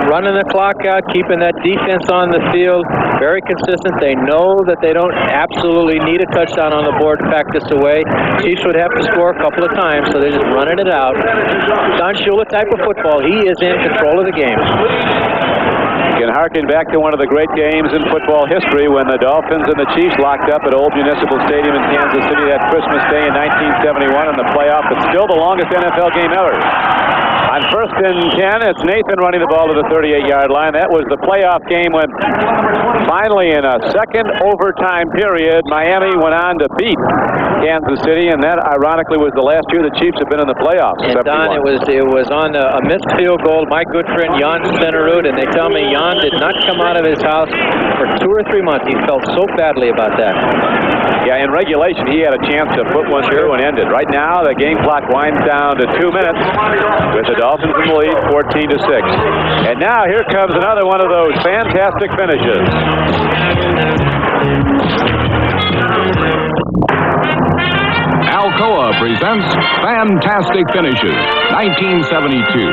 Running the clock out, keeping that defense on the field, very consistent. They know that they don't absolutely need a touchdown on the board to pack this away. Chiefs would have to score a couple of times, so they're just running it out. Don Shula type of football. He is in control of the game. You can harken back to one of the great games in football history when the Dolphins and the Chiefs locked up at Old Municipal Stadium in Kansas City that Christmas Day in 1971 in the playoff. It's still the longest NFL game ever. On 1st and 10, it's Nathan running the ball to the 38-yard line. That was the playoff game when finally in a second overtime period, Miami went on to beat Kansas City, and that ironically was the last year the Chiefs have been in the playoffs. And Don, it was on a missed field goal. My good friend Jan Stenerud, and they tell me Jan did not come out of his house for 2 or 3 months. He felt so badly about that. Yeah, in regulation, he had a chance to put one through and end it. Right now, the game clock winds down to 2 minutes with the Dolphins in the lead, 14-6. And now here comes another one of those fantastic finishes. Alcoa presents Fantastic Finishes, 1972.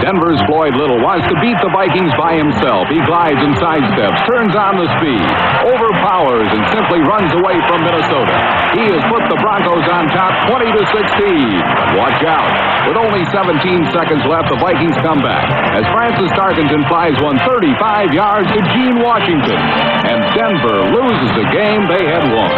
Denver's Floyd Little wants to beat the Vikings by himself. He glides and sidesteps, turns on the speed, overpowers, and simply runs away from Minnesota. He has put the Broncos on top 20-16. But watch out. With only 17 seconds left, the Vikings come back as Francis Tarkenton flies one 35 yards to Gene Washington. And Denver loses the game they had won.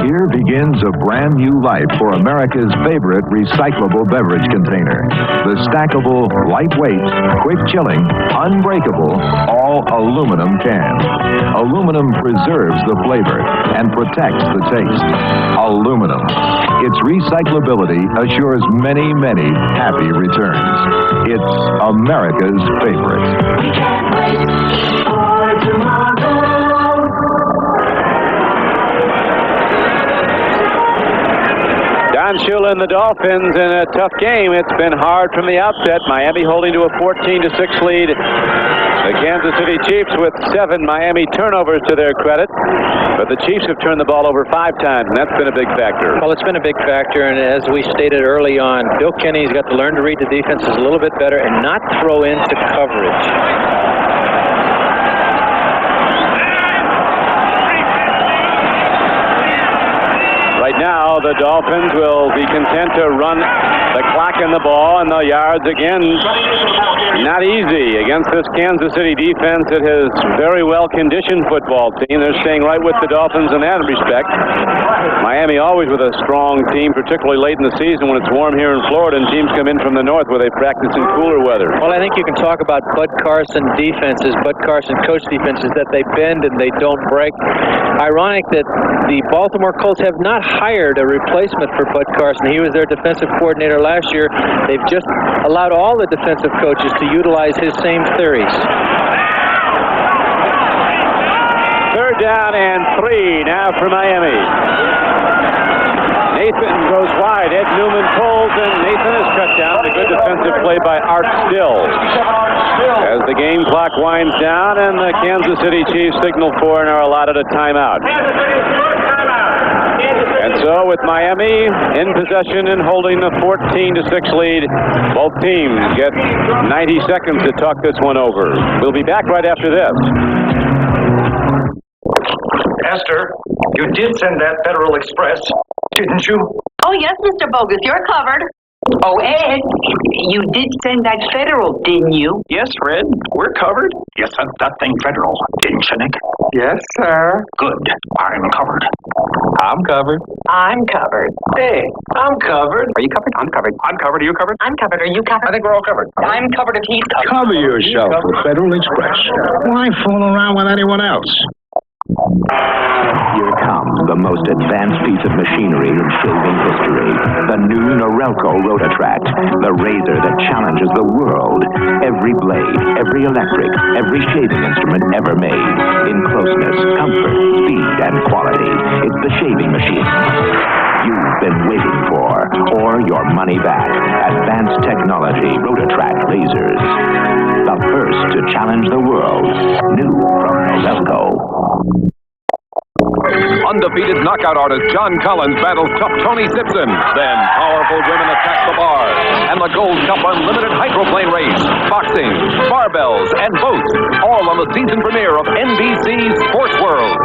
Here begins a brand new life for America's favorite recyclable beverage container. The stackable, lightweight, quick chilling, unbreakable, all aluminum can. Aluminum preserves the flavor and protects the taste. Aluminum. Its recyclability assures many, many happy returns. It's America's favorite. We can't wait for tomorrow. Don Shula and the Dolphins in a tough game. It's been hard from the outset. Miami holding to a 14-6 lead. The Kansas City Chiefs with 7 Miami turnovers to their credit. But the Chiefs have turned the ball over 5 times, and that's been a big factor. Well, it's been a big factor, and as we stated early on, Bill Kenny's got to learn to read the defenses a little bit better and not throw into coverage. Right now, the Dolphins will be content to run the clock and the ball, and the yards again. Not easy against this Kansas City defense. It has very well-conditioned football team. They're staying right with the Dolphins in that respect. Miami always with a strong team, particularly late in the season when it's warm here in Florida and teams come in from the north where they practice in cooler weather. Well, I think you can talk about Bud Carson defenses, Bud Carson coach defenses, that they bend and they don't break. Ironic that the Baltimore Colts have not hired a replacement for Bud Carson. He was their defensive coordinator last year. They've just allowed all the defensive coaches to utilize his same theories. 3rd down and 3 now for Miami. Nathan goes wide. Ed Newman pulls, and Nathan is cut down. A good defensive play by Art Still. As the game clock winds down, and the Kansas City Chiefs signal for and are allotted a timeout. And so with Miami in possession and holding the 14-6 lead, both teams get 90 seconds to talk this one over. We'll be back right after this. Esther, you did send that Federal Express, didn't you? Oh, yes, Mr. Bogus, you're covered. Oh, Ed, you did send that federal, didn't you? Yes, Fred, we're covered. You sent that thing federal, didn't you, Nick? Yes, sir. Good. I'm covered. I'm covered. I'm covered. Hey, I'm covered. Are you covered? I'm covered. I'm covered. Are you covered? I'm covered. Are you covered? I think we're all covered. I'm covered if he's covered. Cover yourself with Federal Express. Why fool around with anyone else? Here comes the most advanced piece of machinery in shaving history. The new Norelco Rotatract, the razor that challenges the world. Every blade, every electric, every shaving instrument ever made. In closeness, comfort, speed, and quality. It's the shaving machine you've been waiting for, or your money back. Advanced technology Rotatract lasers. The first to challenge the world. New from Norelco. Undefeated knockout artist John Collins battles tough Tony Simpson. Then powerful women attack the bar. And the Gold Cup Unlimited Hydroplane Race. Boxing, barbells, and boats. All on the season premiere of NBC's Sports World.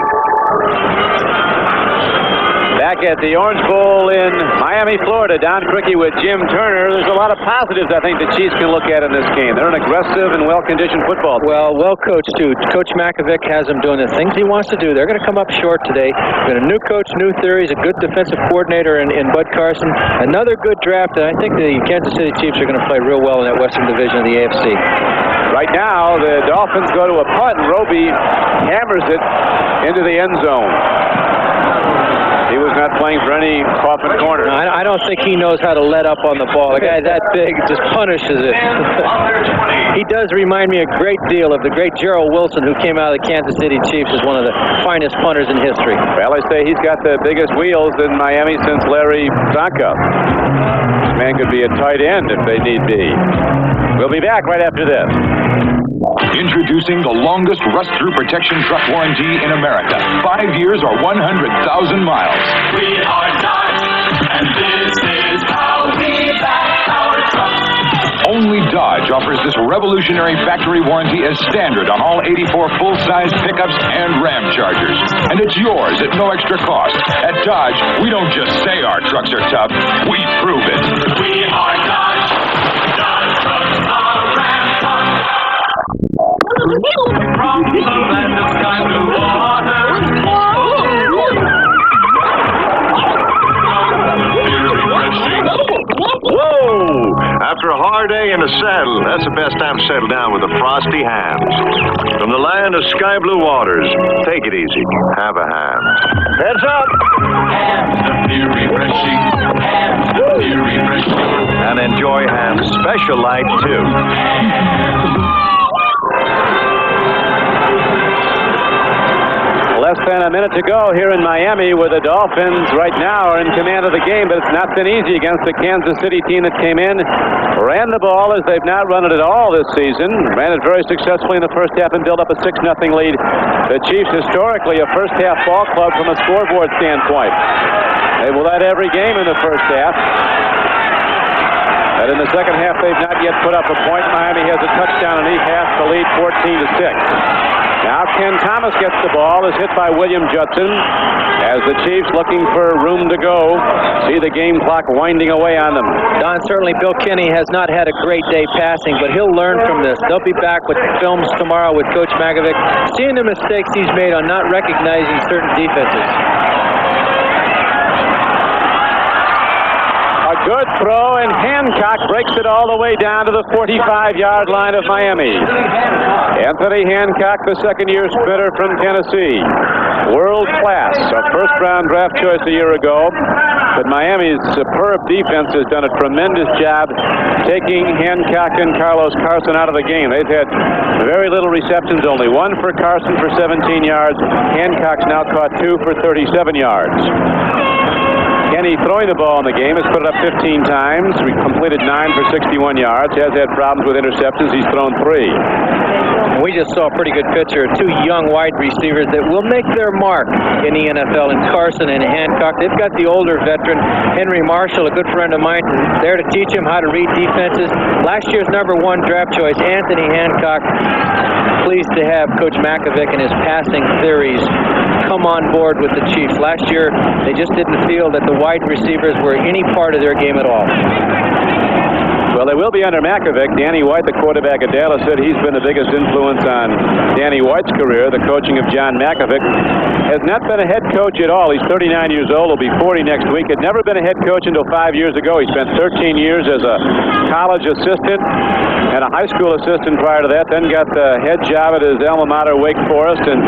Back at the Orange Bowl in Miami, Florida, Don Criqui with Jim Turner. There's a lot of positives I think the Chiefs can look at in this game. They're an aggressive and well-conditioned football team. Well coached, too. Coach Makovic has them doing the things he wants to do. They're going to come up short today. Got a new coach, new theories, a good defensive coordinator in Bud Carson. Another good draft, and I think the Kansas City Chiefs are going to play real well in that Western Division of the AFC. Right now, the Dolphins go to a punt, and Roby hammers it into the end zone. He was not playing for any coffin corner. No, I don't think he knows how to let up on the ball. A guy that big just punishes it. He does remind me a great deal of the great Gerald Wilson, who came out of the Kansas City Chiefs as one of the finest punters in history. Well, they say he's got the biggest wheels in Miami since Larry Zonka. This man could be a tight end if they need be. We'll be back right after this. Introducing the longest rust-through protection truck warranty in America. 5 years or 100,000 miles. We are Dodge, and this is how we back our trucks. Only Dodge offers this revolutionary factory warranty as standard on all 84 full-size pickups and Ram Chargers. And it's yours at no extra cost. At Dodge, we don't just say our trucks are tough, we prove it. We are Dodge. Dodge trucks are Ram trucks. From the land of sky blue waters. Whoa! After a hard day in the saddle, that's the best time to settle down with the frosty hams. From the land of sky blue waters, take it easy. Have a ham. Heads up! Hams, the beer refreshing. Hams, the beer refreshing. And enjoy ham's special light, too. Less than a minute to go here in Miami, where the Dolphins right now are in command of the game, but it's not been easy against the Kansas City team that came in, ran the ball as they've not run it at all this season, ran it very successfully in the first half and built up a 6-0 lead. The Chiefs, historically, a first-half ball club from a scoreboard standpoint. They will lead every game in the first half. But in the second half, they've not yet put up a point. Miami has a touchdown, and he has the lead 14-6. Now Ken Thomas gets the ball, is hit by William Judson, as the Chiefs, looking for room to go, see the game clock winding away on them. Don, certainly Bill Kenny has not had a great day passing, but he'll learn from this. They'll be back with films tomorrow with Coach Makovic, seeing the mistakes he's made on not recognizing certain defenses. A good throw, and Hancock breaks it all the way down to the 45-yard line of Miami. Anthony Hancock, the second-year sprinter from Tennessee. World class, a first-round draft choice a year ago. But Miami's superb defense has done a tremendous job taking Hancock and Carlos Carson out of the game. They've had very little receptions, only one for Carson for 17 yards. Hancock's now caught 2 for 37 yards. Kenny, throwing the ball in the game, has put it up 15 times. We completed 9 for 61 yards. Has had problems with interceptions. He's thrown 3. And we just saw a pretty good picture of two young wide receivers that will make their mark in the NFL, in Carson and Hancock. They've got the older veteran, Henry Marshall, a good friend of mine, there to teach him how to read defenses. Last year's #1 draft choice, Anthony Hancock. Pleased to have Coach Makovic and his passing theories come on board with the Chiefs. Last year, they just didn't feel that the wide wide receivers were any part of their game at all. Well, they will be under Makovic. Danny White, the quarterback at Dallas, said he's been the biggest influence on Danny White's career. The coaching of John Makovic has not been a head coach at all. He's 39 years old. He'll be 40 next week. Had never been a head coach until 5 years ago. He spent 13 years as a college assistant and a high school assistant prior to that. Then got the head job at his alma mater, Wake Forest, and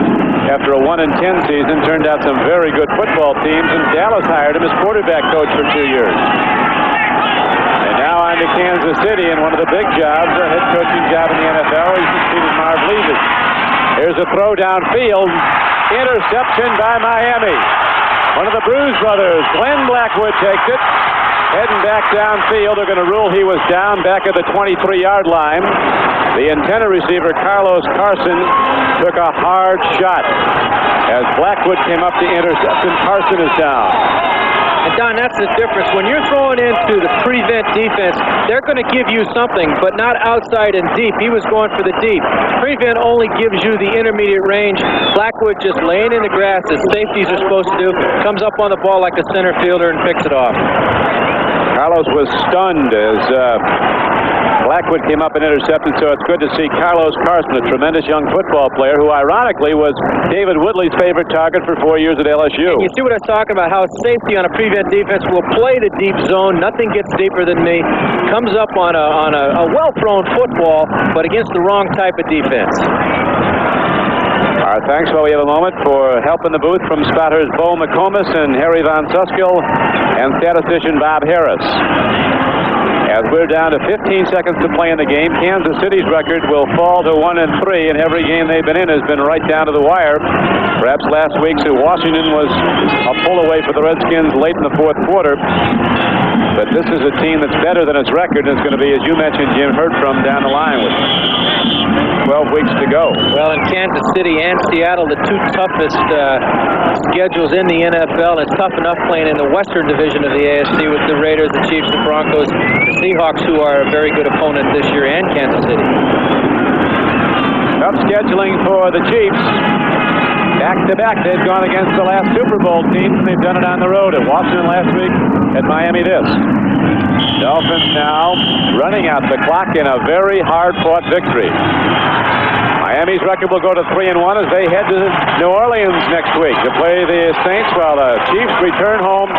after a 1-10 season, turned out some very good football teams, and Dallas hired him as quarterback coach for 2 years. Now on to Kansas City, and one of the big jobs, a head coaching job in the NFL. He succeeded Marv Levy. Here's a throw downfield. Interception by Miami. One of the Bruce brothers, Glenn Blackwood, takes it. Heading back downfield. They're going to rule he was down back at the 23-yard line. The antenna receiver, Carlos Carson, took a hard shot. As Blackwood came up to intercept, and Carson is down. And Don, that's the difference. When you're throwing into the prevent defense, they're going to give you something, but not outside and deep. He was going for the deep. Prevent only gives you the intermediate range. Blackwood just laying in the grass, as safeties are supposed to do, comes up on the ball like a center fielder and picks it off. Carlos was stunned as Blackwood came up and intercepted, so it's good to see Carlos Carson, a tremendous young football player who, ironically, was David Woodley's favorite target for 4 years at LSU. And you see what I was talking about, how safety on a prevent defense will play the deep zone. Nothing gets deeper than me. Comes up on a well-thrown football, but against the wrong type of defense. Our thanks while we have a moment for help in the booth from spotters Bo McComas and Harry Von Suskill and statistician Bob Harris. As we're down to 15 seconds to play in the game, Kansas City's record will fall to 1-3, and every game they've been in has been right down to the wire. Perhaps last week's at Washington was a pull away for the Redskins late in the fourth quarter. But this is a team that's better than its record, and it's going to be, as you mentioned, Jim, heard from down the line with 12 weeks to go. Well, in Kansas City and Seattle, the two toughest schedules in the NFL. It's tough enough playing in the Western Division of the AFC with the Raiders, the Chiefs, the Broncos, the Seahawks, who are a very good opponent this year, and Kansas City. Tough scheduling for the Chiefs. Back-to-back, they've gone against the last Super Bowl teams, and they've done it on the road. At Washington last week, at Miami this. Dolphins now running out the clock in a very hard-fought victory. Miami's record will go to 3-1 as they head to New Orleans next week to play the Saints, while the Chiefs return home